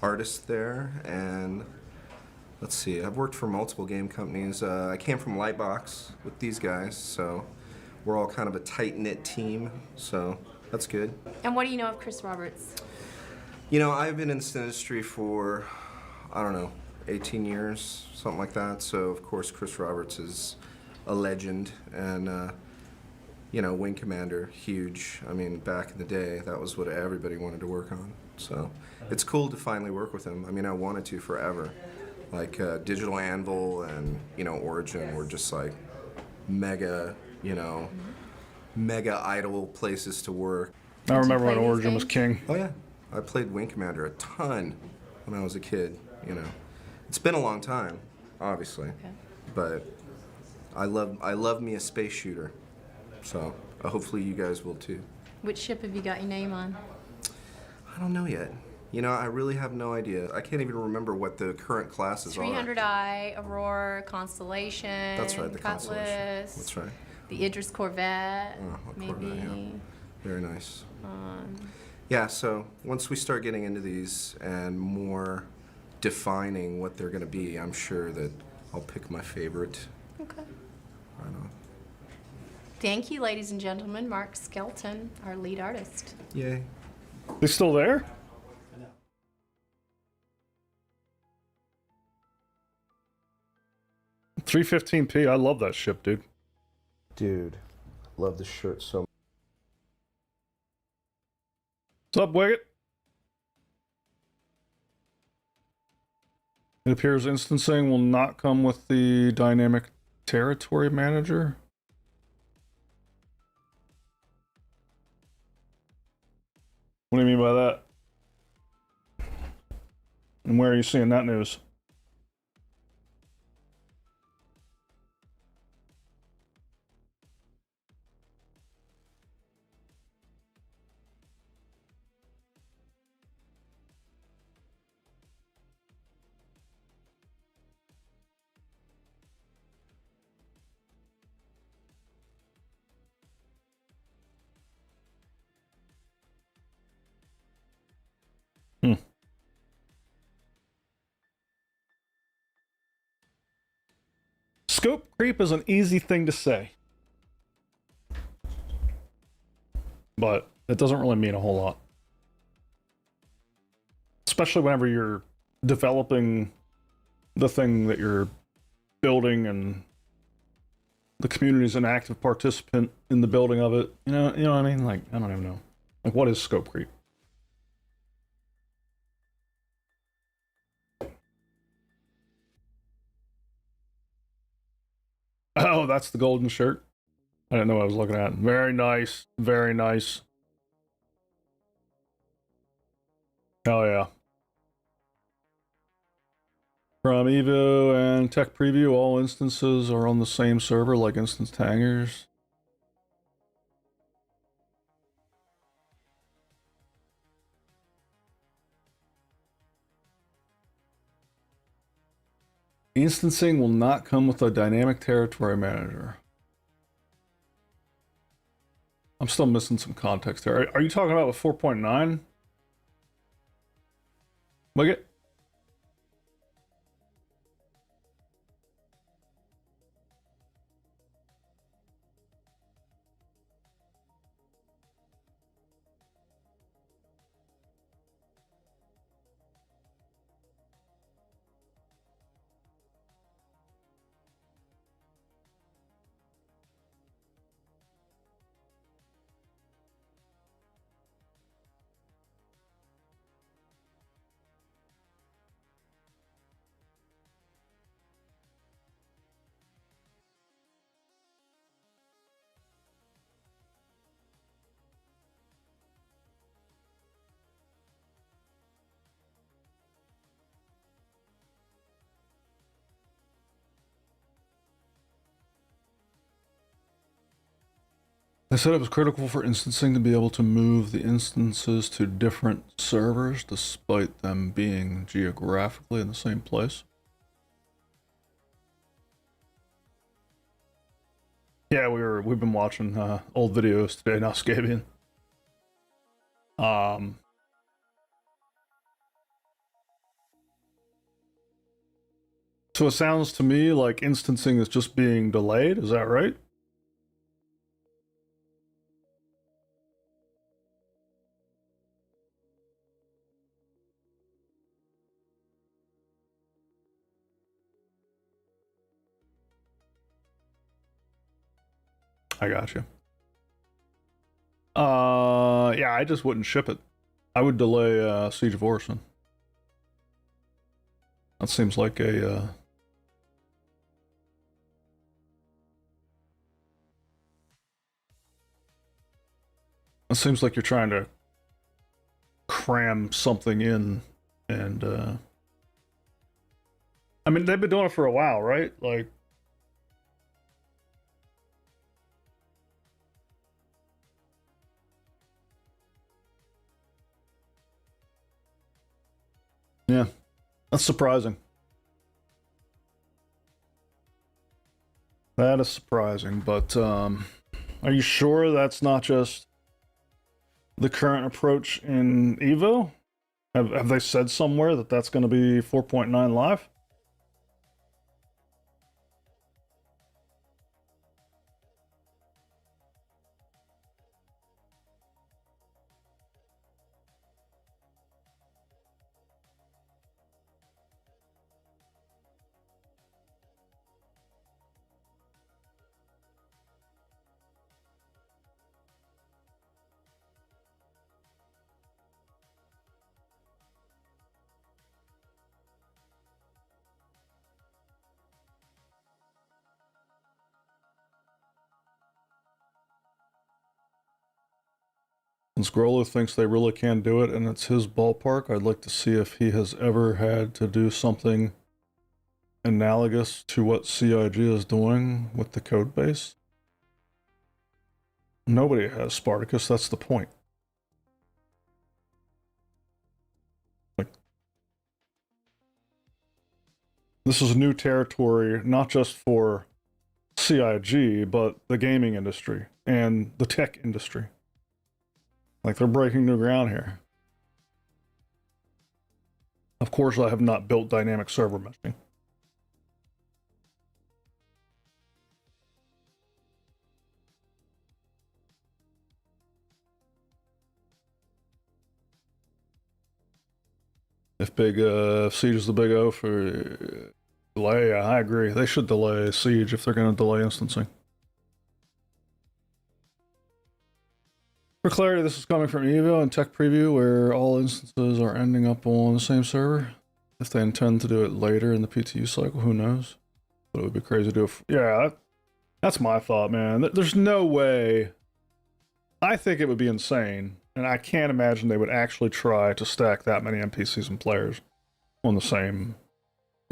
artist there, and let's see, I've worked for multiple game companies. I came from Lightbox with these guys, so we're all kind of a tight-knit team, so that's good. And what do you know of Chris Roberts? You know, I've been in this industry for, I don't know, 18 years, something like that, so of course Chris Roberts is a legend, and you know, Wing Commander, huge. I mean, back in the day, that was what everybody wanted to work on. So it's cool to finally work with him. I mean, I wanted to forever. Like Digital Anvil and, you know, Origin were just like mega, you know, mega idol places to work. I remember play when these Origin was games? king. Oh yeah, I played Wing Commander a ton when I was a kid, you know. It's been a long time, obviously, but I love me a space shooter. So hopefully you guys will too. Which ship have you got your name on? I don't know yet. You know, I really have no idea. I can't even remember what the current classes are. 300i, Aurora, Constellation. That's right, the Cutlass, Constellation. That's right. The Idris Corvette, Oh, a maybe. Corvette, yeah. Very nice. Yeah, so once we start getting into these and more defining what they're going to be, I'm sure that I'll pick my favorite. Okay. I don't know. Thank you, ladies and gentlemen. Mark Skelton, our lead artist. Yay. They still there? $315p. I love that ship, dude. Dude, love this shirt so much. What's up, Wicket? It appears instancing will not come with the dynamic territory manager. What do you mean by that? And where are you seeing that news? Scope creep is an easy thing to say, but it doesn't really mean a whole lot. Especially whenever you're developing the thing that you're building and the community's an active participant in the building of it. You know what I mean? Like, I don't even know. Like, what is scope creep? Oh, that's the golden shirt. I didn't know what I was looking at. Very nice. Very nice. Hell yeah. From Evo and Tech Preview, all instances are on the same server like instance taggers. Instancing will not come with a dynamic territory manager. I'm still missing some context there. Are you talking about with 4.9? Wicket? They said it was critical for instancing to be able to move the instances to different servers despite them being geographically in the same place. Yeah, we've been watching old videos today now, Scabian. So it sounds to me like instancing is just being delayed, is that right? I got you. Yeah, I just wouldn't ship it. I would delay Siege of Orison. That seems like a it seems like you're trying to cram something in, and I mean they've been doing it for a while, right? Like, yeah, that's surprising. That is surprising, but are you sure that's not just the current approach in Evo? Have they said somewhere that that's going to be 4.9 live? Since Grolo thinks they really can do it and it's his ballpark, I'd like to see if he has ever had to do something analogous to what CIG is doing with the code base. Nobody has, Spartacus, that's the point. Like, this is new territory, not just for CIG, but the gaming industry and the tech industry. Like, they're breaking new ground here. Of course, I have not built dynamic server meshing. If Siege is the big O for delay, yeah, I agree. They should delay Siege if they're going to delay instancing. For clarity, this is coming from Evo and Tech Preview, where all instances are ending up on the same server. If they intend to do it later in the PTU cycle, who knows? But it would be crazy to do it. Yeah, that's my thought, man. There's no way. I think it would be insane, and I can't imagine they would actually try to stack that many NPCs and players on the same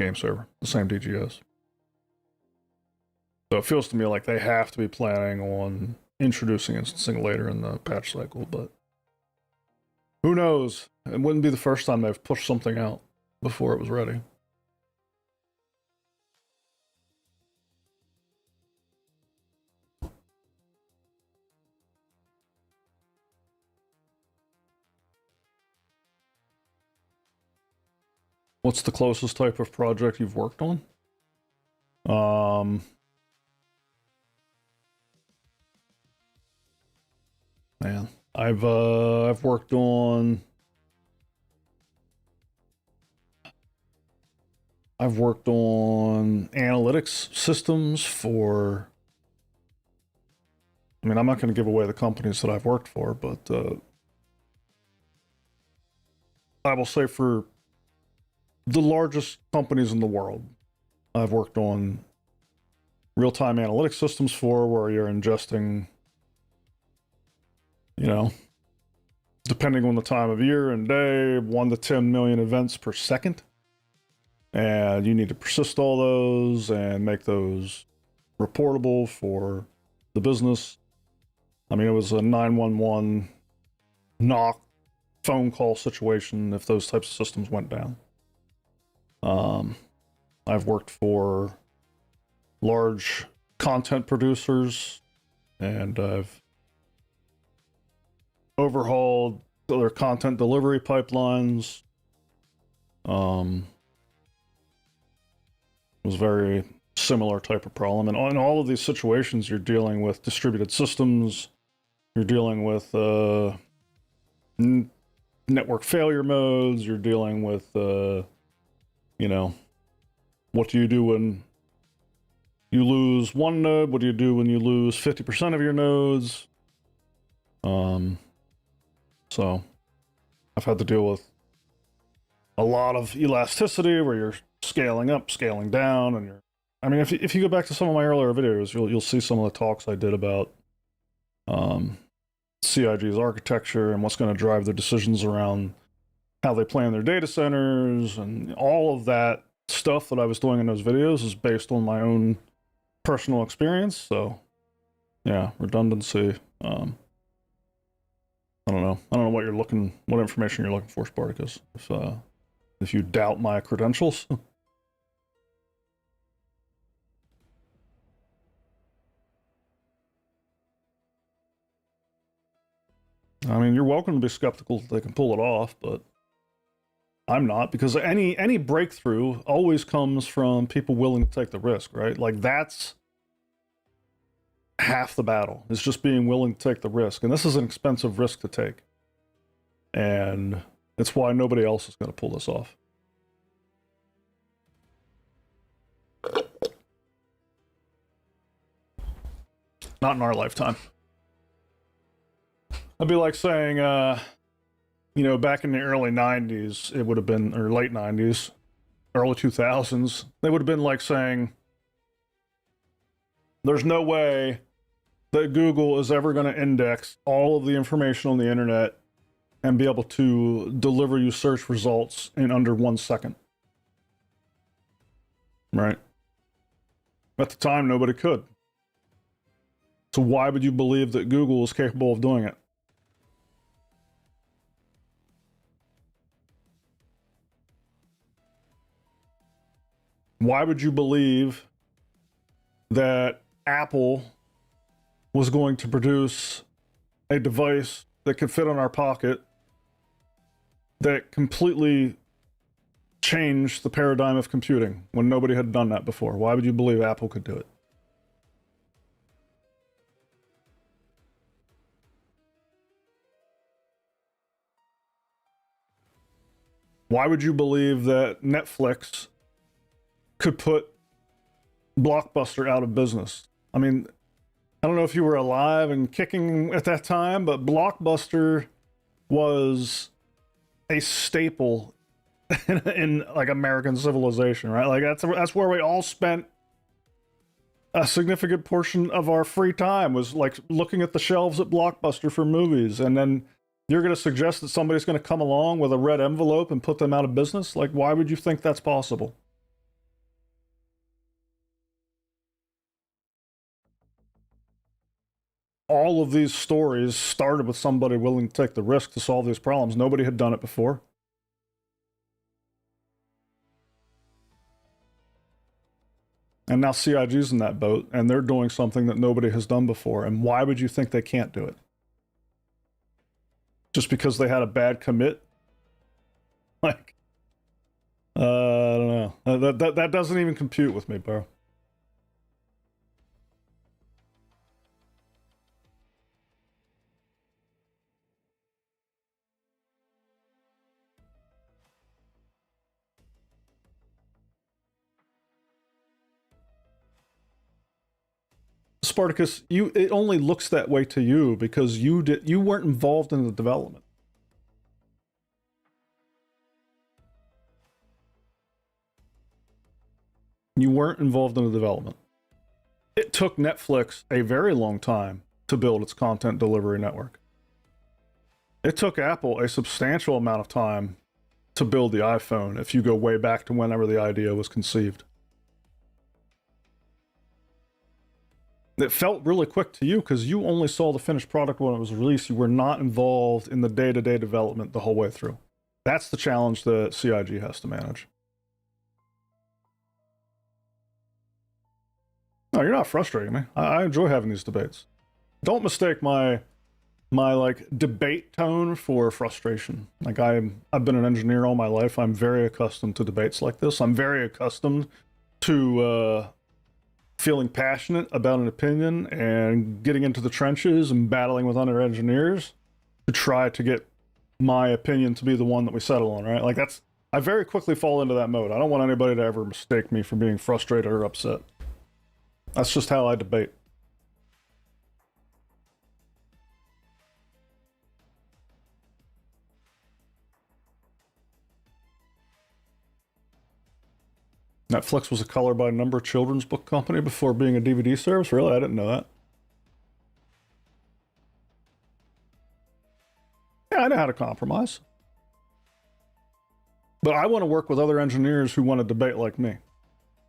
game server, the same DGS. So it feels to me like they have to be planning on introducing instancing later in the patch cycle, but who knows? It wouldn't be the first time they've pushed something out before it was ready. What's the closest type of project you've worked on? Man, I've worked on analytics systems for, I mean, I'm not going to give away the companies that I've worked for, but I will say for the largest companies in the world, I've worked on real-time analytics systems for, where you're ingesting, you know, depending on the time of year and day, 1 to 10 million events per second. And you need to persist all those and make those reportable for the business. I mean, it was a 911 knock phone call situation if those types of systems went down. I've worked for large content producers, and I've overhauled their content delivery pipelines. It was very similar type of problem. And in all of these situations, you're dealing with distributed systems, you're dealing with network failure modes, you're dealing with, you know, what do you do when you lose one node? What do you do when you lose 50% of your nodes? So I've had to deal with a lot of elasticity where you're scaling up, scaling down, and you're, I mean, if you go back to some of my earlier videos, you'll see some of the talks I did about CIG's architecture and what's going to drive their decisions around how they plan their data centers, and all of that stuff that I was doing in those videos is based on my own personal experience. So yeah, redundancy. I don't know what information you're looking for, Spartacus. If you doubt my credentials. I mean, you're welcome to be skeptical that they can pull it off, but I'm not, because any breakthrough always comes from people willing to take the risk, right? Like, that's half the battle, is just being willing to take the risk. And this is an expensive risk to take. And it's why nobody else is going to pull this off. Not in our lifetime. It'd be like saying, you know, back in the early 90s, it would have been, or late 90s, early 2000s, they would have been like saying, there's no way that Google is ever going to index all of the information on the internet and be able to deliver you search results in under 1 second. Right? At the time, nobody could. So why would you believe that Google is capable of doing it? Why would you believe that Apple was going to produce a device that could fit in our pocket that completely changed the paradigm of computing when nobody had done that before? Why would you believe Apple could do it? Why would you believe that Netflix could put Blockbuster out of business? I mean, I don't know if you were alive and kicking at that time, but Blockbuster was a staple in like American civilization, right? Like that's where we all spent a significant portion of our free time, was like looking at the shelves at Blockbuster for movies. And then you're going to suggest that somebody's going to come along with a red envelope and put them out of business? Like, why would you think that's possible? All of these stories started with somebody willing to take the risk to solve these problems. Nobody had done it before. And now CIG's in that boat, and they're doing something that nobody has done before. And why would you think they can't do it? Just because they had a bad commit? Like, I don't know. That doesn't even compute with me, bro. Spartacus, it only looks that way to you because you weren't involved in the development. You weren't involved in the development. It took Netflix a very long time to build its content delivery network. It took Apple a substantial amount of time to build the iPhone, if you go way back to whenever the idea was conceived. that felt really quick to you because you only saw the finished product when it was released. You were not involved in the day-to-day development the whole way through. That's the challenge that CIG has to manage. No, you're not frustrating me. I enjoy having these debates. Don't mistake my like debate tone for frustration. Like I've been an engineer all my life. I'm very accustomed to debates like this. I'm very accustomed to feeling passionate about an opinion and getting into the trenches and battling with other engineers to try to get my opinion to be the one that we settle on, right? Like I very quickly fall into that mode. I don't want anybody to ever mistake me for being frustrated or upset. That's just how I debate. Netflix was a color by number children's book company before being a DVD service? Really? I didn't know that. Yeah, I know how to compromise. But I want to work with other engineers who want to debate like me.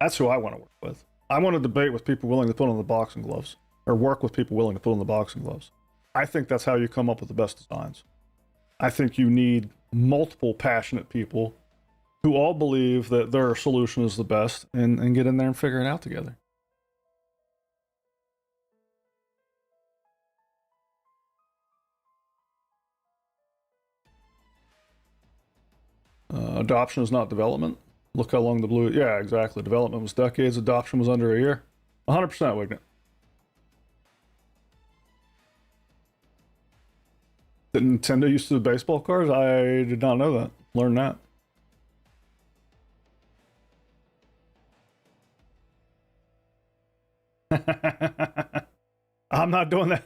That's who I want to work with. I want to debate with people willing to put on the boxing gloves, or work with people willing to put on the boxing gloves. I think that's how you come up with the best designs. I think you need multiple passionate people who all believe that their solution is the best and get in there and figure it out together. Adoption is not development. Look how long the blue... Yeah, exactly. Development was decades. Adoption was under a year. 100% Wignet. Did Nintendo used to do baseball cards? I did not know that. Learn that. I'm not doing that.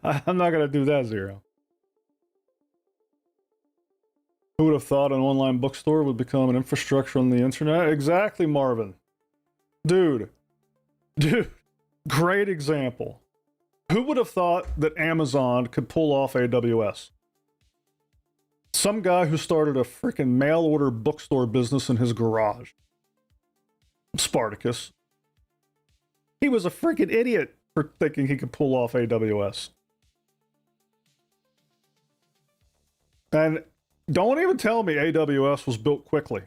I'm not going to do that, Zero. Who would have thought an online bookstore would become an infrastructure on the internet? Exactly, Marvin. Dude, great example. Who would have thought that Amazon could pull off AWS? Some guy who started a freaking mail order bookstore business in his garage. Spartacus. He was a freaking idiot for thinking he could pull off AWS. And don't even tell me AWS was built quickly.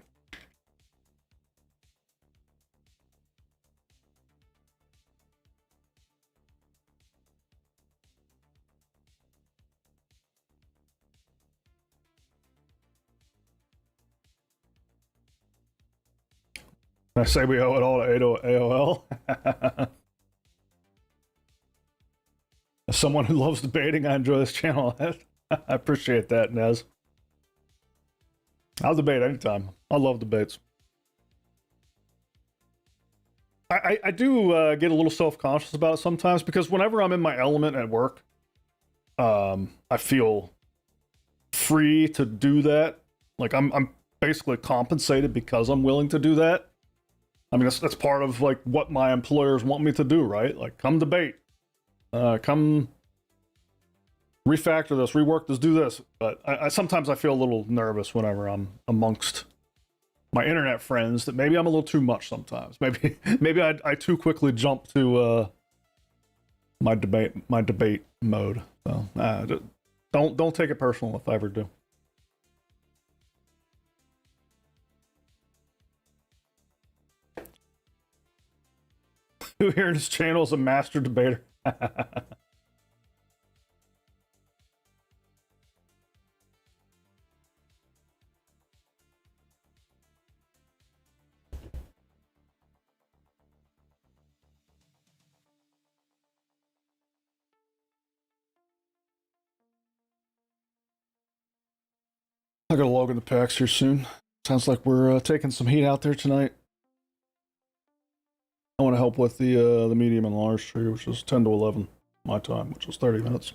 I say we owe it all to AOL. As someone who loves debating, I enjoy this channel. I appreciate that, Nez. I'll debate anytime. I love debates. I do get a little self-conscious about it sometimes because whenever I'm in my element at work, I feel free to do that. Like I'm basically compensated because I'm willing to do that. I mean, that's part of like what my employers want me to do, right? Like, come debate, come refactor this, rework this, do this. But I sometimes I feel a little nervous whenever I'm amongst my internet friends that maybe I'm a little too much sometimes. Maybe I too quickly jump to my debate mode. So don't take it personal if I ever do. Who here in this channel is a master debater? I gotta log into PAX here soon. Sounds like we're taking some heat out there tonight. I want to help with the medium and large tree, which is 10 to 11 my time, which is 30 minutes.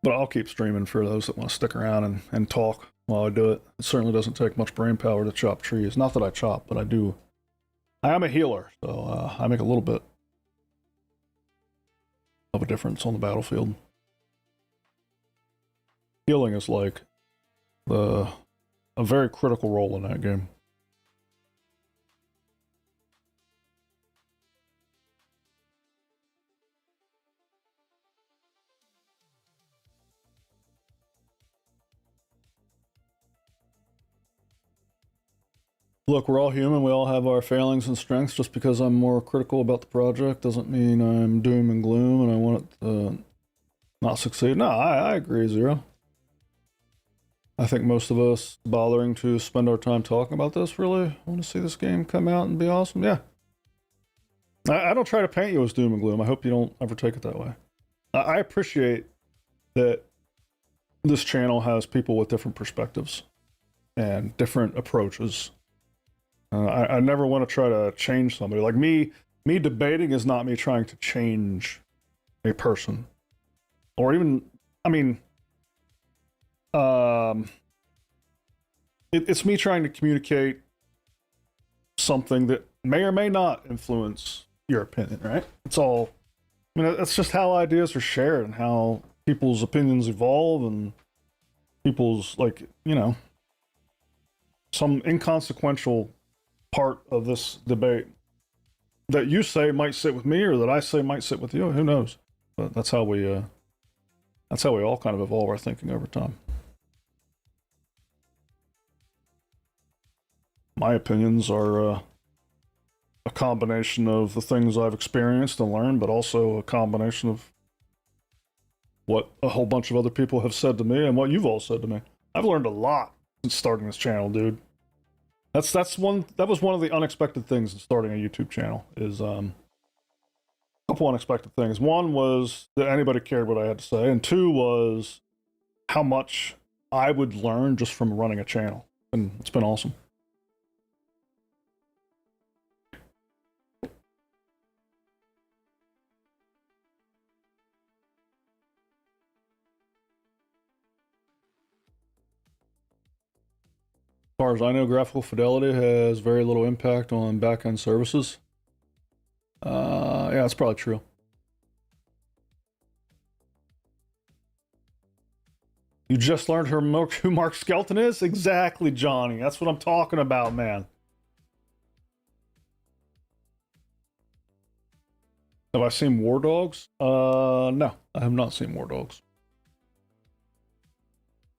But I'll keep streaming for those that want to stick around and talk while I do it. It certainly doesn't take much brain power to chop trees. Not that I chop, but I do. I am a healer, so I make a little bit of a difference on the battlefield. Healing is like a very critical role in that game. Look, we're all human. We all have our failings and strengths. Just because I'm more critical about the project doesn't mean I'm doom and gloom and I want it to not succeed. No, I agree, Zero. I think most of us bothering to spend our time talking about this really want to see this game come out and be awesome. Yeah. I don't try to paint you as doom and gloom. I hope you don't ever take it that way. I appreciate that this channel has people with different perspectives and different approaches. I never want to try to change somebody. Like me debating is not me trying to change a person. Or even, I mean, it's me trying to communicate something that may or may not influence your opinion, right? It's all, I mean, that's just how ideas are shared and how people's opinions evolve and people's, like, you know, some inconsequential part of this debate that you say might sit with me or that I say might sit with you. Who knows? But that's how we all kind of evolve our thinking over time. My opinions are a combination of the things I've experienced and learned, but also a combination of what a whole bunch of other people have said to me and what you've all said to me. I've learned a lot since starting this channel, dude. That was one of the unexpected things in starting a YouTube channel is a couple unexpected things. One was that anybody cared what I had to say, and two was how much I would learn just from running a channel. And it's been awesome. As far as I know, graphical fidelity has very little impact on back-end services. Yeah, that's probably true. You just learned who Mark Skelton is? Exactly, Johnny. That's what I'm talking about, man. Have I seen War Dogs? No, I have not seen War Dogs.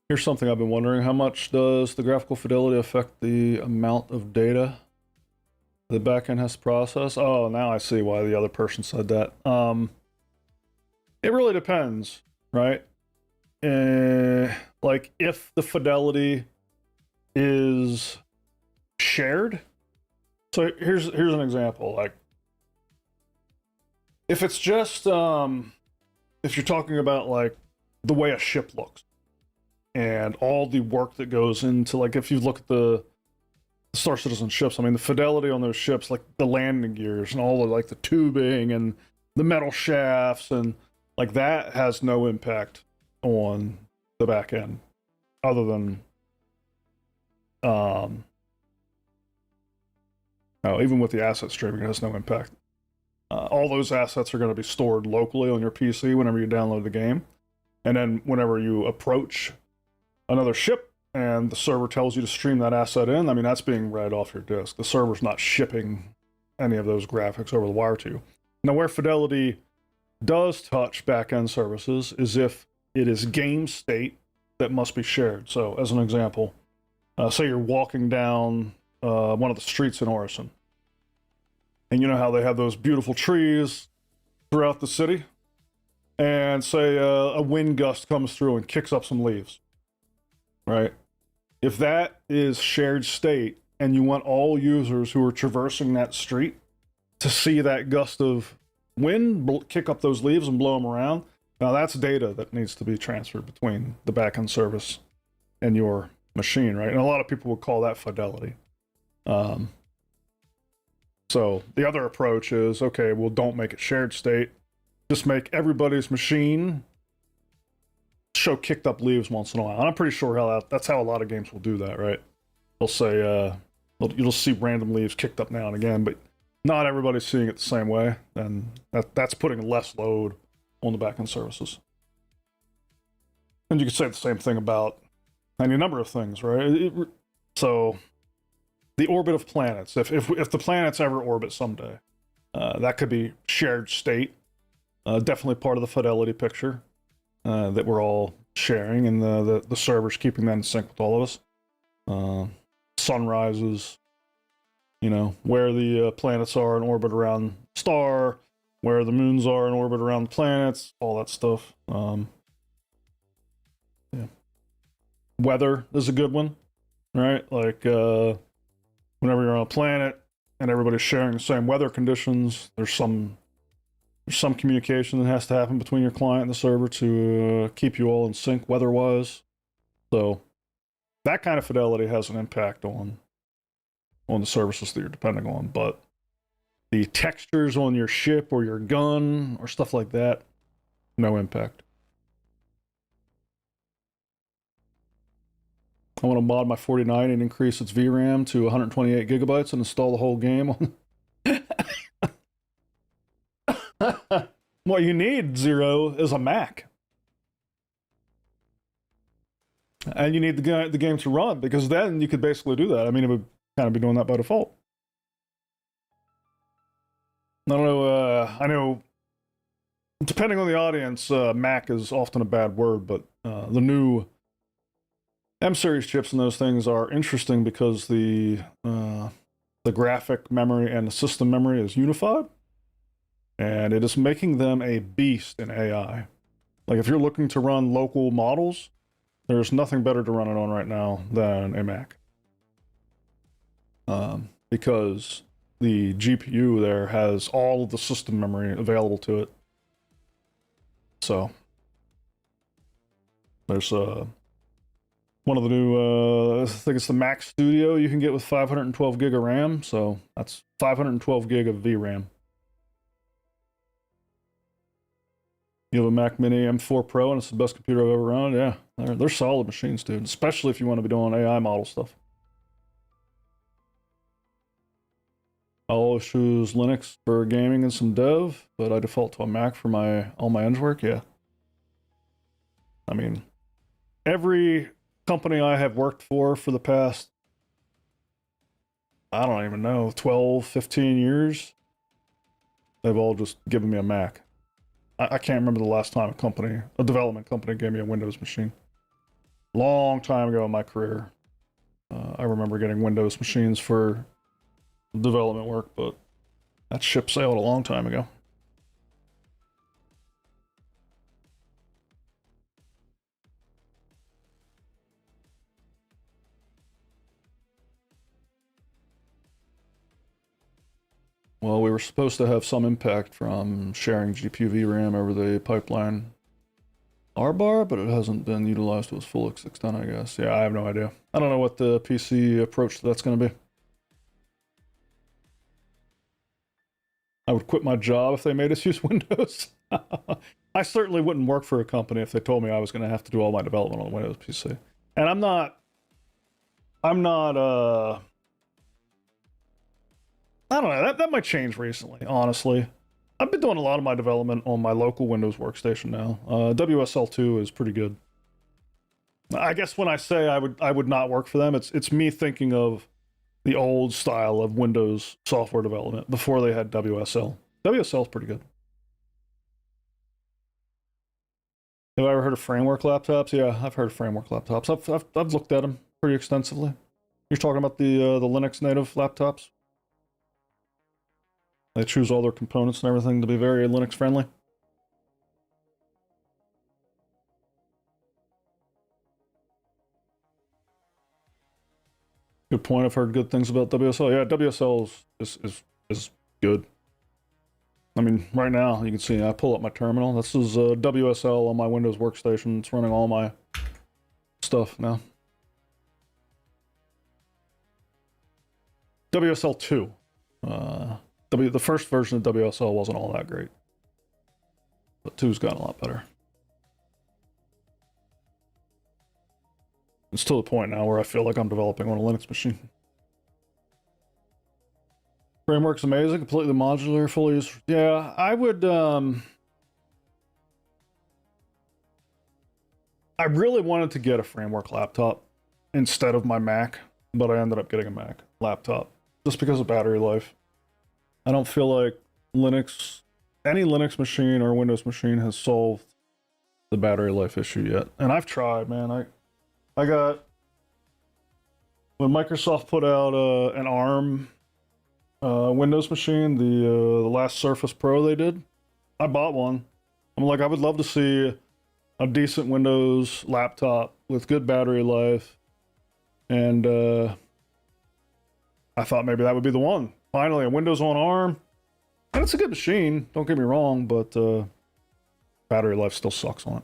Here's something I've been wondering. How much does the graphical fidelity affect the amount of data the backend has to process? Oh, now I see why the other person said that. It really depends, right? Like if the fidelity is shared. So here's an example. Like if it's just if you're talking about like the way a ship looks and all the work that goes into, like, if you look at the Star Citizen ships, I mean, the fidelity on those ships, like the landing gears and all the, like, the tubing and the metal shafts, and like that has no impact on the back end other than, even with the asset streaming, it has no impact. All those assets are going to be stored locally on your PC whenever you download the game. And then whenever you approach another ship and the server tells you to stream that asset in, I mean, that's being read off your disk. The server's not shipping any of those graphics over the wire to you. Now, where fidelity does touch back-end services is if it is game state that must be shared. So, as an example, say you're walking down one of the streets in Orison, and you know how they have those beautiful trees throughout the city? And say a wind gust comes through and kicks up some leaves. Right? If that is shared state and you want all users who are traversing that street to see that gust of wind kick up those leaves and blow them around, now that's data that needs to be transferred between the backend service and your machine, right? And a lot of people would call that fidelity. So the other approach is, okay, well, don't make it shared state. Just make everybody's machine show kicked up leaves once in a while. And I'm pretty sure that's how a lot of games will do that, right? They'll say, you'll see random leaves kicked up now and again, but not everybody's seeing it the same way. And that's putting less load on the backend services. And you could say the same thing about any number of things, right? So the orbit of planets, if the planets ever orbit someday, that could be shared state, definitely part of the fidelity picture. That we're all sharing, and the server's keeping that in sync with all of us. Sunrises, You know, where the planets are in orbit around the star, where the moons are in orbit around the planets, all that stuff. Yeah. Weather is a good one, right? Like whenever you're on a planet and everybody's sharing the same weather conditions, there's some communication that has to happen between your client and the server to keep you all in sync weather-wise. So that kind of fidelity has an impact on the services that you're depending on. But the textures on your ship or your gun or stuff like that, no impact. I want to mod my 49 and increase its VRAM to 128 gigabytes and install the whole game on. What you need, Zero, is a Mac. And you need the game to run, because then you could basically do that. I mean, it would kind of be doing that by default. I don't know, I know, depending on the audience, Mac is often a bad word, but the new M-series chips and those things are interesting because the graphic memory and the system memory is unified, and it is making them a beast in AI. Like, if you're looking to run local models, there's nothing better to run it on right now than a Mac. Because the GPU there has all of the system memory available to it. So there's one of the new, I think it's the Mac Studio you can get with 512 gig of RAM. So that's 512 gig of VRAM. You have a Mac Mini M4 Pro and it's the best computer I've ever run. Yeah, they're solid machines, dude. Especially if you want to be doing AI model stuff. I always choose Linux for gaming and some dev, but I default to a Mac for all my eng work. Yeah. I mean, every company I have worked for the past, I don't even know, 12, 15 years, they've all just given me a Mac. I can't remember the last time a development company gave me a Windows machine. Long time ago in my career. I remember getting Windows machines for development work, but that ship sailed a long time ago. Well, we were supposed to have some impact from sharing GPU VRAM over the pipeline R-bar, but it hasn't been utilized to its full extent, I guess. Yeah, I have no idea. I don't know what the PC approach to that's going to be. I would quit my job if they made us use Windows. I certainly wouldn't work for a company if they told me I was going to have to do all my development on a Windows PC. And I'm not, I don't know, that might change recently, honestly. I've been doing a lot of my development on my local Windows workstation now. WSL2 is pretty good. I guess when I say I would not work for them, it's me thinking of the old style of Windows software development before they had WSL. WSL is pretty good. Have I ever heard of framework laptops? Yeah, I've heard of framework laptops. I've looked at them pretty extensively. You're talking about the Linux native laptops? They choose all their components and everything to be very Linux friendly. Good point. I've heard good things about WSL. Yeah, WSL is good. I mean, right now you can see I pull up my terminal. This is WSL on my Windows workstation. It's running all my stuff now. WSL 2. The first version of WSL wasn't all that great, but 2's gotten a lot better. It's to the point now where I feel like I'm developing on a Linux machine. Framework's amazing, completely modular, fully used. Yeah, I would. I really wanted to get a framework laptop instead of my Mac, but I ended up getting a Mac laptop just because of battery life. I don't feel like any Linux machine or Windows machine has solved the battery life issue yet. And I've tried, man. I got, when Microsoft put out an ARM Windows machine, the last Surface Pro they did. I bought one. I'm like, I would love to see a decent Windows laptop with good battery life, and I thought maybe that would be the one. Finally, a Windows on ARM, and it's a good machine. Don't get me wrong, but battery life still sucks on it.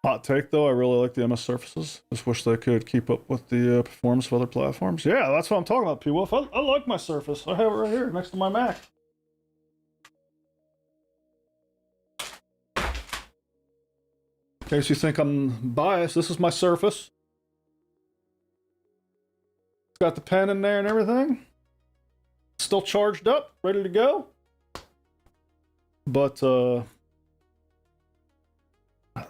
Hot take though, I really like the MS Surfaces. Just wish they could keep up with the performance of other platforms. Yeah, that's what I'm talking about, P Wolf. I like my Surface. I have it right here next to my Mac. In case you think I'm biased, this is my Surface. It's got the pen in there and everything. Still charged up, ready to go. But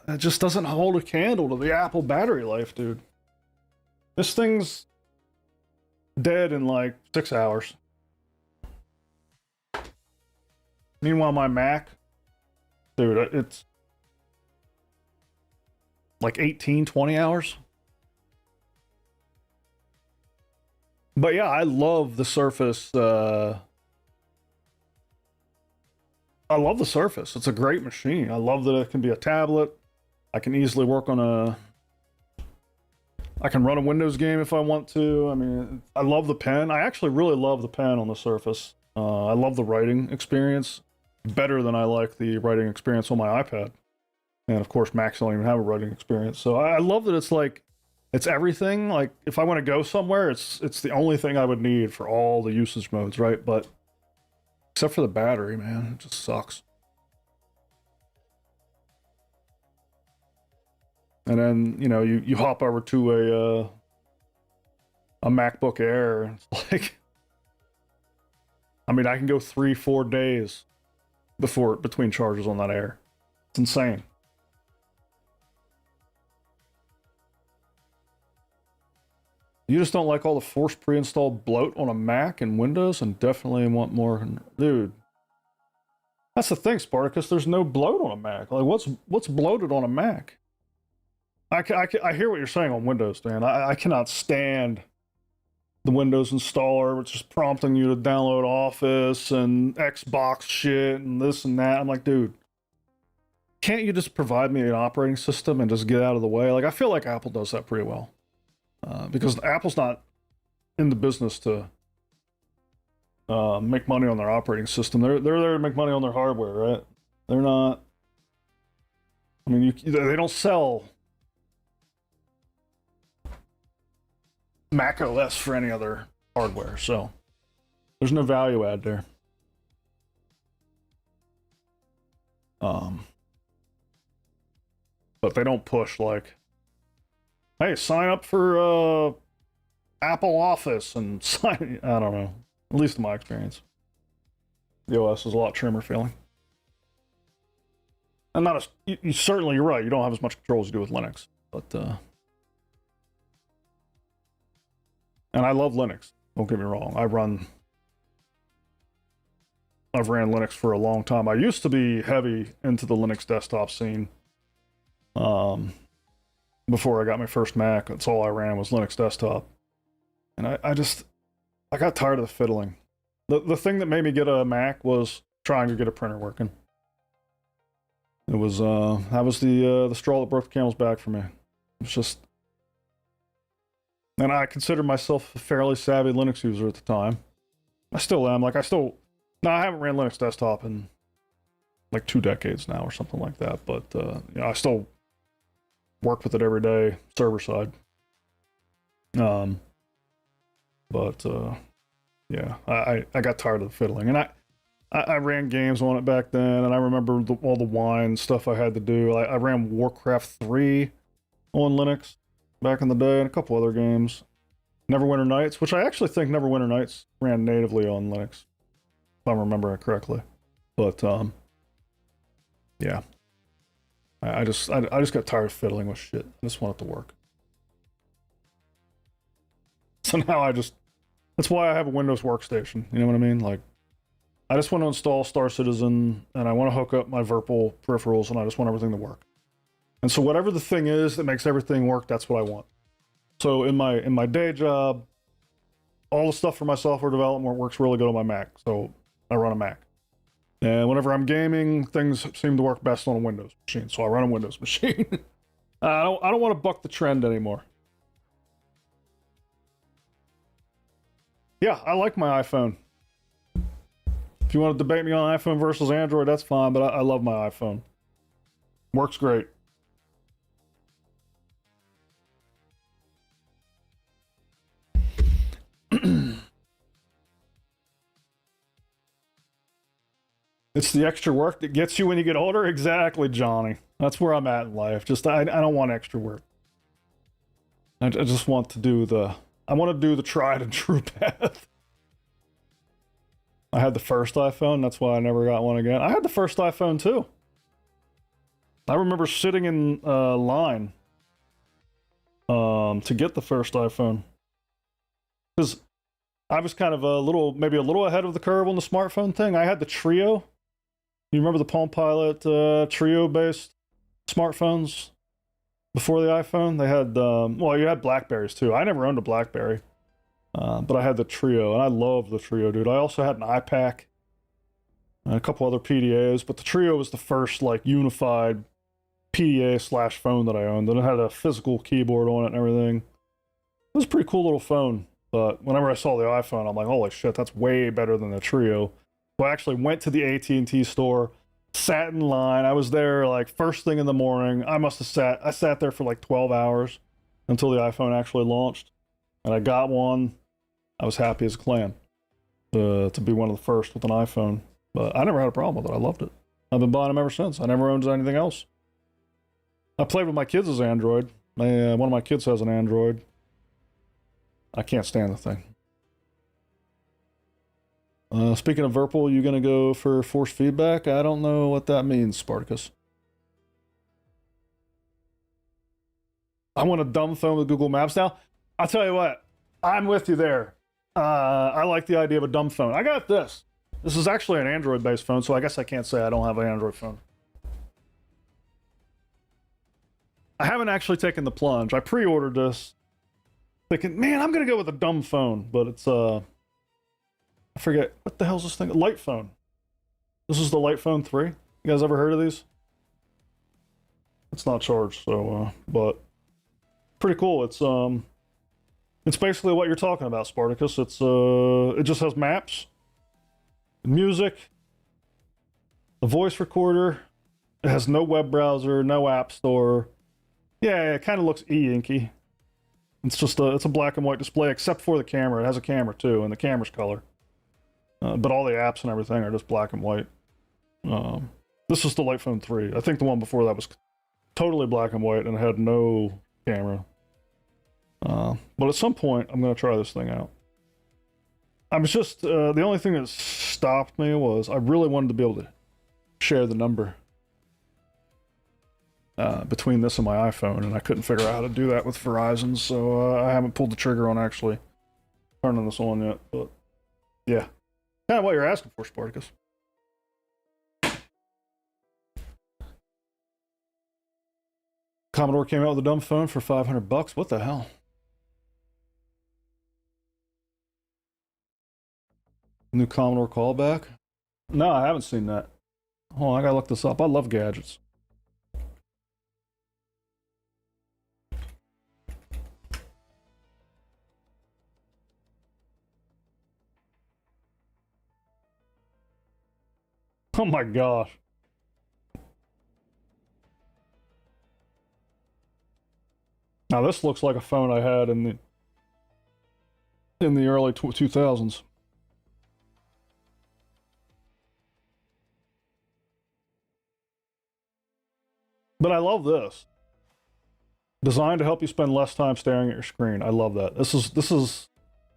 it just doesn't hold a candle to the Apple battery life, dude. This thing's dead in like 6 hours. Meanwhile, my Mac, dude, it's like 18, 20 hours. But yeah, I love the Surface. I love the Surface. It's a great machine. I love that it can be a tablet. I can easily work on I can run a Windows game if I want to. I mean, I love the pen. I actually really love the pen on the Surface. I love the writing experience better than I like the writing experience on my iPad. And of course, Macs don't even have a writing experience. So I love that it's like, it's everything. Like if I want to go somewhere, it's the only thing I would need for all the usage modes, right? But except for the battery, man, it just sucks. And then, you know, you hop over to a MacBook Air, and it's like, I mean, I can go 3-4 days between charges on that Air. It's insane. You just don't like all the forced pre-installed bloat on a Mac and Windows, and definitely want more. Dude, that's the thing, Spartacus. There's no bloat on a Mac. Like, what's bloated on a Mac? I hear what you're saying on Windows, man. I cannot stand the Windows installer, which is prompting you to download Office and Xbox shit and this and that. I'm like, dude, can't you just provide me an operating system and just get out of the way? Like, I feel like Apple does that pretty well. Because Apple's not in the business to make money on their operating system. They're there to make money on their hardware, right? They're not. I mean, they don't sell Mac OS for any other hardware, so there's no value add there. But they don't push like, hey, sign up for Apple Office and sign. I don't know. At least in my experience, the OS is a lot trimmer feeling. And not as certainly you're right. You don't have as much control as you do with Linux, but and I love Linux. Don't get me wrong. I've ran Linux for a long time. I used to be heavy into the Linux desktop scene. Before I got my first Mac, that's all I ran was Linux desktop. And I got tired of the fiddling. The thing that made me get a Mac was trying to get a printer working. It was that was the straw that broke the camel's back for me. It's just, and I consider myself a fairly savvy Linux user at the time. I still am. Like I haven't ran Linux desktop in like 2 decades now or something like that. But you know, I still work with it every day, server side. But yeah, I got tired of the fiddling, and I ran games on it back then, and I remember all the wine stuff I had to do. I ran Warcraft 3 on Linux back in the day, and a couple other games. Neverwinter Nights, which I actually think Neverwinter Nights ran natively on Linux, if I'm remembering it correctly. But yeah, I just got tired of fiddling with shit. I just want it to work. So now that's why I have a Windows workstation. You know what I mean? Like, I just want to install Star Citizen, and I want to hook up my Virtual peripherals, and I just want everything to work. And so whatever the thing is that makes everything work, that's what I want. So in my day job, all the stuff for my software development works really good on my Mac. So I run a Mac. And whenever I'm gaming, things seem to work best on a Windows machine. So I run a Windows machine. I don't want to buck the trend anymore. Yeah, I like my iPhone. If you want to debate me on iPhone versus Android, that's fine, but I love my iPhone. Works great. It's the extra work that gets you when you get older. Exactly, Johnny. That's where I'm at in life. Just I don't want extra work. I just want to do I want to do the tried and true path. I had the first iPhone. That's why I never got one again. I had the first iPhone too. I remember sitting in line to get the first iPhone because I was kind of maybe a little ahead of the curve on the smartphone thing. I had the Trio. You remember the Palm Pilot Trio-based smartphones before the iPhone? They had, you had Blackberries too. I never owned a Blackberry, but I had the Trio, and I loved the Trio, dude. I also had an iPac and a couple other PDAs, but the Trio was the first like unified PDA/phone that I owned, and it had a physical keyboard on it and everything. It was a pretty cool little phone, but whenever I saw the iPhone, I'm like, holy shit, that's way better than the Trio. So I actually went to the AT&T store, sat in line. I was there like first thing in the morning. I sat there for like 12 hours until the iPhone actually launched. And I got one. I was happy as a clam to be one of the first with an iPhone. But I never had a problem with it. I loved it. I've been buying them ever since. I never owned anything else. I played with my kids as Android. One of my kids has an Android. I can't stand the thing. Speaking of Virpil, you gonna go for force feedback? I don't know what that means, Spartacus. I want a dumb phone with Google Maps now. I'll tell you what, I'm with you there. I like the idea of a dumb phone. I got this. This is actually an Android-based phone, so I guess I can't say I don't have an Android phone. I haven't actually taken the plunge. I pre-ordered this, thinking, man, I'm gonna go with a dumb phone, but it's I forget, what the hell's this thing? Light phone. This is the Light Phone 3. You guys ever heard of these? It's not charged, so, but pretty cool. It's basically what you're talking about, Spartacus. It just has maps, music, a voice recorder. It has no web browser, no app store. Yeah, it kind of looks e-inky. It's a black and white display, except for the camera. It has a camera too, and the camera's color. But all the apps and everything are just black and white. This is the Light Phone 3. I think the one before that was totally black and white and had no camera. But at some point, I'm going to try this thing out. I was just, the only thing that stopped me was I really wanted to be able to share the number between this and my iPhone, and I couldn't figure out how to do that with Verizon, so I haven't pulled the trigger on actually turning this on yet. But yeah. Kind of what you're asking for, Spartacus. Commodore came out with a dumb phone for $500. What the hell? New Commodore callback? No, I haven't seen that. Oh, I gotta look this up. I love gadgets. Oh my gosh. Now this looks like a phone I had in the early 2000s. But I love this. Designed to help you spend less time staring at your screen. I love that. This is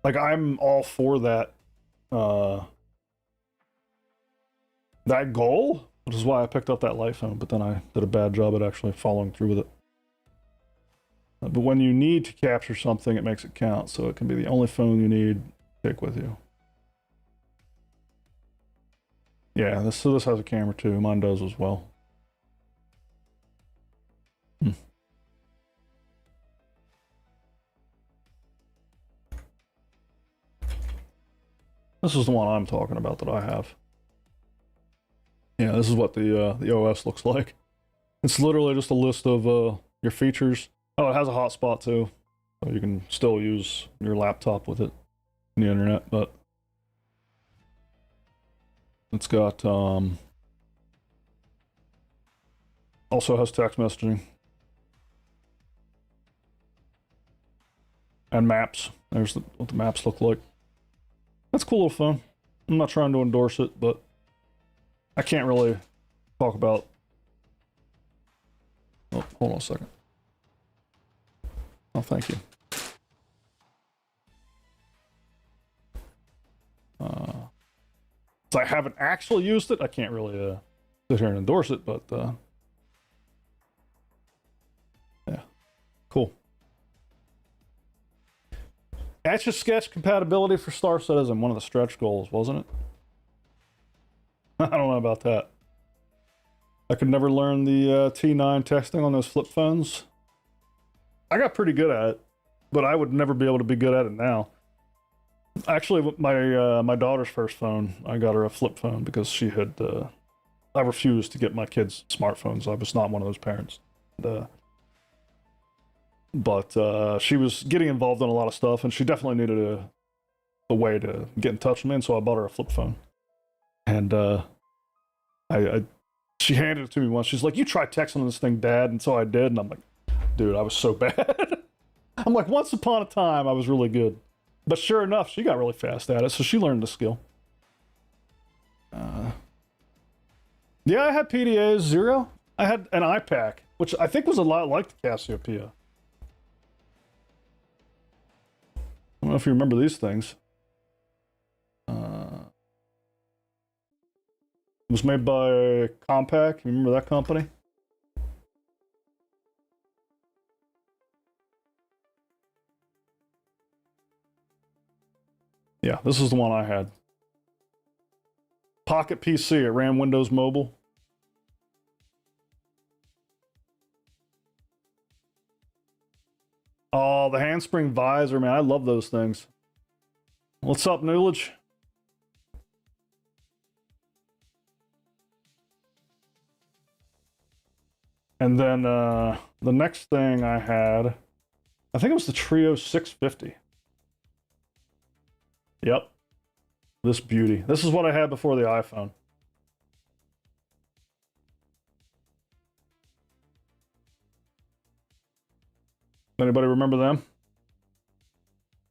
like, I'm all for that that goal, which is why I picked up that Light Phone, but then I did a bad job at actually following through with it. But when you need to capture something, it makes it count, so it can be the only phone you need to take with you. Yeah, this has a camera too. Mine does as well. This is the one I'm talking about that I have. Yeah, this is what the OS looks like. It's literally just a list of your features. Oh, it has a hotspot too, so you can still use your laptop with it on the internet. But it's got also has text messaging and maps. There's what the maps look like. That's a cool little phone. I'm not trying to endorse it, but I can't really talk about. Oh, hold on a second. Oh, thank you. So I haven't actually used it. I can't really sit here and endorse it, but yeah, cool. Etch a Sketch compatibility for Star Citizen, one of the stretch goals, wasn't it? I don't know about that. I could never learn the T9 texting on those flip phones. I got pretty good at it, but I would never be able to be good at it now. Actually, my daughter's first phone, I got her a flip phone because she had. I refused to get my kids smartphones. I was not one of those parents. But she was getting involved in a lot of stuff, and she definitely needed a way to get in touch with me, and so I bought her a flip phone. And she handed it to me once. She's like, "You try texting on this thing, Dad," and so I did, and I'm like, "Dude, I was so bad." I'm like, once upon a time, I was really good. But sure enough, she got really fast at it, so she learned the skill. Yeah, I had PDAs, Zero. I had an iPac, which I think was a lot like the Cassiopeia. I don't know if you remember these things. It was made by Compaq. You remember that company? Yeah, this is the one I had. Pocket PC. It ran Windows Mobile. Oh, the handspring visor, man. I love those things. What's up, Newledge? And then the next thing I had, I think it was the Trio 650. Yep. This beauty. This is what I had before the iPhone. Anybody remember them?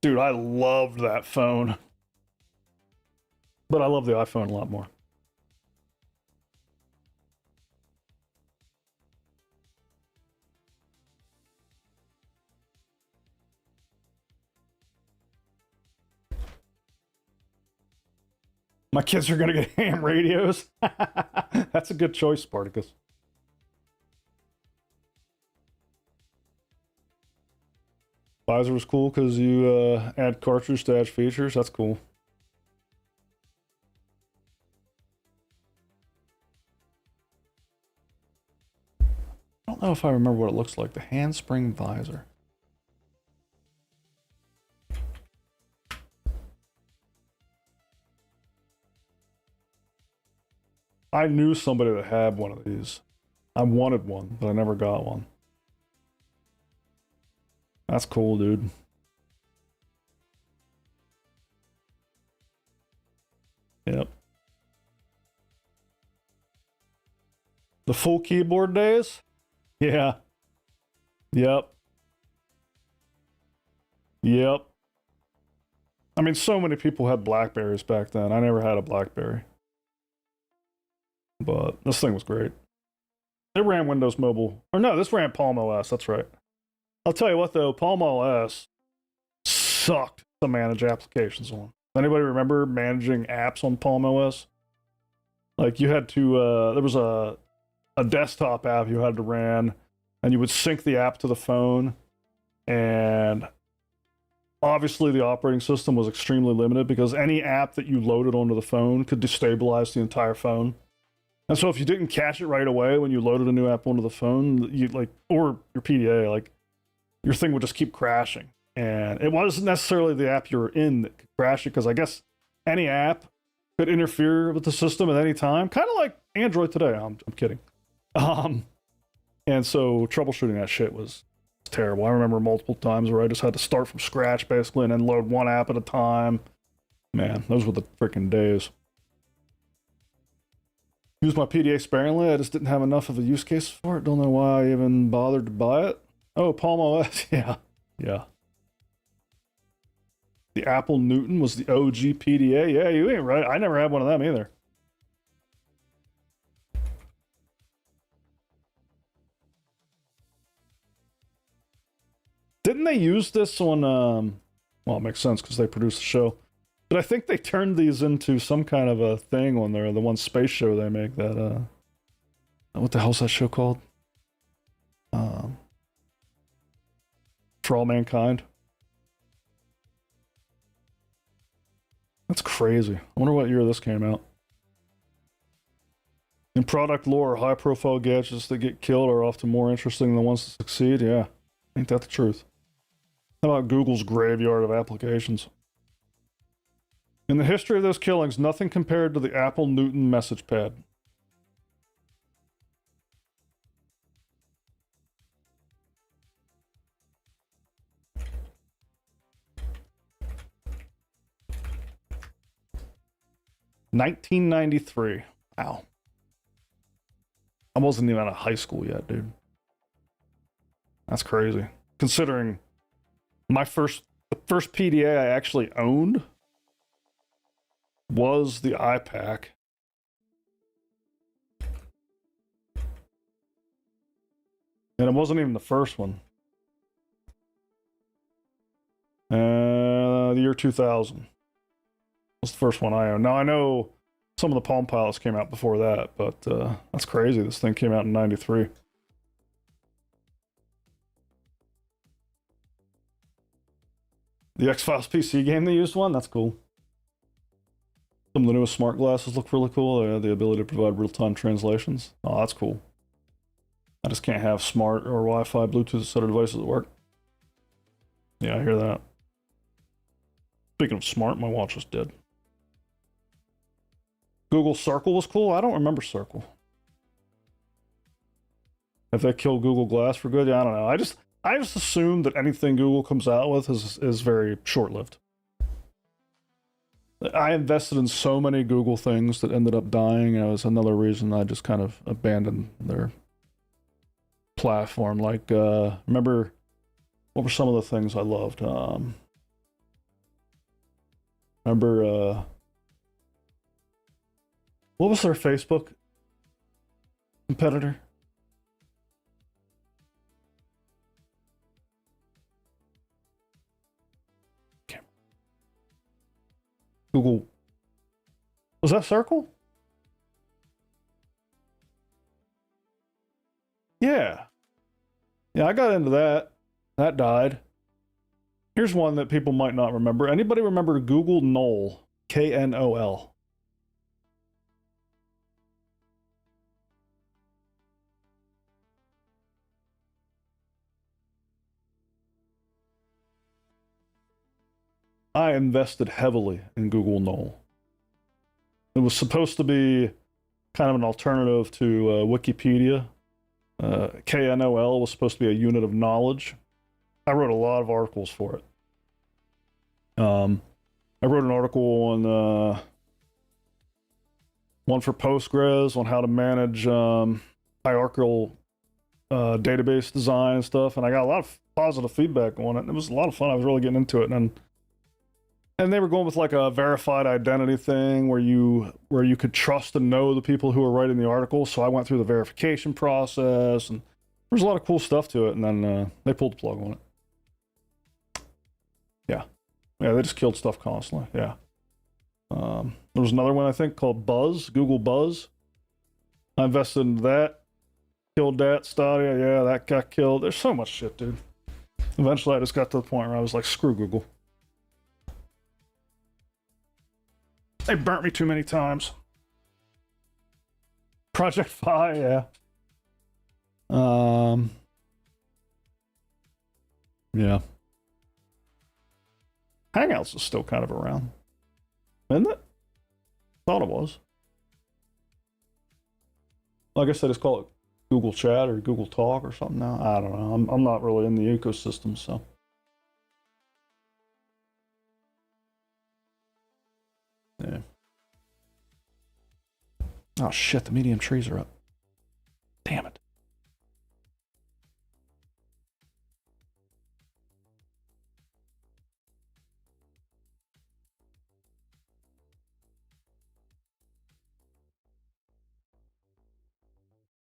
Dude, I loved that phone. But I love the iPhone a lot more. My kids are going to get ham radios. That's a good choice, Spartacus. Visor was cool because you add cartridge to add features. That's cool. I don't know if I remember what it looks like. The handspring visor. I knew somebody that had one of these. I wanted one, but I never got one. That's cool, dude. Yep. The full keyboard days? Yeah. Yep. Yep. I mean, so many people had Blackberries back then. I never had a Blackberry. But this thing was great. It ran Windows Mobile. Or no, this ran Palm OS. That's right. I'll tell you what, though. Palm OS sucked to manage applications on. Anybody remember managing apps on Palm OS? Like, you had to... there was a desktop app you had to run, and you would sync the app to the phone. And obviously, the operating system was extremely limited because any app that you loaded onto the phone could destabilize the entire phone. And so if you didn't catch it right away when you loaded a new app onto the phone, you or your PDA, your thing would just keep crashing. And it wasn't necessarily the app you were in that could crash it, because I guess any app could interfere with the system at any time, kind of like Android today. I'm kidding. And so troubleshooting that shit was terrible. I remember multiple times where I just had to start from scratch basically and then load one app at a time. Man, those were the freaking days. Use my PDA sparingly. I just didn't have enough of a use case for it. Don't know why I even bothered to buy it. Oh, Palm OS. Yeah. The Apple Newton was the OG PDA. Yeah, you ain't right. I never had one of them either. Didn't they use this on, well, it makes sense because they produced the show. But I think they turned these into some kind of a thing on there, the one space show they make that, what the hell's that show called? For All Mankind. That's crazy. I wonder what year this came out. In product lore, high-profile gadgets that get killed are often more interesting than the ones that succeed. Yeah, ain't that the truth? How about Google's graveyard of applications? In the history of those killings, nothing compared to the Apple Newton message pad. $1993. Wow. I wasn't even out of high school yet, dude. That's crazy. Considering the first PDA I actually owned was the iPac. And it wasn't even the first one. The year 2000 was the first one I owned. Now I know some of the Palm Pilots came out before that, but that's crazy. This thing came out in 93. The X-Files PC game, they used one? That's cool. Some of the newest smart glasses look really cool. They have the ability to provide real-time translations. Oh, that's cool. I just can't have smart or Wi-Fi, Bluetooth set of devices that work. Yeah, I hear that. Speaking of smart, my watch is dead. Google Circle was cool. I don't remember Circle. If they killed Google Glass for good, yeah, I don't know. I just assume that anything Google comes out with is very short-lived. I invested in so many Google things that ended up dying. It was another reason I just kind of abandoned their platform. Like, remember, what were some of the things I loved? Remember, what was their Facebook competitor? Google. Was that Circle? Yeah. Yeah, I got into that. That died. Here's one that people might not remember. Anybody remember Google Knoll? Knol. I invested heavily in Google Knoll. It was supposed to be kind of an alternative to Wikipedia. KNOL was supposed to be a unit of knowledge. I wrote a lot of articles for it. I wrote an article on one for Postgres on how to manage hierarchical database design and stuff, and I got a lot of positive feedback on it. It was a lot of fun. I was really getting into it, and they were going with like a verified identity thing where you could trust and know the people who are writing the article. So I went through the verification process, and there's a lot of cool stuff to it. And then they pulled the plug on it. Yeah, they just killed stuff constantly. Yeah. There was another one I think called Buzz, Google Buzz. I invested in that. Killed that. Stadia, yeah, that got killed. There's so much shit, dude. Eventually, I just got to the point where I was like, screw Google. They burnt me too many times. Project Fi, yeah. Yeah. Hangouts is still kind of around. Isn't it? Thought it was. Like I said, it's called Google Chat or Google Talk or something now. I don't know. I'm not really in the ecosystem, so. Yeah. Oh shit, the medium trees are up. Damn it.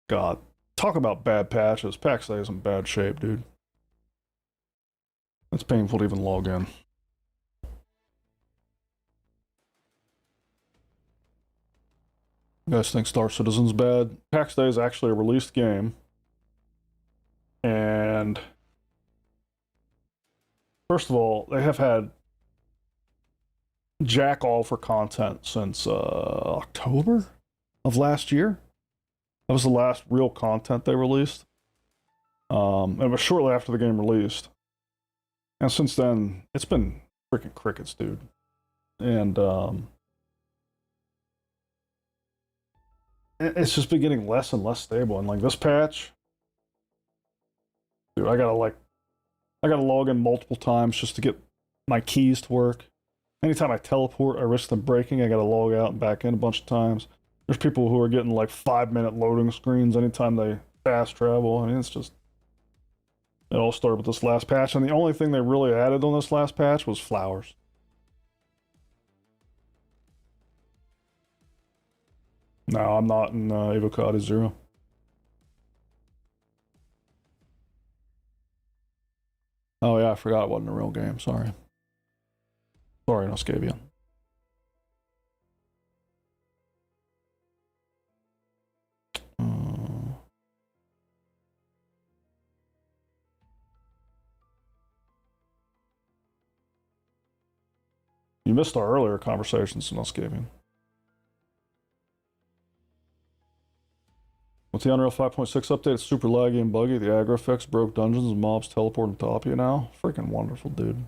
God. Talk about bad patches. Pack-Stay is in bad shape, dude. It's painful to even log in. You guys think Star Citizen's bad? Pack-Stay is actually a released game. And first of all, they have had jack all for content since October of last year. That was the last real content they released. It was shortly after the game released. And since then, it's been freaking crickets, dude. And it's just been getting less and less stable. And like this patch, dude, I gotta log in multiple times just to get my keys to work. Anytime I teleport, I risk them breaking. I gotta log out and back in a bunch of times. There's people who are getting like 5-minute loading screens anytime they fast travel. I mean, it's just, it all started with this last patch, and the only thing they really added on this last patch was flowers. No, I'm not in Avocado Zero. Oh yeah, I forgot it wasn't a real game. Sorry. Sorry, Noscavia. You missed our earlier conversations, Noscavian. With the Unreal 5.6 update, it's super laggy and buggy. The aggro effects broke dungeons and mobs teleport on top of you now. Freaking wonderful, dude.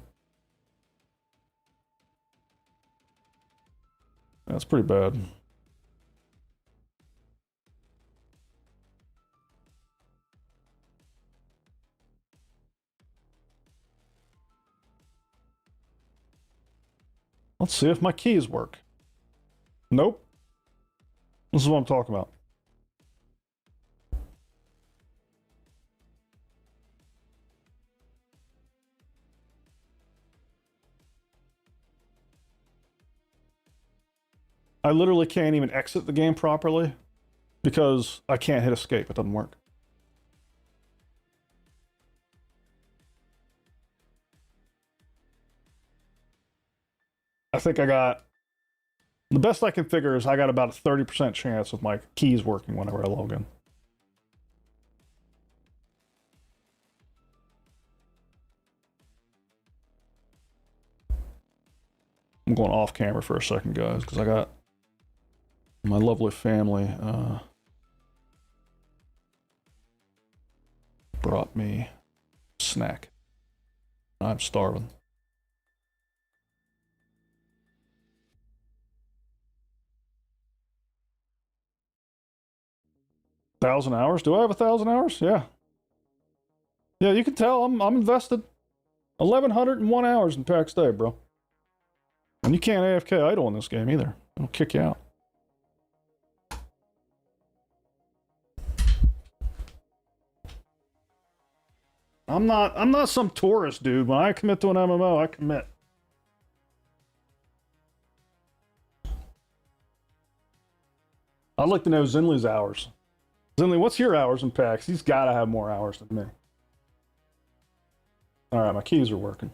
That's pretty bad. Let's see if my keys work. Nope. This is what I'm talking about. I literally can't even exit the game properly because I can't hit escape. It doesn't work. I think I got, the best I can figure is I got about a 30% chance of my keys working whenever I log in. I'm going off camera for a second, guys, because I got my lovely family brought me a snack. I'm starving. Thousand hours? Do I have 1,000 hours? Yeah. Yeah, you can tell I'm invested. 1,101 hours in Pack-Stay, bro. And you can't AFK idle in this game either. It'll kick you out. I'm not some tourist, dude. When I commit to an MMO, I commit. I'd like to know Zinli's hours. Zinli, what's your hours in PAX? He's got to have more hours than me. All right, my keys are working.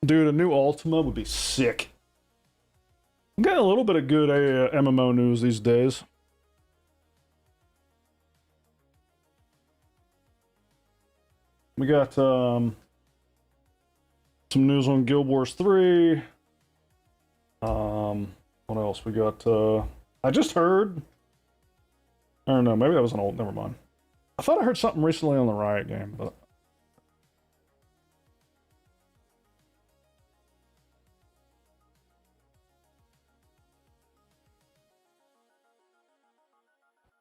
Dude, a new Ultima would be sick. I'm getting a little bit of good MMO news these days. We got some news on Guild Wars 3. What else? We got I just heard, I don't know, maybe that was an old, never mind. I thought I heard something recently on the Riot game, but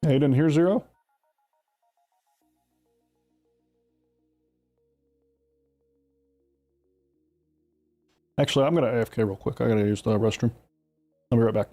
hey, you didn't hear Zero? Actually, I'm gonna AFK real quick. I gotta use the restroom. I'll be right back.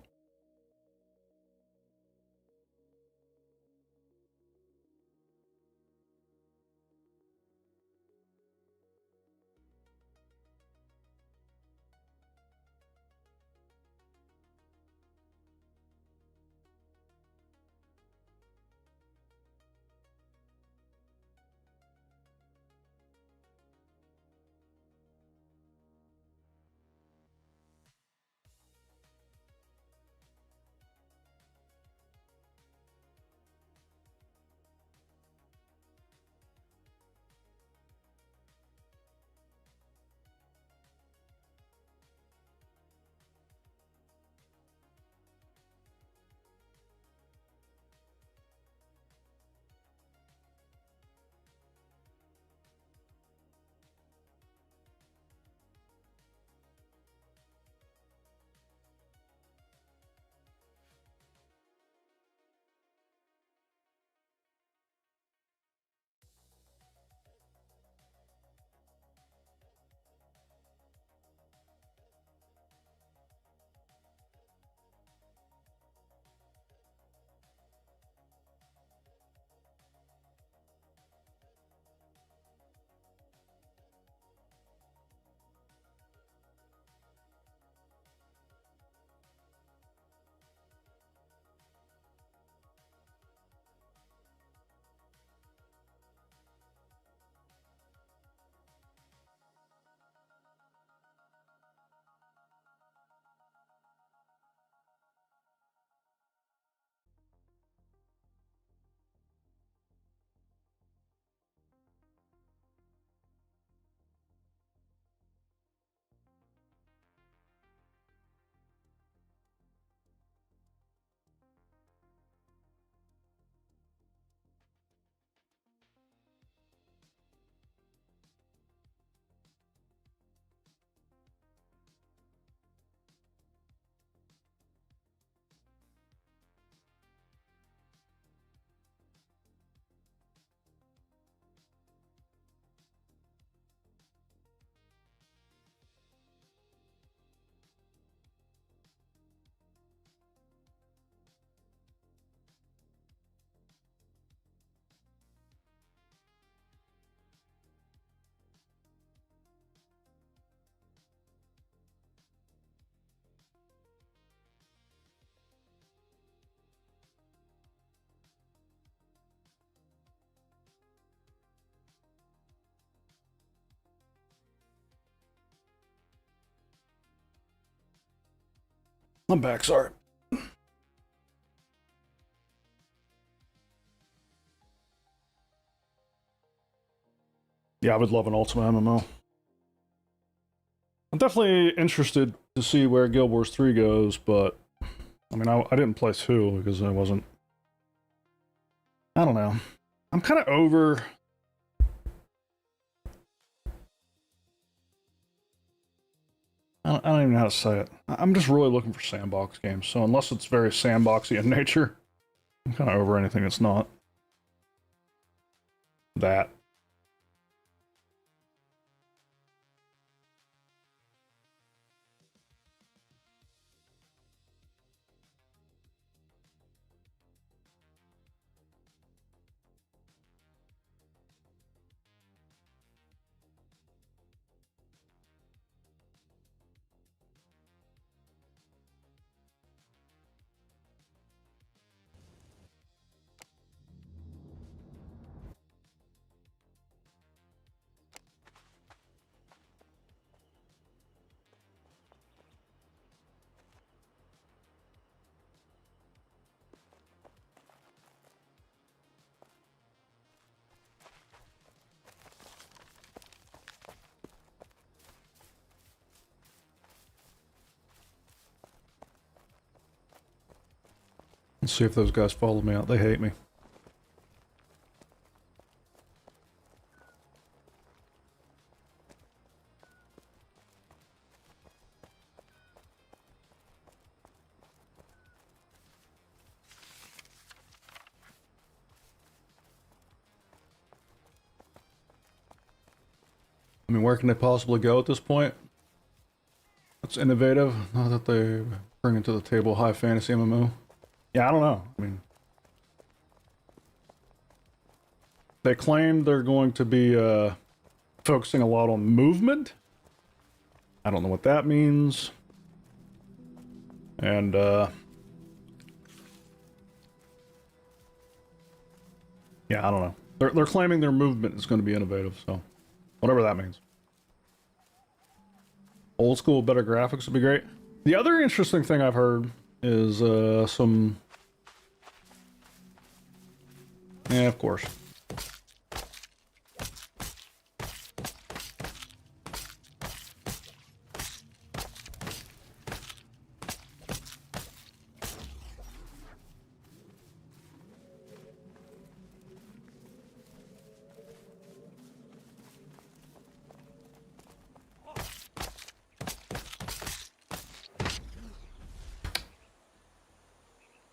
I'm back, sorry. Yeah, I would love an Ultima MMO. I'm definitely interested to see where Guild Wars 3 goes, but I mean, I didn't play 2 because I wasn't. I don't know. I'm kind of over. I don't even know how to say it. I'm just really looking for sandbox games. So unless it's very sandboxy in nature, I'm kind of over anything that's not that. Let's see if those guys follow me out. They hate me. I mean, where can they possibly go at this point? That's innovative. Not that they bring it to the table high fantasy MMO. Yeah, I don't know. I mean, they claim they're going to be focusing a lot on movement. I don't know what that means. And yeah, I don't know. They're claiming their movement is going to be innovative, so whatever that means. Old school, better graphics would be great. The other interesting thing I've heard is some... Yeah, of course.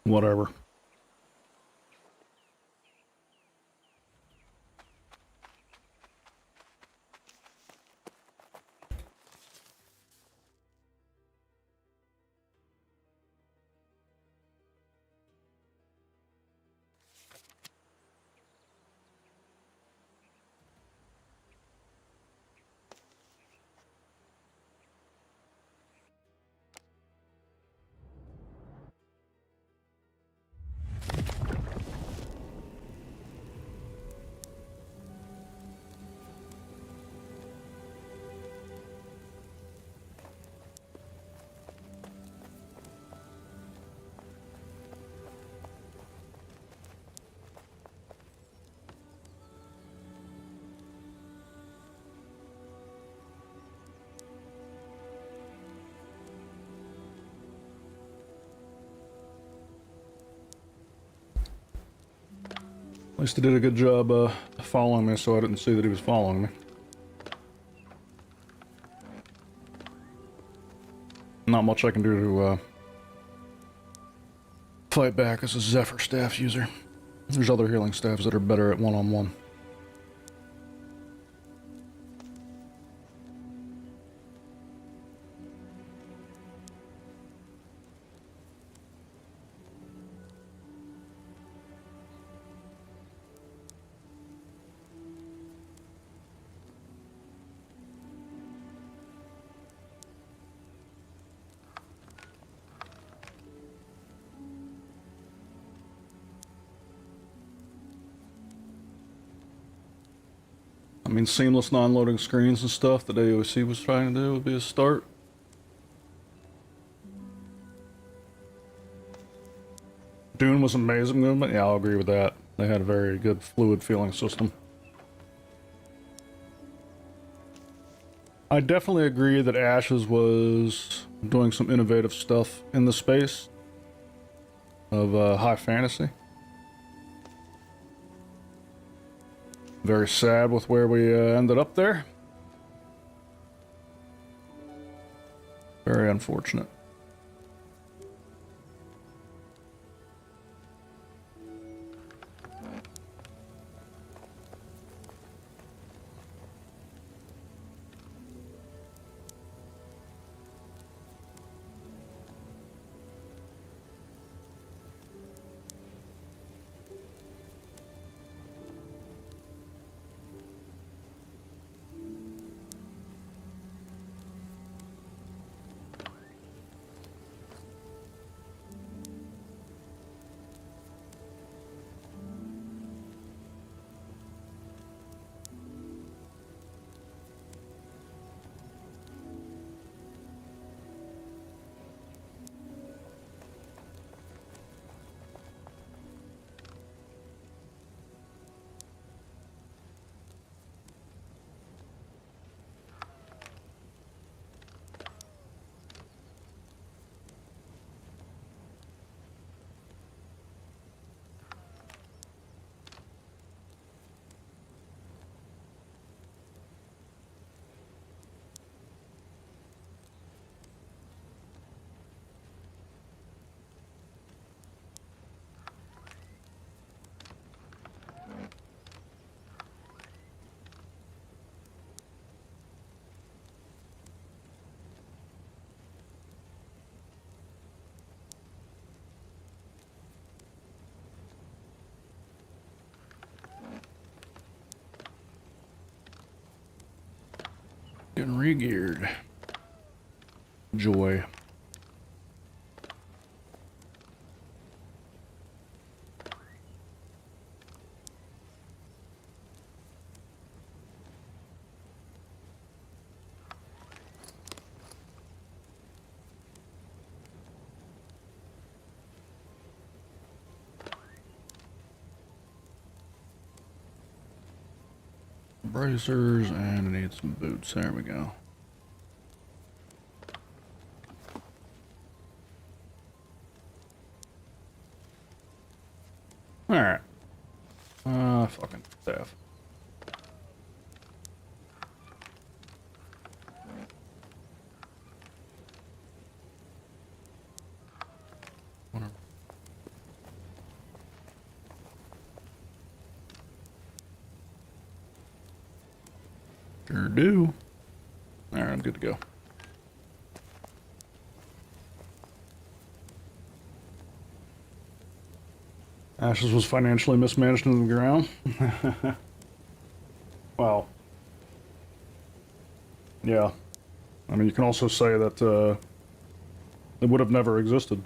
Whatever. At least he did a good job following me, so I didn't see that he was following me. Not much I can do to fight back as a Zephyr staff user. There's other healing staffs that are better at one-on-one. I mean, seamless non-loading screens and stuff that AOC was trying to do would be a start. Doin was amazing movement. Yeah, I'll agree with that. They had a very good fluid feeling system. I definitely agree that Ashes was doing some innovative stuff in the space of high fantasy. Very sad with where we ended up there. Very unfortunate. getting re-geared. Joy. Bracers, and I need some boots. There we go. Alright. Fucking staff. Sure do. Alright, I'm good to go. Ashes was financially mismanaged in the ground. Well, yeah. I mean, you can also say that it would have never existed.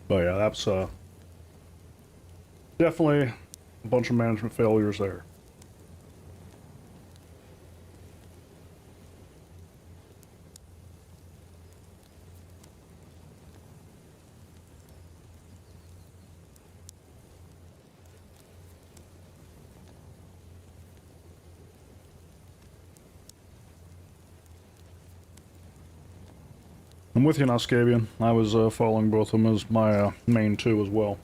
But yeah, that's definitely a bunch of management failures there. I'm with you now, Scabian. I was following both of them as my main two as well.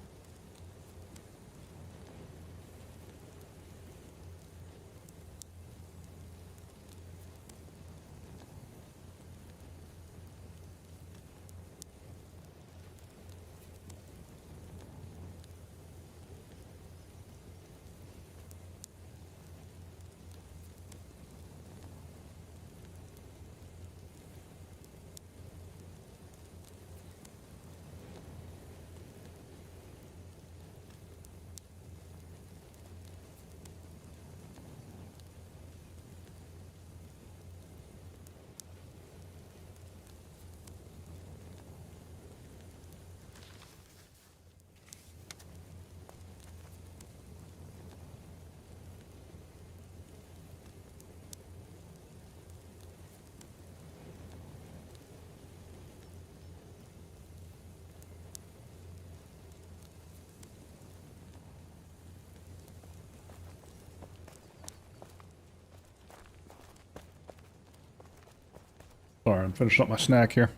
Sorry, I'm finishing up my snack here.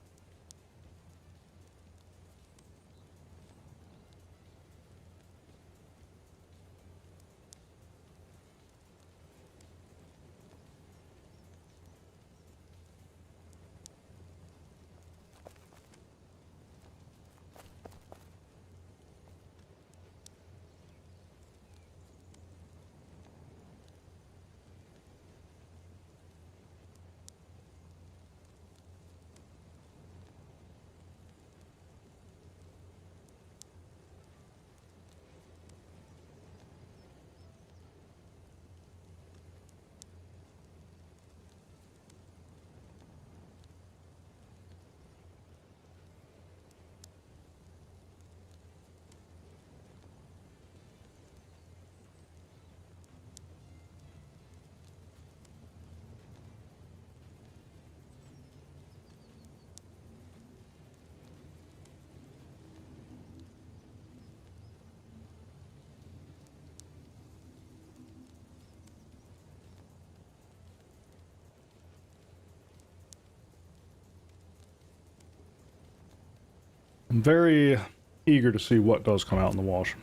I'm very eager to see what does come out in the wash.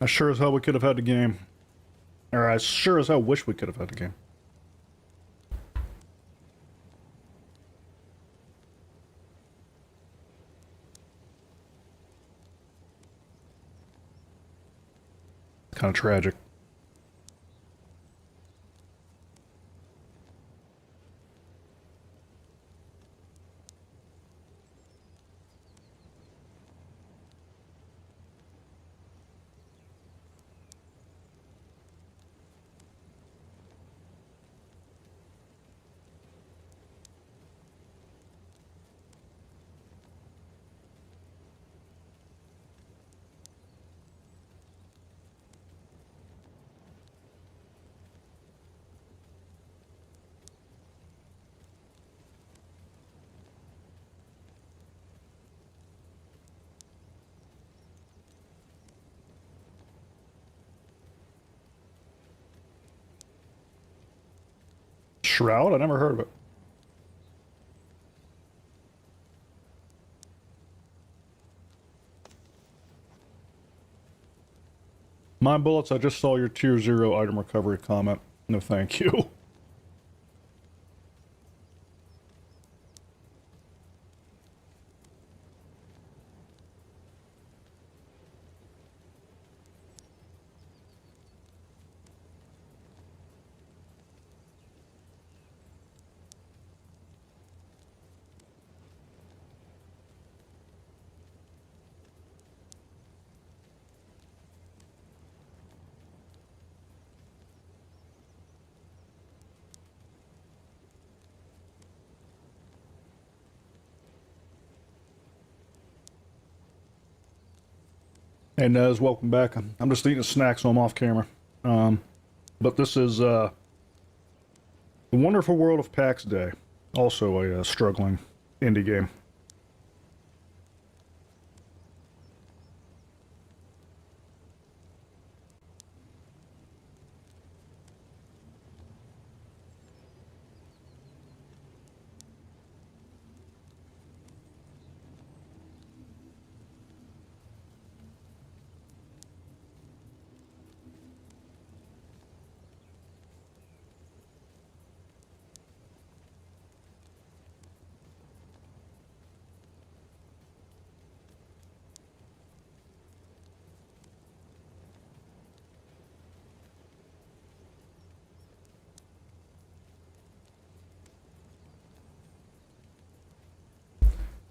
I sure as hell we could have had the game. Or I sure as hell wish we could have had the game. Kind of tragic. Shroud? I never heard of it. My bullets, I just saw your tier 0 item recovery comment. No thank you. Hey Nez, welcome back. I'm just eating a snack, so I'm off camera. But this is The Wonderful World of PAX Day, also a struggling indie game.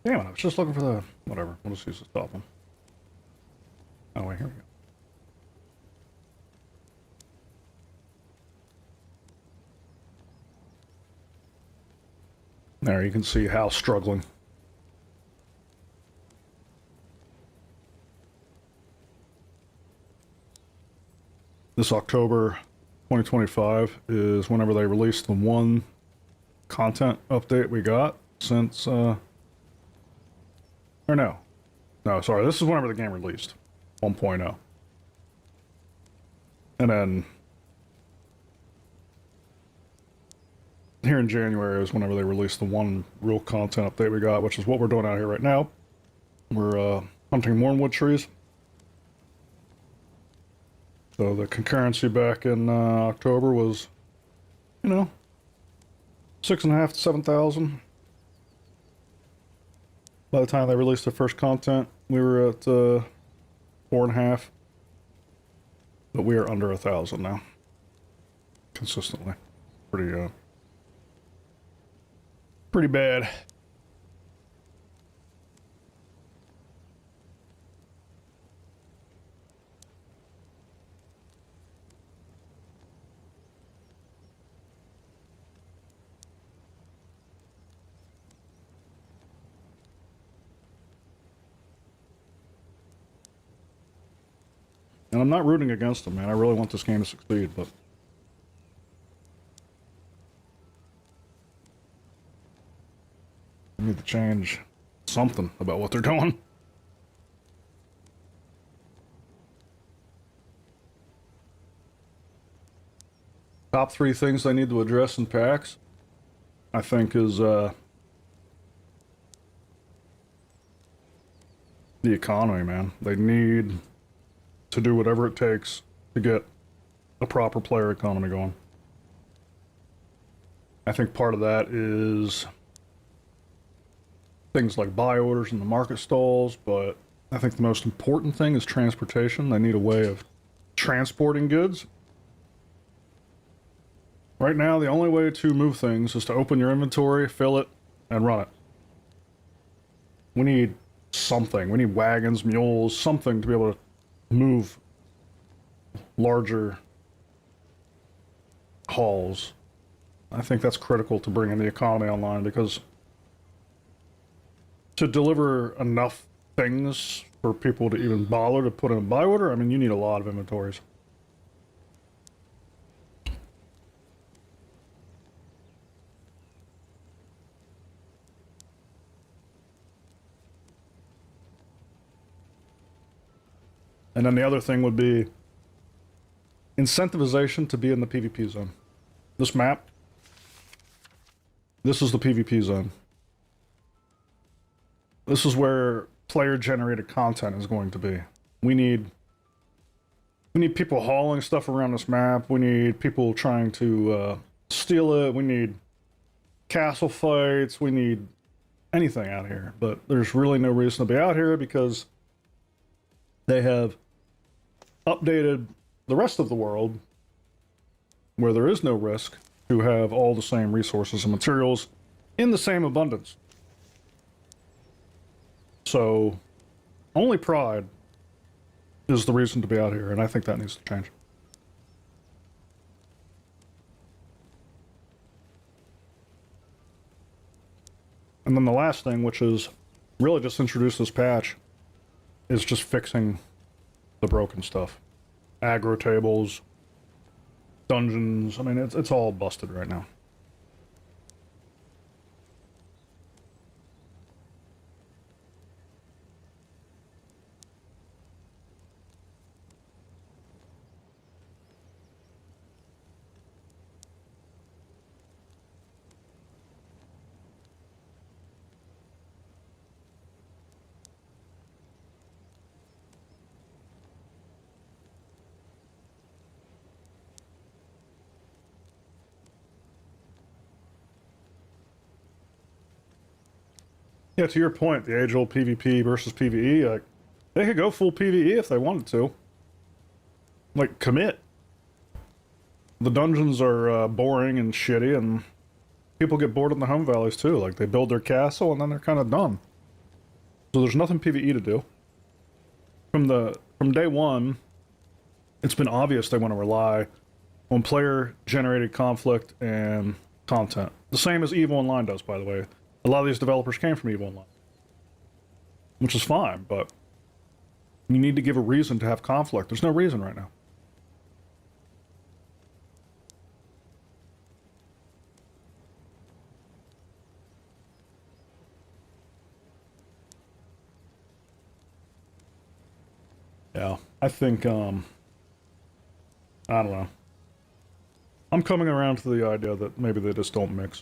Damn it, I was just looking for the... Whatever, we'll just use the top one. Oh wait, here we go. There, you can see how struggling. This October 2025 is whenever they release the one content update we got since, or no. No, sorry, this is whenever the game released, 1.0. And then here in January is whenever they released the one real content update we got, which is what we're doing out here right now. We're hunting Mornwood trees. So the concurrency back in October was, you know, 6,500 to 7,000. By the time they released their first content, we were at 4.5. But we are under 1,000 now, consistently. Pretty bad. And I'm not rooting against them, man. I really want this game to succeed, but I need to change something about what they're doing. Top 3 things they need to address in PAX, I think, is the economy, man. They need to do whatever it takes to get a proper player economy going. I think part of that is things like buy orders in the market stalls, but I think the most important thing is transportation. They need a way of transporting goods. Right now, the only way to move things is to open your inventory, fill it, and run it. We need something. We need wagons, mules, something to be able to move larger hauls. I think that's critical to bringing the economy online, because to deliver enough things for people to even bother to put in a buy order, I mean, you need a lot of inventories. And then the other thing would be incentivization to be in the PvP zone. This map, this is the PvP zone. This is where player-generated content is going to be. We need people hauling stuff around this map. We need people trying to steal it. We need castle fights. We need anything out here. But there's really no reason to be out here, because they have updated the rest of the world, where there is no risk, to have all the same resources and materials in the same abundance. So only pride is the reason to be out here, and I think that needs to change. And then the last thing, which is really just introduced this patch, is just fixing the broken stuff. Aggro tables, dungeons, I mean, it's all busted right now. Yeah, to your point, the age-old PvP versus PvE, like, they could go full PvE if they wanted to. Like, commit. The dungeons are boring and shitty, and people get bored in the home valleys too. Like, they build their castle, and then they're kind of done. So there's nothing PvE to do. From day one, it's been obvious they want to rely on player-generated conflict and content. The same as EVE Online does, by the way. A lot of these developers came from EVE Online, which is fine, but you need to give a reason to have conflict. There's no reason right now. Yeah, I think, I don't know. I'm coming around to the idea that maybe they just don't mix.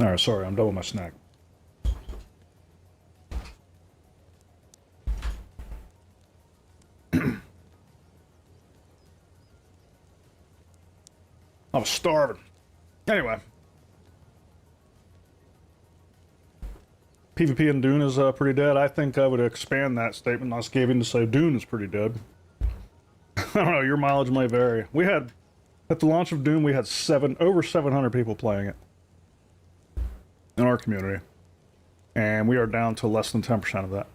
All right, sorry, I'm done with my snack. I was starving. Anyway. PvP in Dune is pretty dead. I think I would expand that statement I was giving to say Dune is pretty dead. I don't know, your mileage may vary. We had, at the launch of Dune, we had over 700 people playing it in our community. And we are down to less than 10% of that.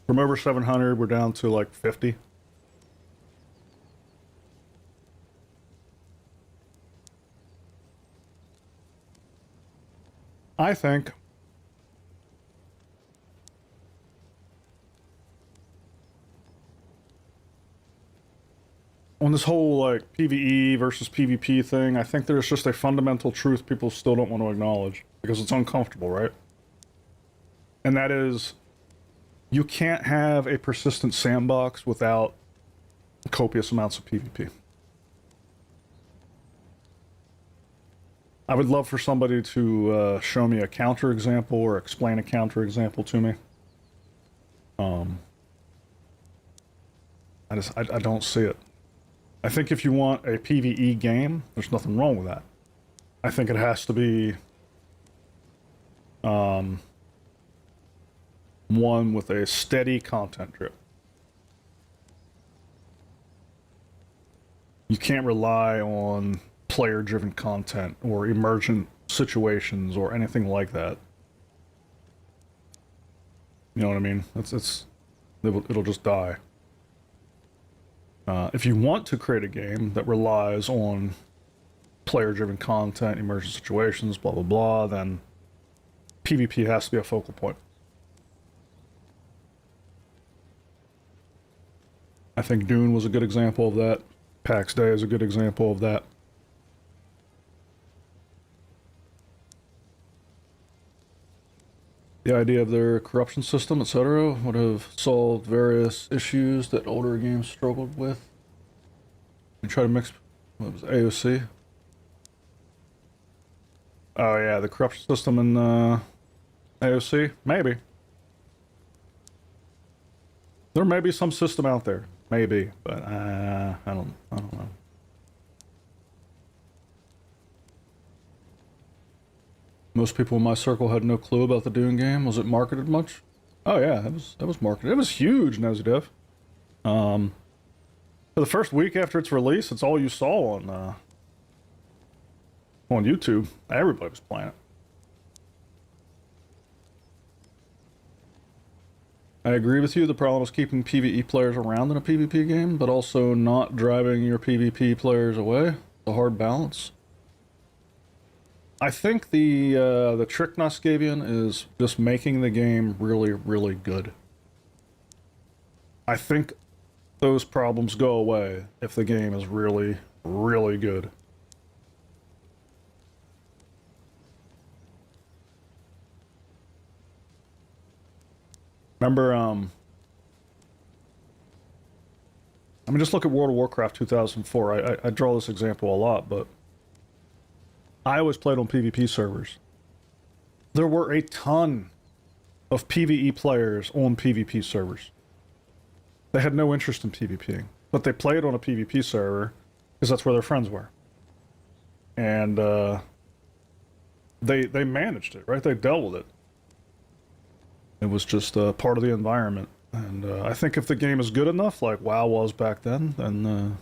From over 700, we're down to like 50. I think on this whole like PvE versus PvP thing, I think there's just a fundamental truth people still don't want to acknowledge because it's uncomfortable, right? And that is, you can't have a persistent sandbox without copious amounts of PvP. I would love for somebody to show me a counterexample or explain a counterexample to me. I don't see it. I think if you want a PvE game, there's nothing wrong with that. I think it has to be one with a steady content drip. You can't rely on player-driven content or emergent situations or anything like that. You know what I mean? It'll just die. If you want to create a game that relies on player-driven content, emergent situations, blah blah blah, then PvP has to be a focal point. I think Dune was a good example of that. PAX Day is a good example of that. The idea of their corruption system, etc., would have solved various issues that older games struggled with. You try to mix, what was it, AOC? Oh yeah, the corruption system in AOC? Maybe. There may be some system out there. Maybe, but I don't know. Most people in my circle had no clue about the Dune game. Was it marketed much? Oh yeah, it was marketed. It was huge, Nezidev. For the first week after its release, it's all you saw on YouTube. Everybody was playing it. I agree with you. The problem is keeping PvE players around in a PvP game, but also not driving your PvP players away. The hard balance. I think the trick Noskavian is just making the game really, really good. I think those problems go away if the game is really, really good. Remember, I mean, just look at World of Warcraft 2004. I draw this example a lot, but I always played on PvP servers. There were a ton of PvE players on PvP servers. They had no interest in PvPing, but they played on a PvP server because that's where their friends were. And they managed it, right? They dealt with it. It was just part of the environment. And I think if the game is good enough, like WoW was back then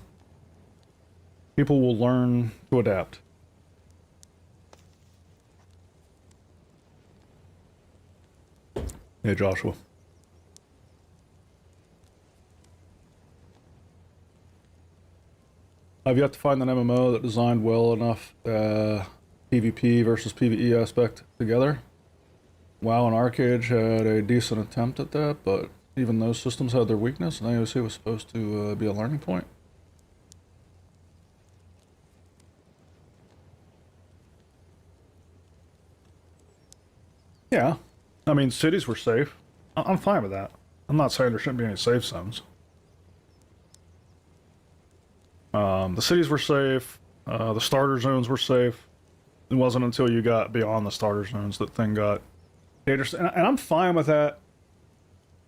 people will learn to adapt. Hey, Joshua. I've yet to find an MMO that designed well enough PvP versus PvE aspect together. WoW and Arcade had a decent attempt at that, but even those systems had their weakness, and AOC was supposed to be a learning point. Yeah. I mean, cities were safe. I'm fine with that. I'm not saying there shouldn't be any safe zones. The cities were safe. The starter zones were safe. It wasn't until you got beyond the starter zones that thing got dangerous. And I'm fine with that.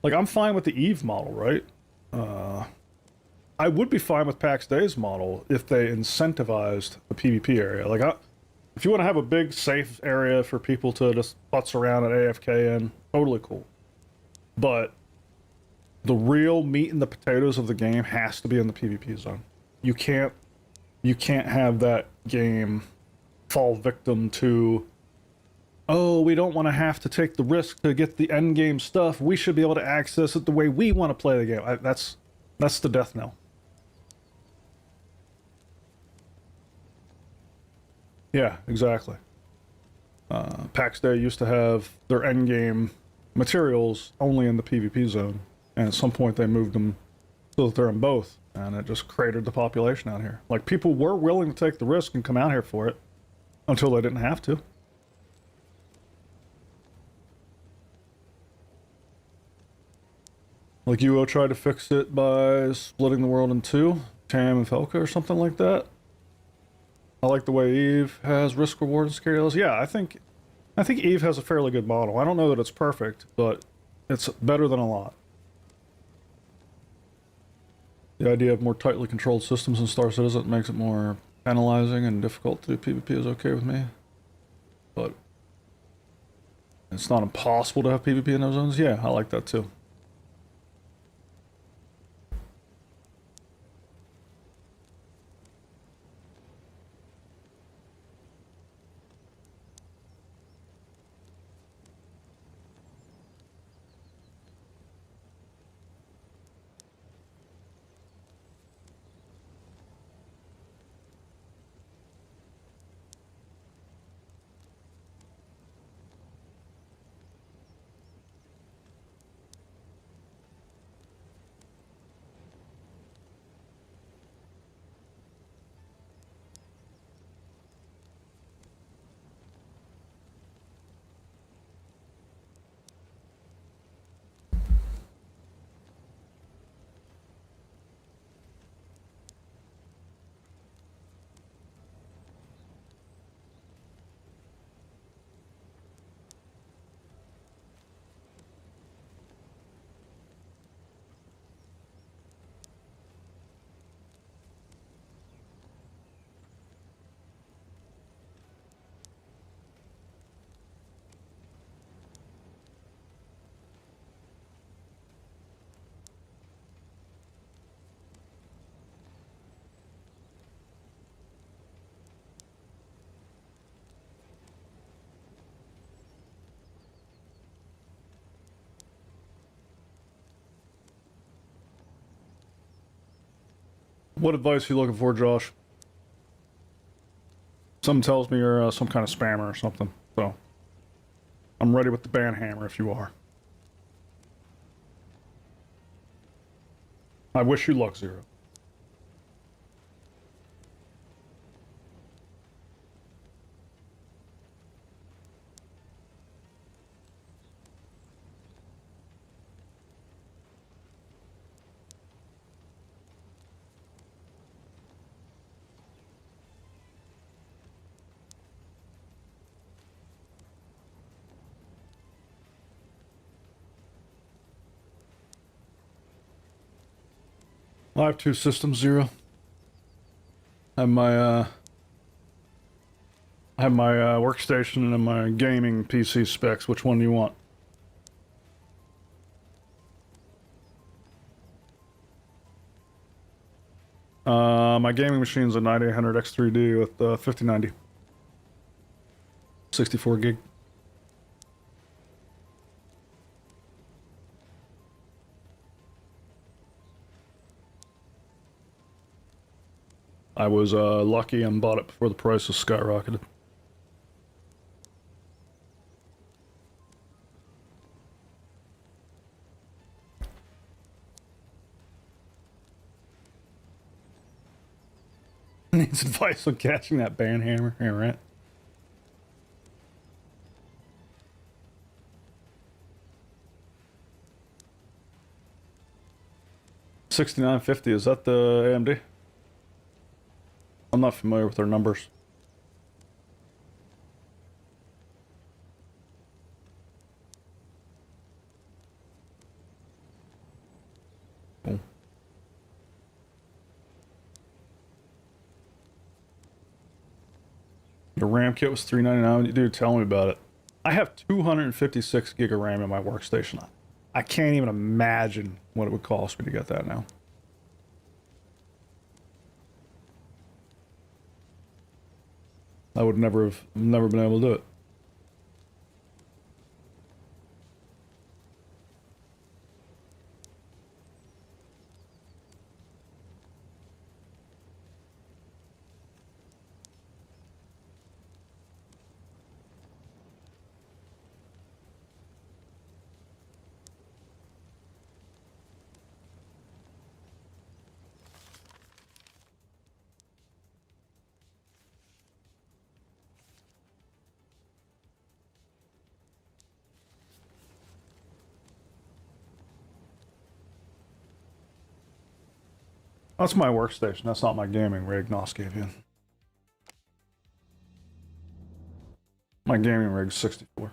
Like, I'm fine with the Eve model, right? I would be fine with PAX Day's model if they incentivized the PvP area. Like, if you want to have a big safe area for people to just putz around at AFK in, totally cool. But the real meat and the potatoes of the game has to be in the PvP zone. You can't have that game fall victim to, oh, we don't want to have to take the risk to get the end game stuff. We should be able to access it the way we want to play the game. That's the death knell. Yeah, exactly. PAX Day used to have their end game materials only in the PvP zone, and at some point they moved them so that they're in both, and it just cratered the population out here. Like, people were willing to take the risk and come out here for it until they didn't have to. Like, UO tried to fix it by splitting the world in two, Tam and Felka or something like that. I like the way Eve has risk, reward, and scary levels. Yeah, I think Eve has a fairly good model. I don't know that it's perfect, but it's better than a lot. The idea of more tightly controlled systems in Star Citizen makes it more penalizing and difficult to do PvP is okay with me. But it's not impossible to have PvP in those zones. Yeah, I like that too. What advice are you looking for, Josh? Something tells me you're some kind of spammer or something. So, I'm ready with the ban hammer if you are. I wish you luck, Zero. I have two systems, Zero. I have my workstation and my gaming PC specs. Which one do you want? My gaming machine's a 9800 X3D with 5090. 64 gig. I was lucky and bought it before the prices skyrocketed. Needs advice on catching that ban hammer. Yeah, right. $69.50. Is that the AMD? I'm not familiar with their numbers. Cool. The RAM kit was $399. Dude, tell me about it. I have 256 gig of RAM in my workstation. I can't even imagine what it would cost me to get that now. I would never been able to do it. That's my workstation. That's not my gaming rig Nos gave you. My gaming rig's 64.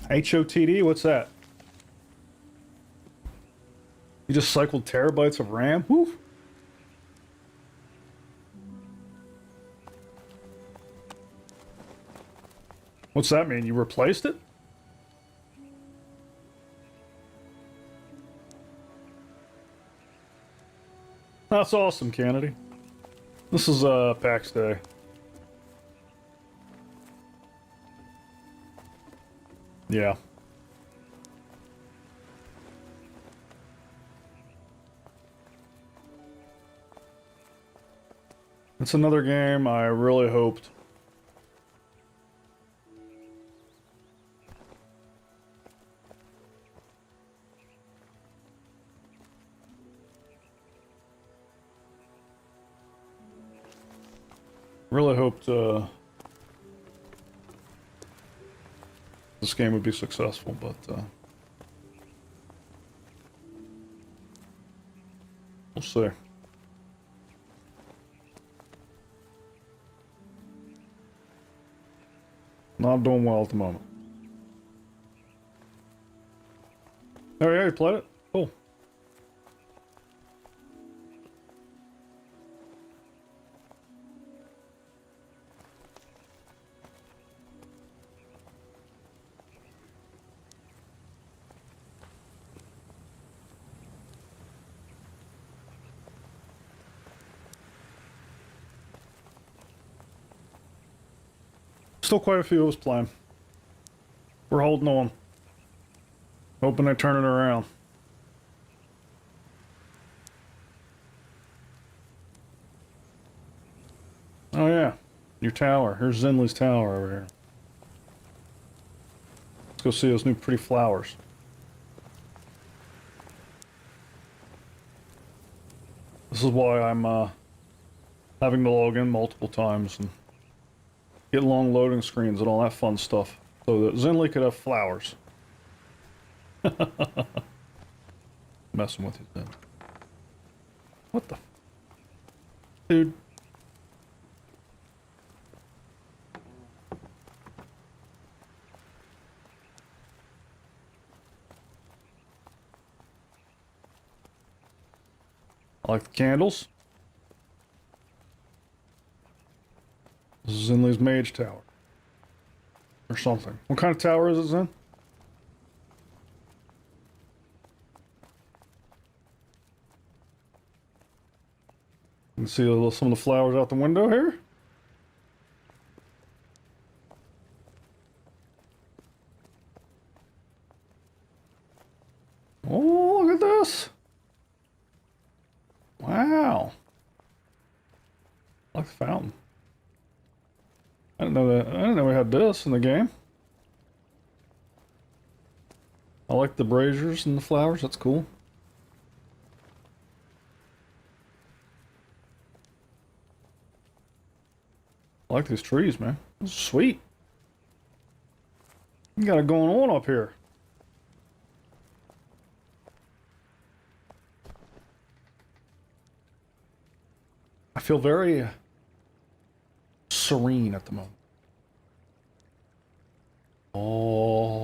HOTD? What's that? You just cycled terabytes of RAM? Woo! What's that mean? You replaced it? That's awesome, Kennedy. This is PAX Day. Yeah. It's another game I really hoped. Really hoped this game would be successful, but we'll see. Not doing well at the moment. Oh yeah, you played it? Cool. Still quite a few of us playing. We're holding on. Hoping they turn it around. Oh yeah, your tower. Here's Zinley's tower over here. Let's go see those new pretty flowers. This is why I'm having to log in multiple times and get long loading screens and all that fun stuff, so that Zinley could have flowers. Messing with you then. What the? Dude. I like the candles. This is Zinley's Mage Tower. Or something. What kind of tower is it, Zin? You can see some of the flowers out the window here. Oh, look at this. Wow. I like the fountain. I didn't know that. I didn't know we had this in the game. I like the braziers and the flowers. That's cool. I like these trees, man. This is sweet. You got it going on up here. I feel very serene at the moment. Oh.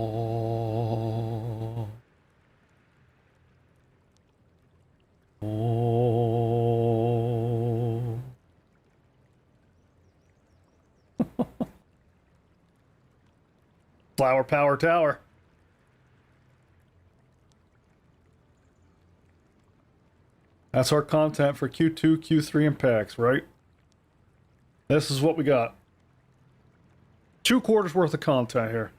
Oh. Flower Power Tower. That's our content for Q2, Q3, and PAX, right? This is what we got. 2 quarters worth of content here.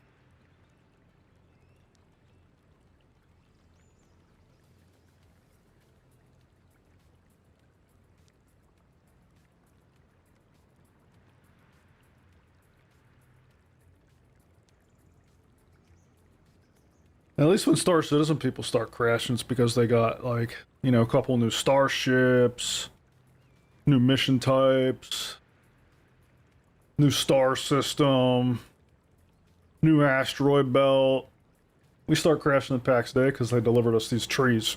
At least when Star Citizen people start crashing, it's because they got, like, you know, a couple new starships, new mission types, new star system, new asteroid belt. We start crashing the PAX Day because they delivered us these trees.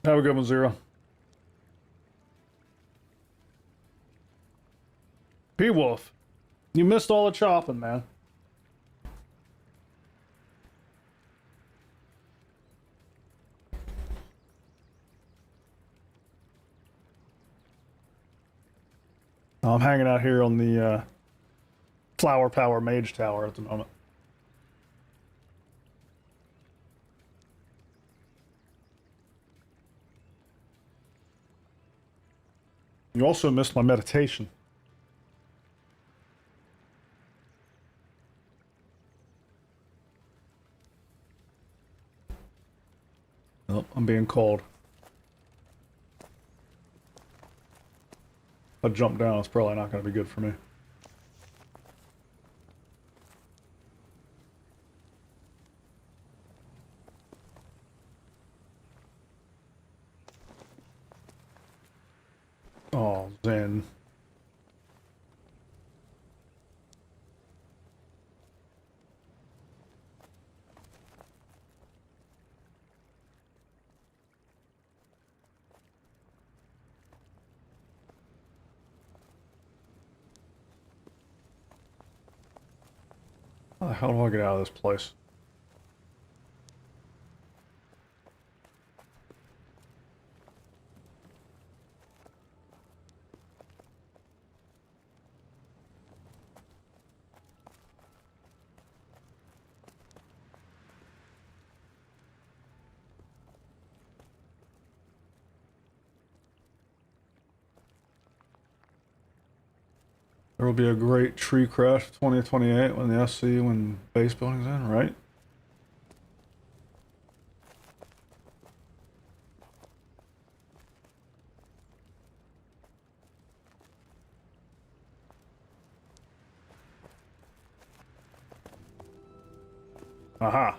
Have a good one, Zero. P-Wolf, you missed all the chopping, man. I'm hanging out here on the Flower Power Mage Tower at the moment. You also missed my meditation. Oh, I'm being called. If I jump down, it's probably not going to be good for me. Oh, Zen. How the hell do I get out of this place? There will be a great tree crash 2028 when the SC, when base building's in, right? Aha.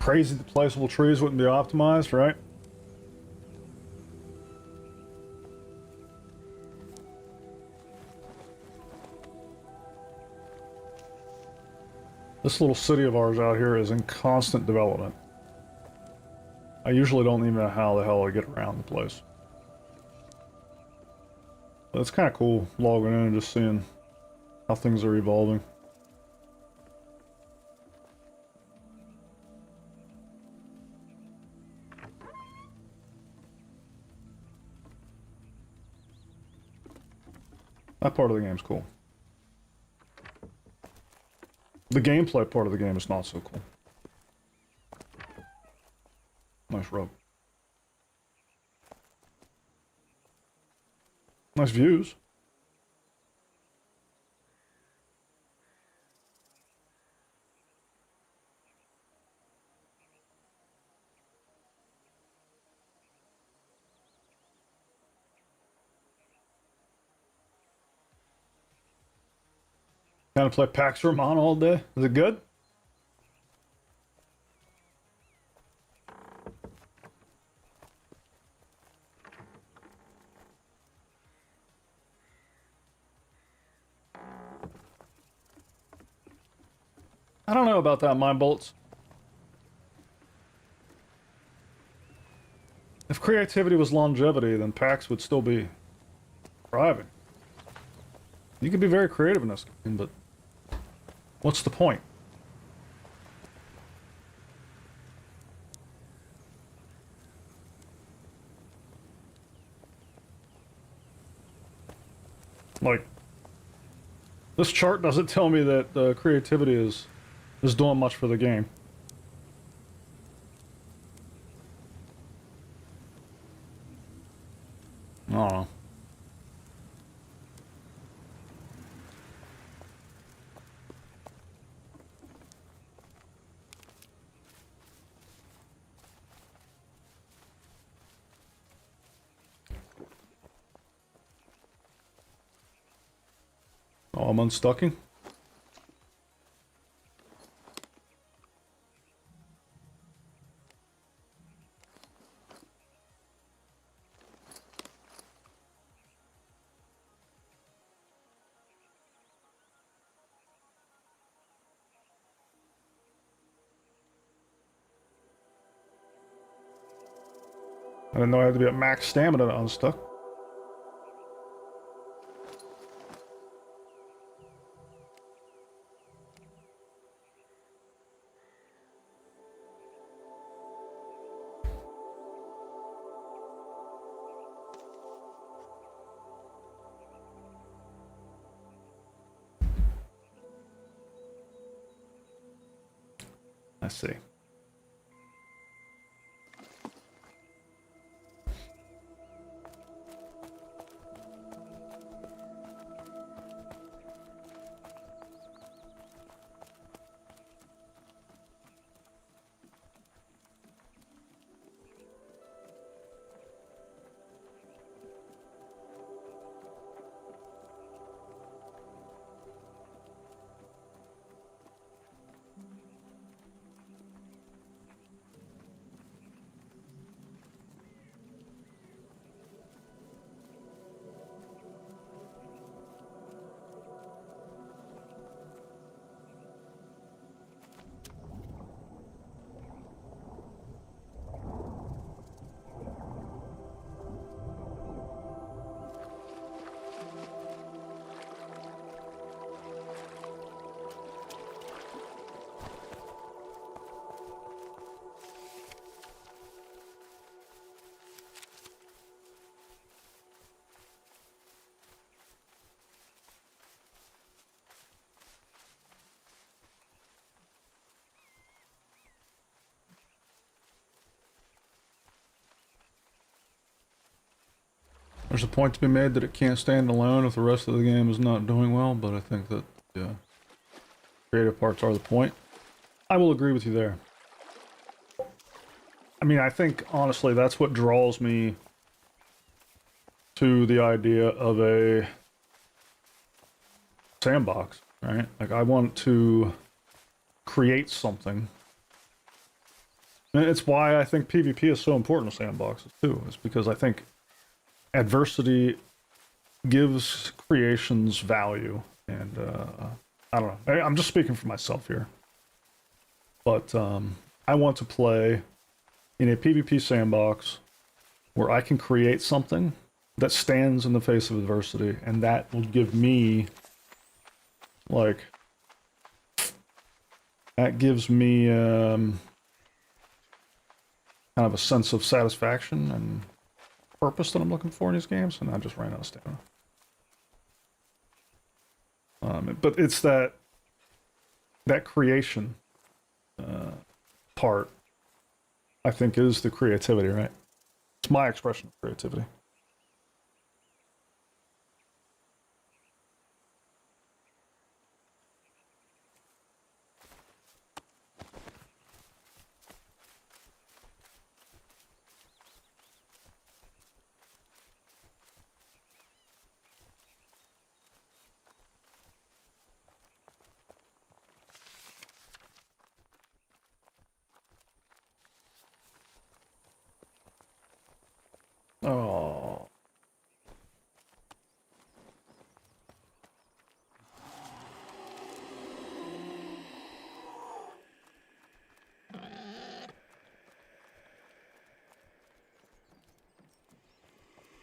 crazy placeable trees wouldn't be optimized, right? This little city of ours out here is in constant development. I usually don't even know how the hell I get around the place. But it's kind of cool logging in and just seeing how things are evolving. That part of the game's cool. The gameplay part of the game is not so cool. Nice rug. Nice views. Kind of play Pax Romana all day. Is it good? I don't know about that, Mind Bolts. If creativity was longevity, then PAX would still be thriving. You can be very creative in this game, but what's the point? Like, this chart doesn't tell me that creativity is doing much for the game. I don't know. Oh, I'm unstucking. I didn't know I had to be at max stamina to unstuck. I see. There's a point to be made that it can't stand alone if the rest of the game is not doing well, but I think that, yeah, creative parts are the point. I will agree with you there. I mean, I think, honestly, that's what draws me to the idea of a sandbox, right? Like, I want to create something And it's why I think PvP is so important in sandboxes too. Is because I think adversity gives creations value, and I don't know. I'm just speaking for myself here, but I want to play in a PvP sandbox where I can create something that stands in the face of adversity, and that will give me, like, that gives me kind of a sense of satisfaction and purpose that I'm looking for in these games, and I just ran out of stamina. But it's that creation part, I think, is the creativity, right? It's my expression of creativity. Oh.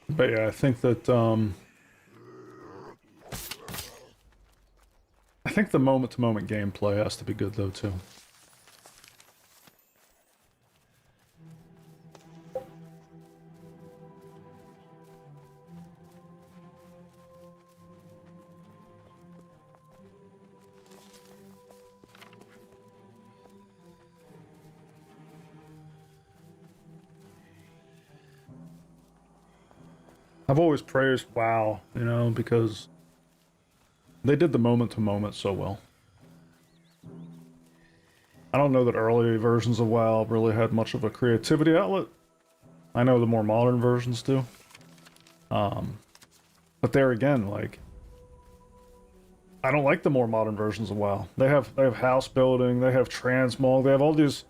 But yeah, I think that I think the moment-to-moment gameplay has to be good though too. I've always praised WoW, you know, because they did the moment-to-moment so well. I don't know that early versions of WoW really had much of a creativity outlet. I know the more modern versions do. But there again, like, I don't like the more modern versions of WoW. They have house building, they have transmog, they have all these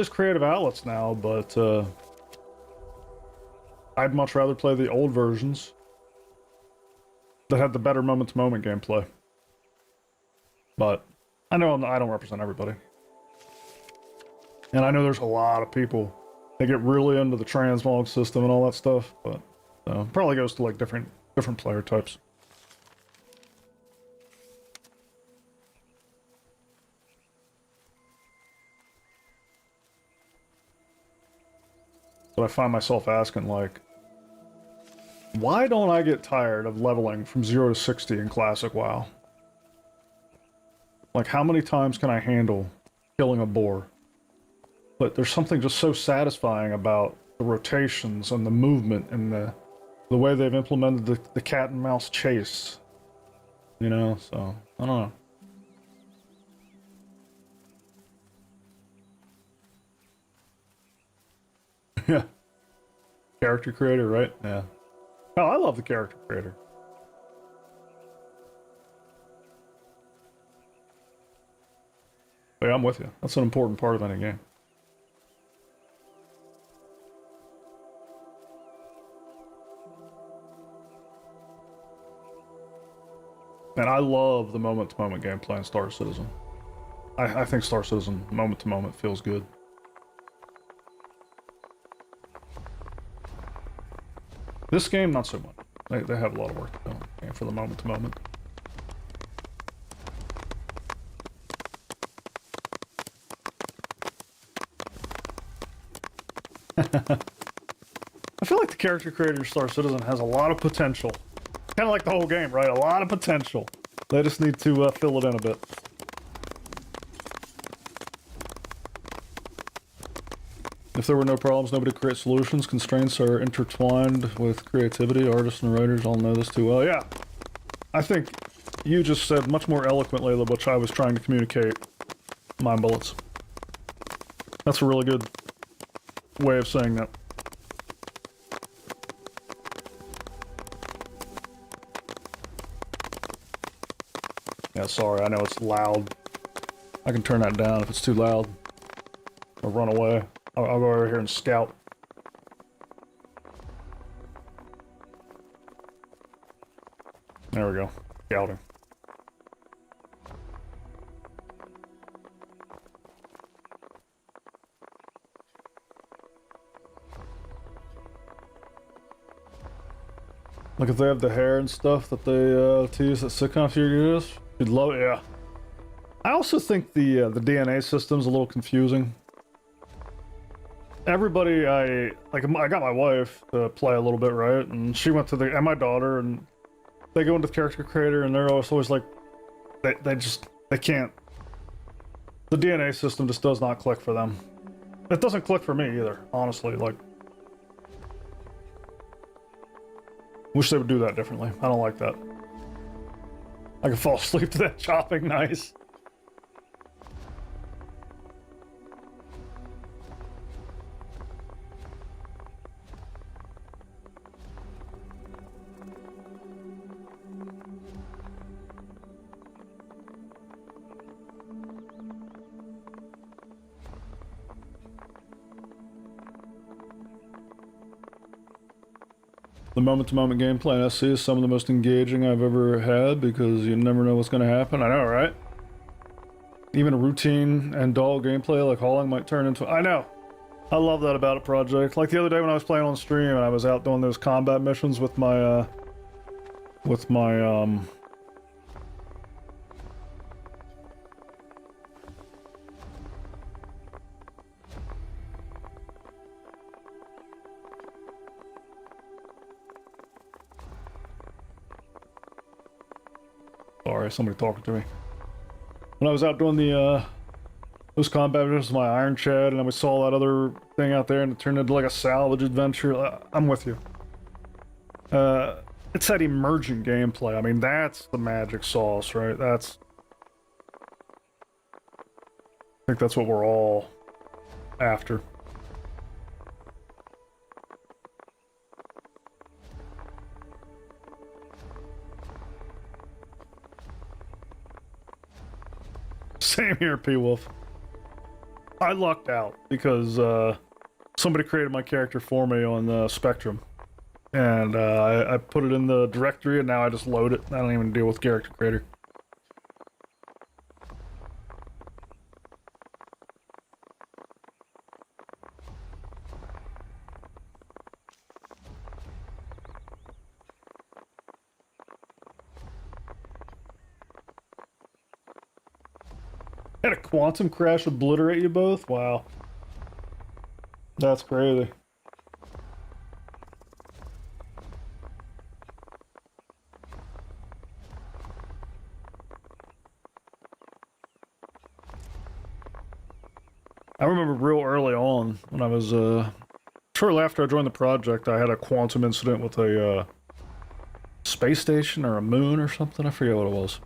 creative outlets now, but I'd much rather play the old versions that had the better moment-to-moment gameplay. But I know I don't represent everybody. And I know there's a lot of people that get really into the transmog system and all that stuff, but probably goes to like different player types. But I find myself asking, like, why don't I get tired of leveling from 0 to 60 in Classic WoW? Like, how many times can I handle killing a boar? But there's something just so satisfying about the rotations and the movement and the way they've implemented the cat and mouse chase. You know, so, I don't know. Yeah. Character creator, right? Yeah. Oh, I love the character creator. Yeah, I'm with you. That's an important part of any game. And I love the moment-to-moment gameplay in Star Citizen. I think Star Citizen moment-to-moment feels good. This game, not so much. They have a lot of work to do for the moment-to-moment. I feel like the character creator of Star Citizen has a lot of potential. Kind of like the whole game, right? A lot of potential. They just need to fill it in a bit. If there were no problems, nobody would create solutions. Constraints are intertwined with creativity. Artists and writers all know this too well. Yeah. I think you just said much more eloquently than what I was trying to communicate. Mind bullets. That's a really good way of saying that. Yeah, sorry, I know it's loud. I can turn that down if it's too loud. Or run away. I'll go over here and scout. There we go. Scouting. Like if they have the hair and stuff that they tease at sitcoms here, you'd love it. Yeah. I also think the DNA system's a little confusing. Everybody, I got my wife to play a little bit, right? And she went to and my daughter, and they go into the character creator, and they're always like, they can't. The DNA system just does not click for them. It doesn't click for me either, honestly. Like, wish they would do that differently. I don't like that. I can fall asleep to that chopping nice. The moment-to-moment gameplay in SC is some of the most engaging I've ever had because you never know what's going to happen. I know, right? Even a routine and dull gameplay like hauling might turn into... I know! I love that about a project. Like the other day when I was playing on stream and I was out doing those combat missions with my, Sorry, somebody talking to me. When I was out doing those combat missions with my Iron Chad, and then we saw that other thing out there, and it turned into like a salvage adventure. I'm with you. It's that emergent gameplay. I mean, that's the magic sauce, right? I think that's what we're all after. Same here, P-Wolf. I lucked out because somebody created my character for me on Spectrum. And I put it in the directory and now I just load it. I don't even deal with character creator. Had a quantum crash obliterate you both? Wow. That's crazy. I remember real early on when I was, shortly after I joined the project, I had a quantum incident with a space station or a moon or something. I forget what it was.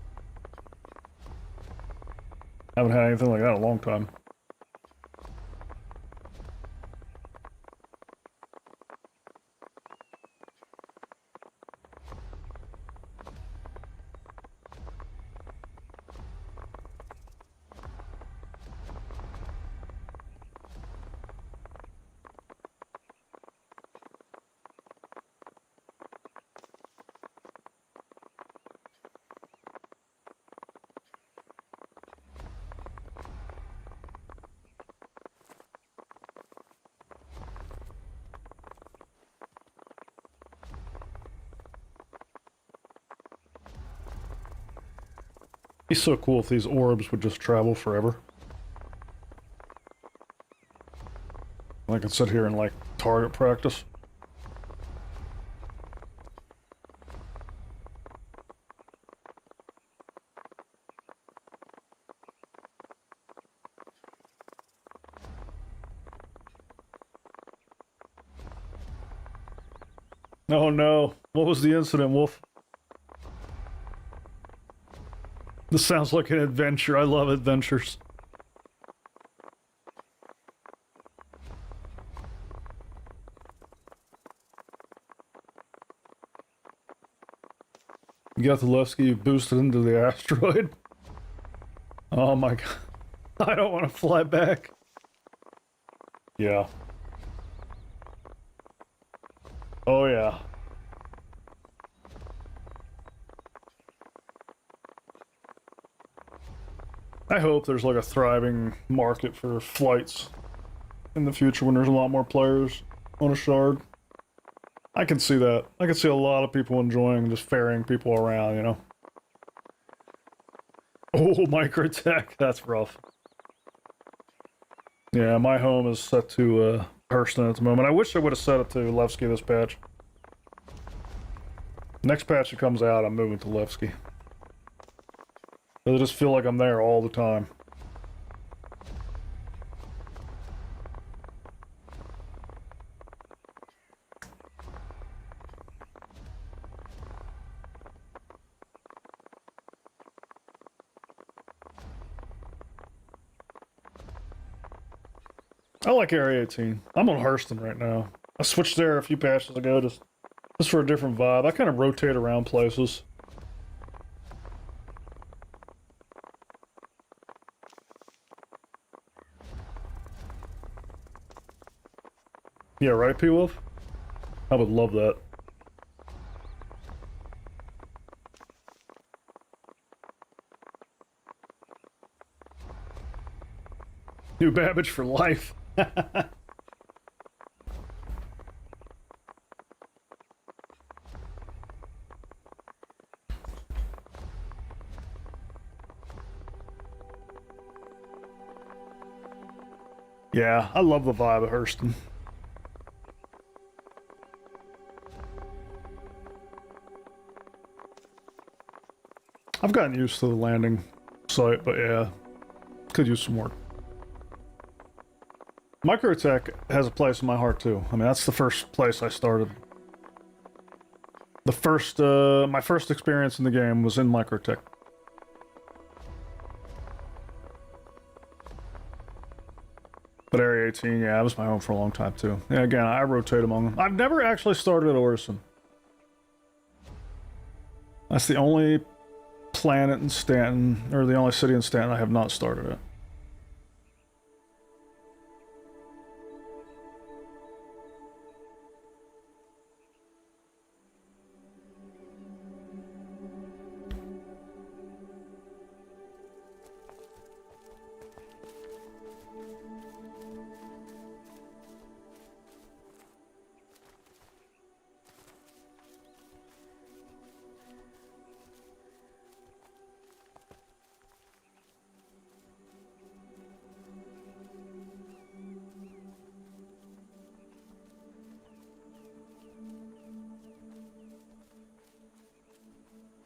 Haven't had anything like that in a long time. It'd be so cool if these orbs would just travel forever. I could sit here and like target practice. Oh no, what was the incident, Wolf? This sounds like an adventure. I love adventures. You got the Levski, you boosted into the asteroid. Oh my god. I don't want to fly back. Yeah. Oh, yeah. I hope there's like a thriving market for flights in the future when there's a lot more players on a shard. I can see that. I can see a lot of people enjoying just ferrying people around, you know? Oh, microtech. That's rough. Yeah, my home is set to Hurston at the moment. I wish I would have set it to Levski this patch. Next patch that comes out, I'm moving to Levski. I just feel like I'm there all the time. I like Area 18. I'm on Hurston right now. I switched there a few patches ago just for a different vibe. I kind of rotate around places. Yeah, right, P-Wolf? I would love that. New Babbage for life. Yeah, I love the vibe of Hurston. I've gotten used to the landing site, but yeah, could use some work. Microtech has a place in my heart too. I mean, that's the first place I started. My first experience in the game was in Microtech. But Area 18, yeah, that was my home for a long time too. Yeah, again, I rotate among them. I've never actually started at Orison. That's the only planet in Stanton, or the only city in Stanton I have not started at.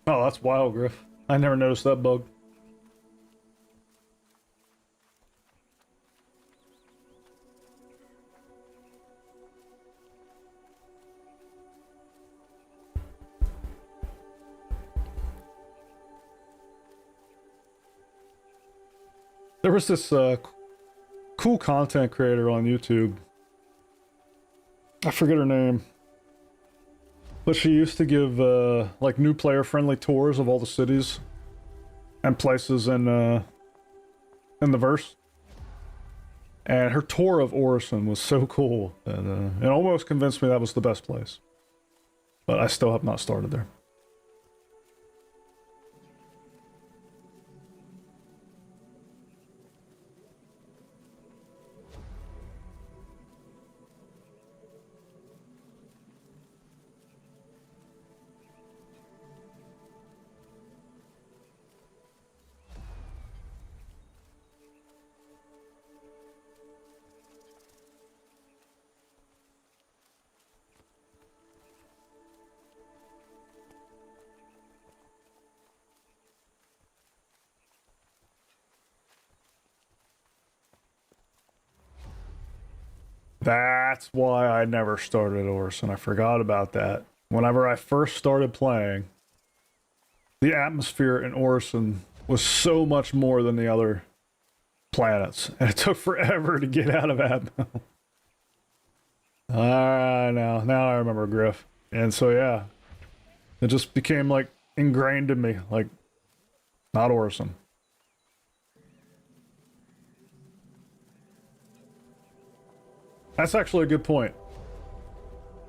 Oh, that's wild, Griff. I never noticed that bug. There was this cool content creator on YouTube. I forget her name. But she used to give like new player friendly tours of all the cities and places in the verse. And her tour of Orison was so cool, and it almost convinced me that was the best place. But I still have not started there. That's why I never started Orison. I forgot about that. Whenever I first started playing, the atmosphere in Orison was so much more than the other planets, and it took forever to get out of Admo. Now I remember Griff. And so yeah, it just became like ingrained in me, like not Orison. That's actually a good point.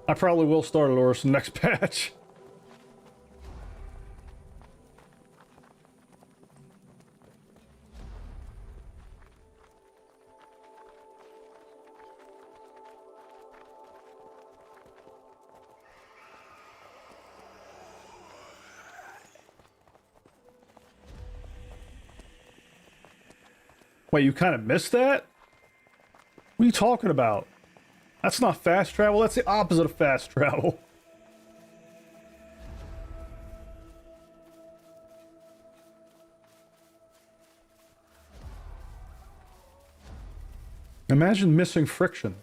I probably will start it, Oris, next patch. Wait, you kind of missed that? What are you talking about? That's not fast travel, that's the opposite of fast travel. Imagine missing friction.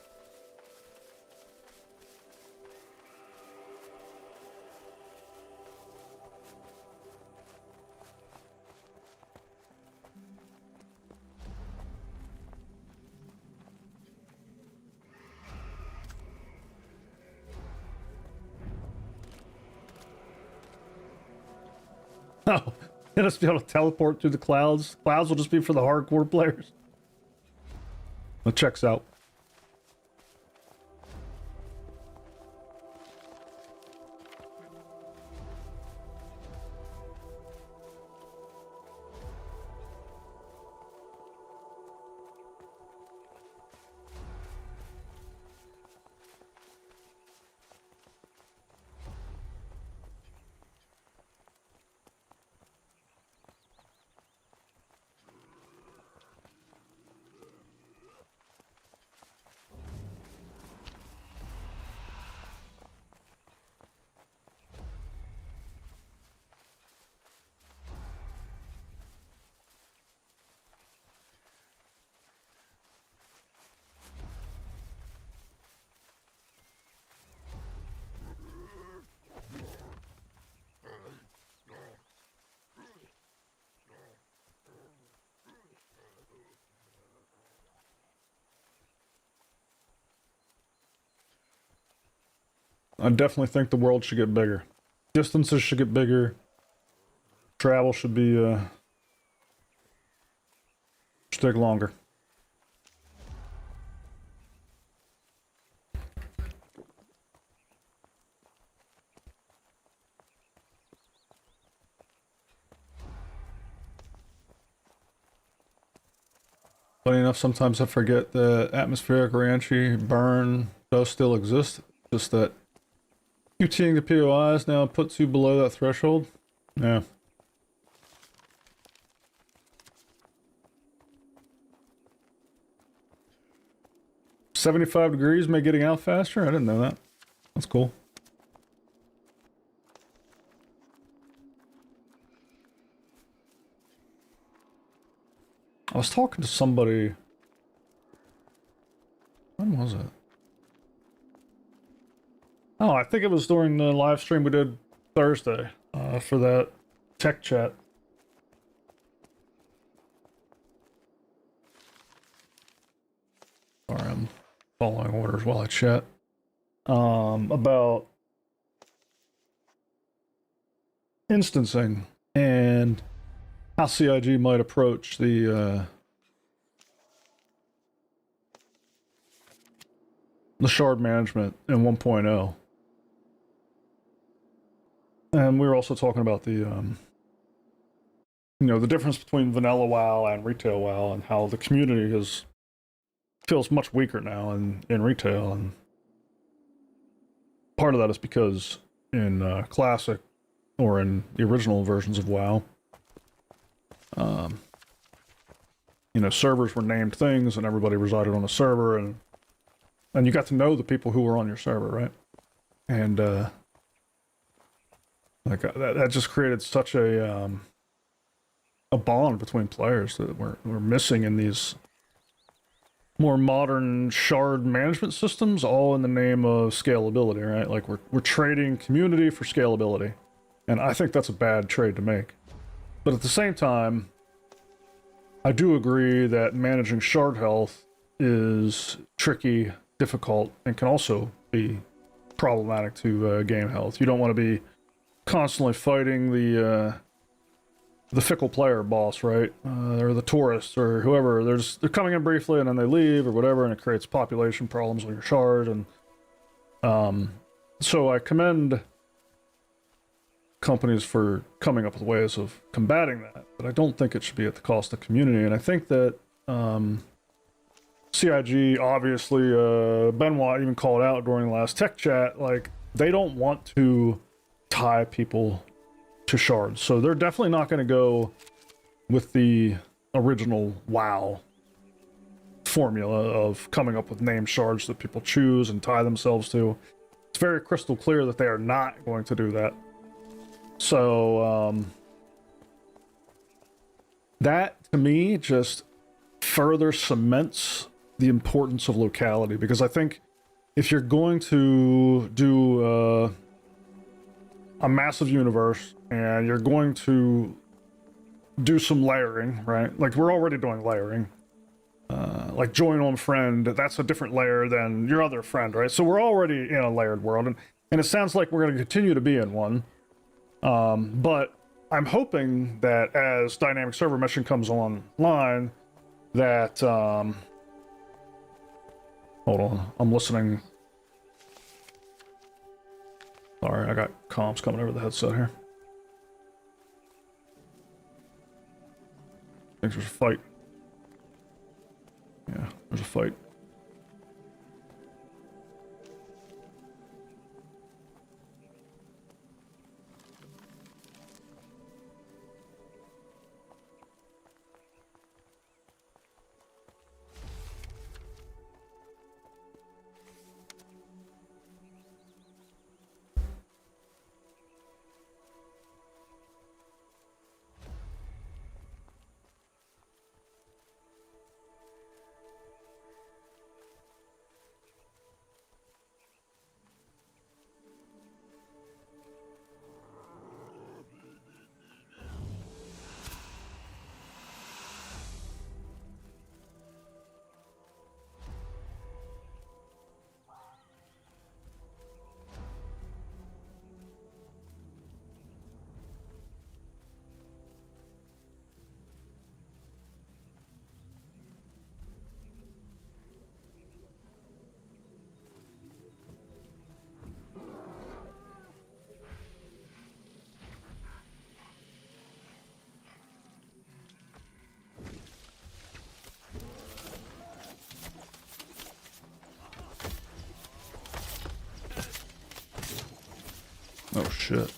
Oh, it'll just be able to teleport through the clouds. Clouds will just be for the hardcore players. It checks out. I definitely think the world should get bigger. Distances should get bigger. Travel should be, should take longer. Funny enough, sometimes I forget that atmospheric re-entry burn does still exist. Just that QTing the POIs now puts you below that threshold. Yeah. "75 degrees make getting out faster"? I didn't know that. That's cool. I was talking to somebody. When was it? Oh, I think it was during the live stream we did Thursday for that tech chat. Sorry, I'm following orders while I chat. About instancing and how CIG might approach the shard management in 1.0. And we were also talking about the, you know, the difference between vanilla WoW and retail WoW, and how the community feels much weaker now in retail. And part of that is because in Classic, or in the original versions of WoW, you know, servers were named things, and everybody resided on a server, and you got to know the people who were on your server, right? And like that just created such a bond between players that we're missing in these more modern shard management systems, all in the name of scalability, right? Like we're trading community for scalability, and I think that's a bad trade to make. But at the same time, I do agree that managing shard health is tricky, difficult, and can also be problematic to game health. You don't want to be constantly fighting the the fickle player boss, right? Or the tourist or whoever. They're coming in briefly and then they leave or whatever, and it creates population problems on your shard. And so I commend companies for coming up with ways of combating that, but I don't think it should be at the cost of community. And I think that CIG, obviously, Benoit even called out during the last tech chat, like, they don't want to tie people to shards. So they're definitely not going to go with the original WoW formula of coming up with named shards that people choose and tie themselves to. It's very crystal clear that they are not going to do that. So, that to me just further cements the importance of locality, because I think if you're going to do a massive universe and you're going to do some layering, right? Like we're already doing layering. Like join on friend, that's a different layer than your other friend, right? So we're already in a layered world, and it sounds like we're going to continue to be in one. But I'm hoping that as dynamic server meshing comes online, that hold on, I'm listening. Sorry, I got comms coming over the headset here. I think there's a fight. Yeah, there's a fight. Oh shit.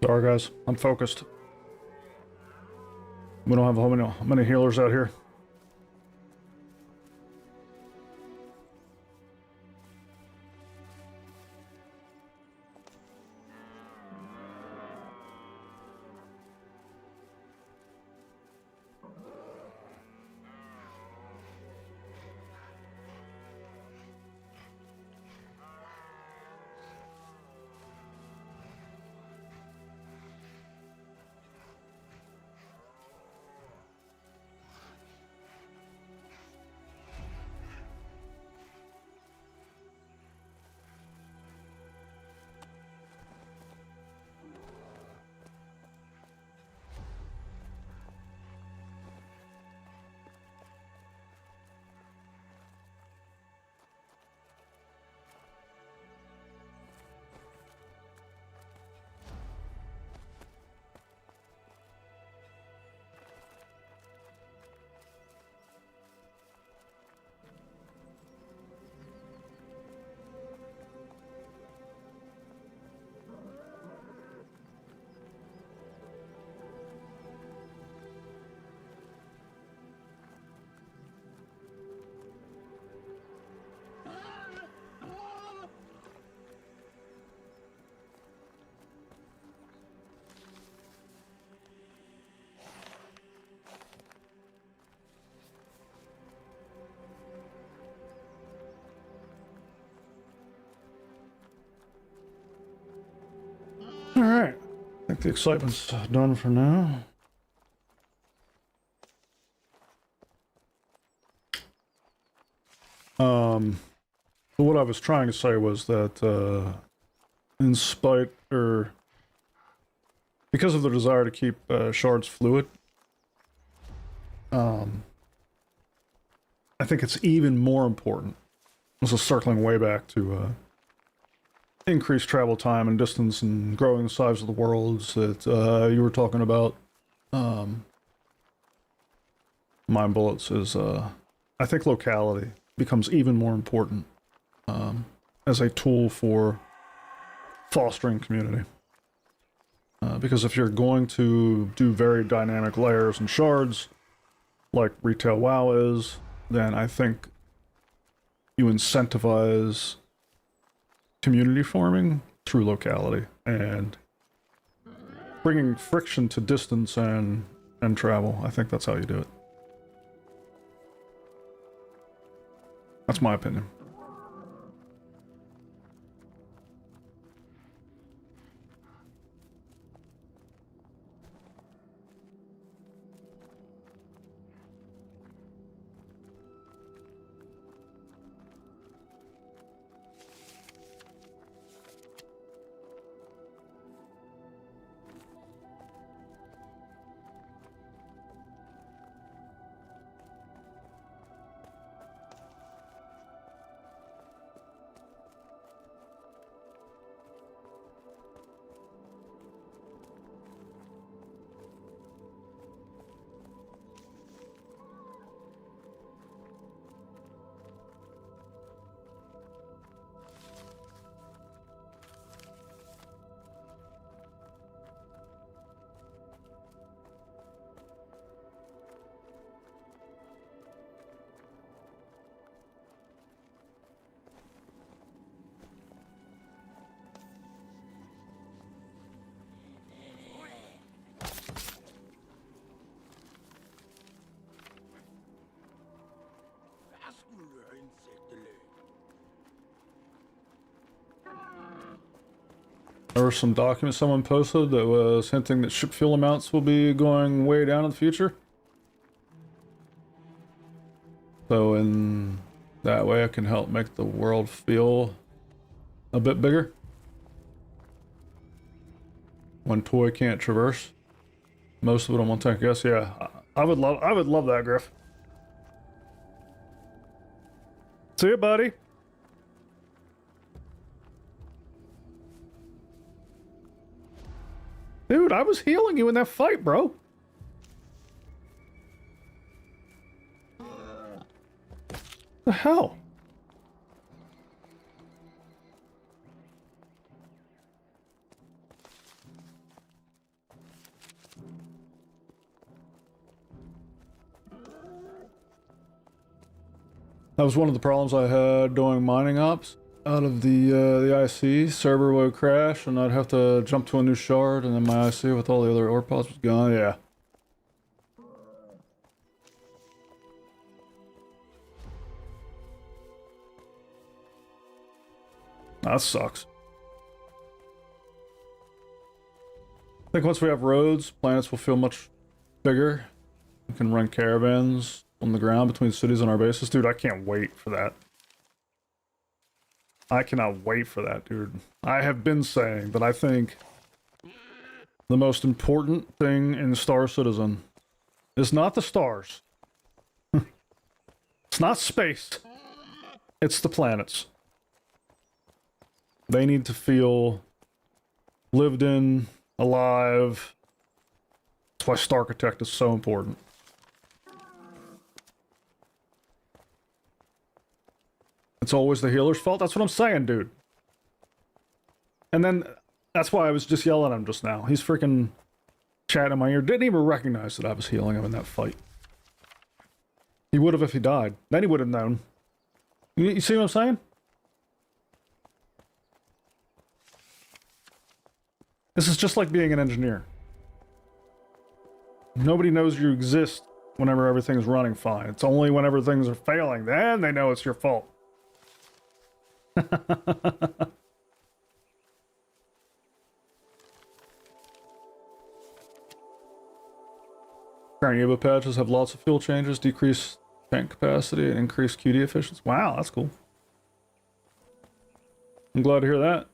Sorry guys, I'm focused. We don't have how many healers out here. All right. I think the excitement's done for now. So what I was trying to say was that, in spite, or because of the desire to keep shards fluid, I think it's even more important. This is circling way back to increase travel time and distance and growing the size of the worlds that you were talking about. Mind bullets is, I think locality becomes even more important as a tool for fostering community. Because if you're going to do very dynamic layers and shards, like retail WoW is, then I think you incentivize community forming through locality and bringing friction to distance and travel. I think that's how you do it. That's my opinion. There were some documents someone posted that was hinting that ship fuel amounts will be going way down in the future. So in that way I can help make the world feel a bit bigger. When toy can't traverse. Most of it on one tank, yes, yeah. I would love that, Griff. See ya, buddy. Dude, I was healing you in that fight, bro. The hell? That was one of the problems I had doing mining ops. Out of the IC, server would crash, and I'd have to jump to a new shard, and then my IC with all the other ore pods was gone. Yeah. That sucks. I think once we have roads, planets will feel much bigger. We can run caravans on the ground between cities and our bases. Dude, I can't wait for that. I cannot wait for that, dude. I have been saying that I think the most important thing in Star Citizen is not the stars. It's not space. It's the planets. They need to feel lived in, alive. That's why Starchitect is so important. It's always the healer's fault. That's what I'm saying, dude. And then that's why I was just yelling at him just now. He's freaking chatting in my ear. Didn't even recognize that I was healing him in that fight. He would have if he died. Then he would have known. You see what I'm saying? This is just like being an engineer. Nobody knows you exist whenever everything's running fine. It's only whenever things are failing, then they know it's your fault. Current Evo patches have lots of fuel changes, decreased tank capacity, and increased QD efficiency. Wow, that's cool. I'm glad to hear that.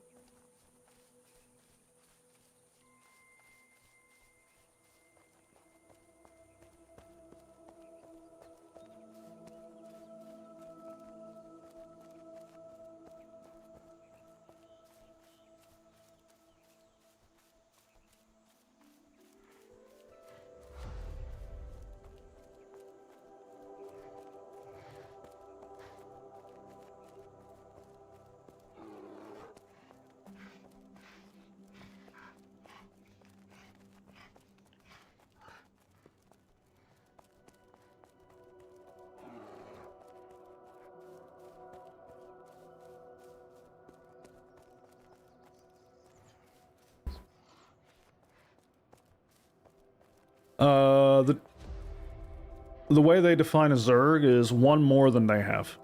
The way they define a Zerg is one more than they have.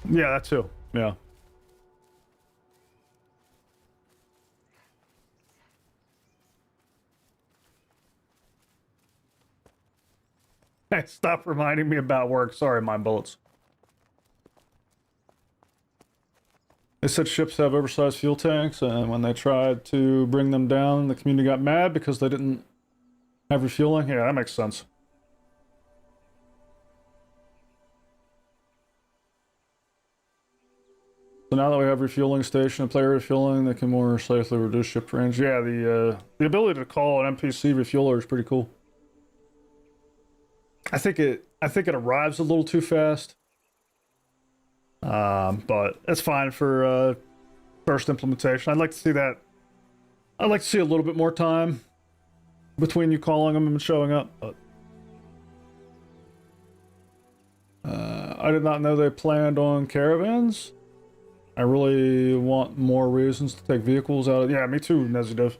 Yeah, that too. Yeah. Hey, stop reminding me about work. Sorry, mind bullets. They said ships have oversized fuel tanks, and when they tried to bring them down, the community got mad because they didn't have refueling. Yeah, that makes sense. So now that we have refueling station and player refueling, they can more safely reduce ship range. Yeah, the ability to call an NPC refueler is pretty cool. I think it arrives a little too fast. But it's fine for first implementation. I'd like to see that. I'd like to see a little bit more time between you calling them and showing up. But I did not know they planned on caravans. I really want more reasons to take vehicles out of... Yeah, me too, Nezidev.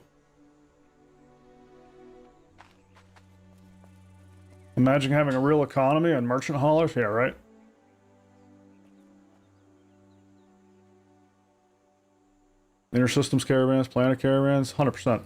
Imagine having a real economy and merchant haulers. Yeah, right? Intersystems caravans, planet caravans, 100%.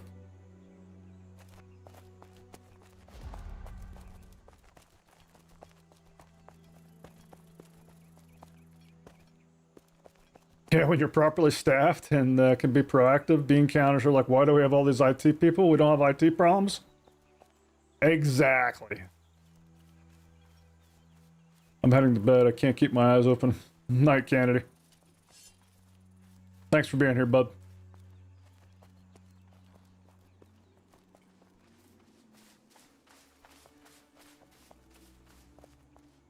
Yeah, when you're properly staffed and can be proactive, bean counters are like, why do we have all these IT people? We don't have IT problems? Exactly. I'm heading to bed. I can't keep my eyes open. Night, Kennedy. Thanks for being here, bud.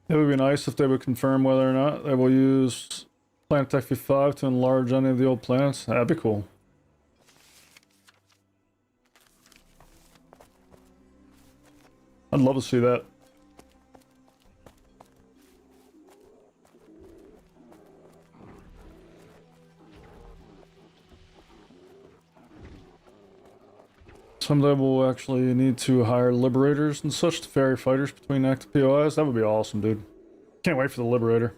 It would be nice if they would confirm whether or not they will use Planet Tech V5 to enlarge any of the old planets. That'd be cool. I'd love to see that. Someday we'll actually need to hire liberators and such to ferry fighters between active POIs. That would be awesome, dude. Can't wait for the liberator.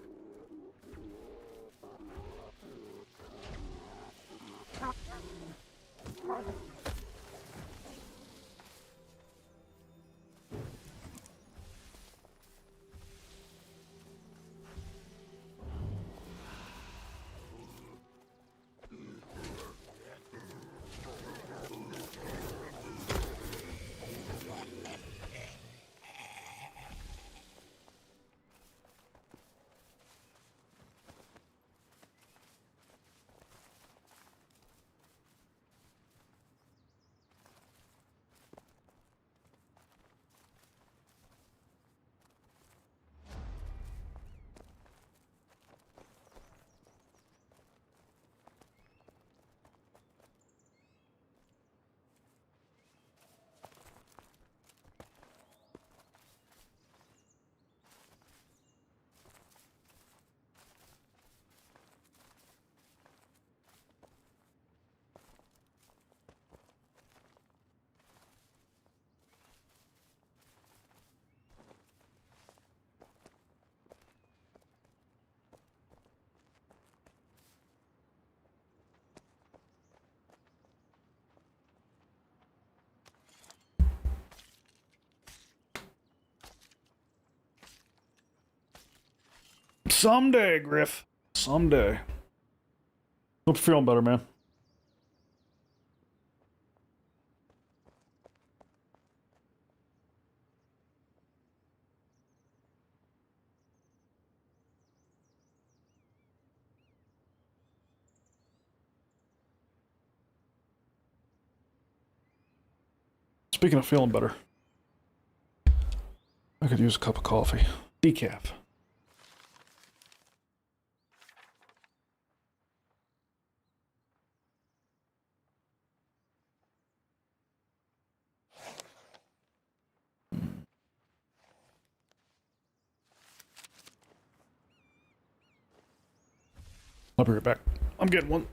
Someday, Griff. Someday. Hope you're feeling better, man. Speaking of feeling better, I could use a cup of coffee. Decaf. I'll be right back. I'm getting one.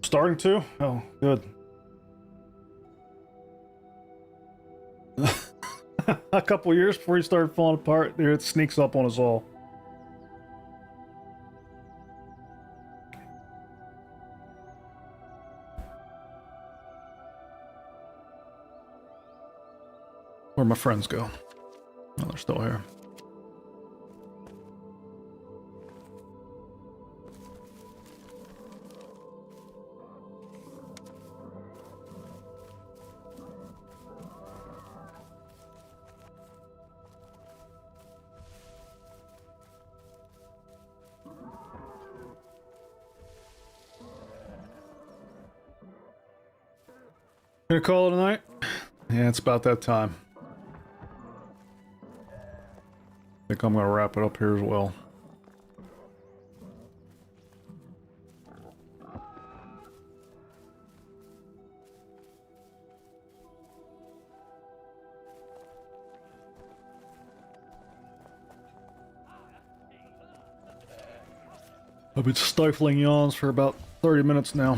Starting to? Oh, good. A couple years before he started falling apart, there it sneaks up on us all. Where'd my friends go? Oh, they're still here. Gonna call it a night? Yeah, it's about that time. I think I'm gonna wrap it up here as well. I've been stifling yawns for about 30 minutes now.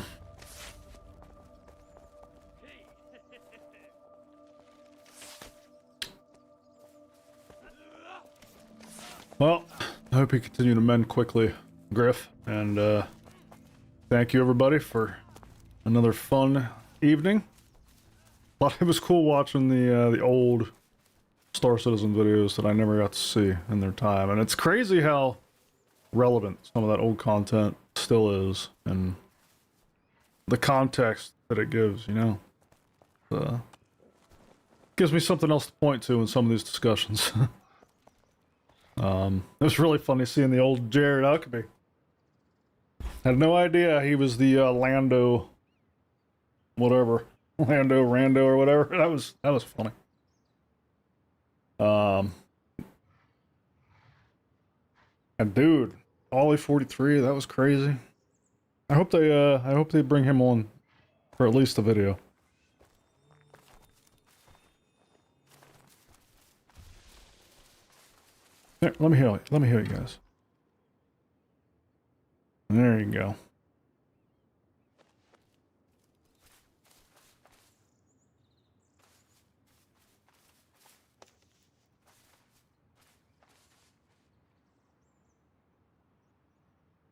Well, I hope you continue to mend quickly, Griff, and thank you everybody for another fun evening. It was cool watching the old Star Citizen videos that I never got to see in their time, and it's crazy how relevant some of that old content still is, and the context that it gives, you know. Gives me something else to point to in some of these discussions. It was really funny seeing the old Jared Huckabee. Had no idea he was the Lando, whatever, Lando Rando or whatever. That was funny. And dude, Ollie 43, that was crazy. I hope they bring him on for at least a video. Here, let me hear you guys. There you go.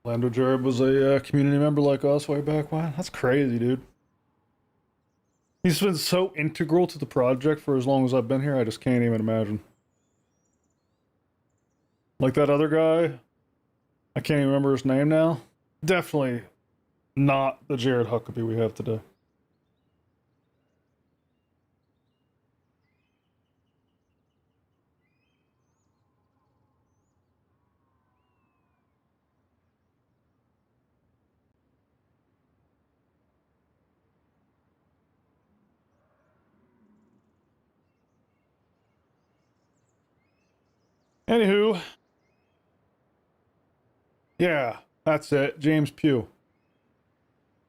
Lando Jared was a community member like us way back when. That's crazy, dude. He's been so integral to the project for as long as I've been here, I just can't even imagine. Like that other guy, I can't even remember his name now. Definitely not the Jared Huckabee we have today. Anywho, yeah, that's it. James Pugh.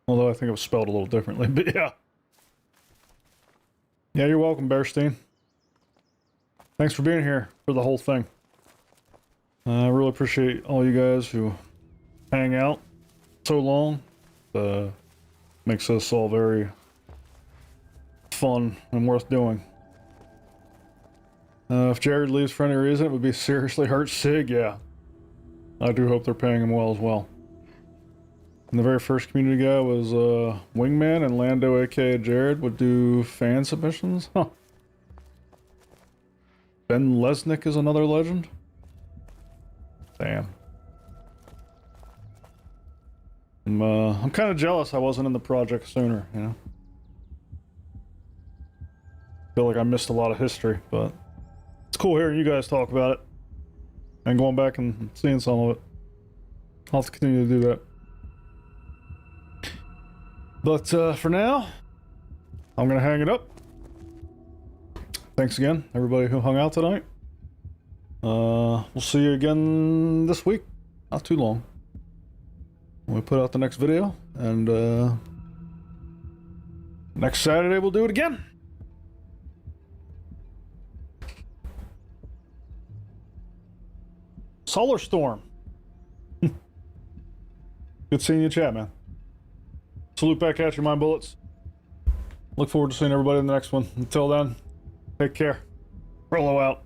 Although I think it was spelled a little differently, but yeah. Yeah, you're welcome, Bearstein. Thanks for being here for the whole thing. I really appreciate all you guys who hang out so long. Makes us all very fun and worth doing. If Jared leaves for any reason, it would be seriously hurt Sig, yeah. I do hope they're paying him well as well. And the very first community guy was Wingman, and Lando, aka Jared, would do fan submissions? Huh. Ben Lesnick is another legend? Damn. I'm kind of jealous I wasn't in the project sooner, you know? Feel like I missed a lot of history, but it's cool hearing you guys talk about it and going back and seeing some of it. I'll have to continue to do that. But for now, I'm gonna hang it up. Thanks again, everybody who hung out tonight. We'll see you again this week. Not too long. When we put out the next video, and next Saturday we'll do it again. Solar Storm. Good seeing you in chat, man. Salute back at you, Mind Bullets. Look forward to seeing everybody in the next one. Until then, take care. Rolo out.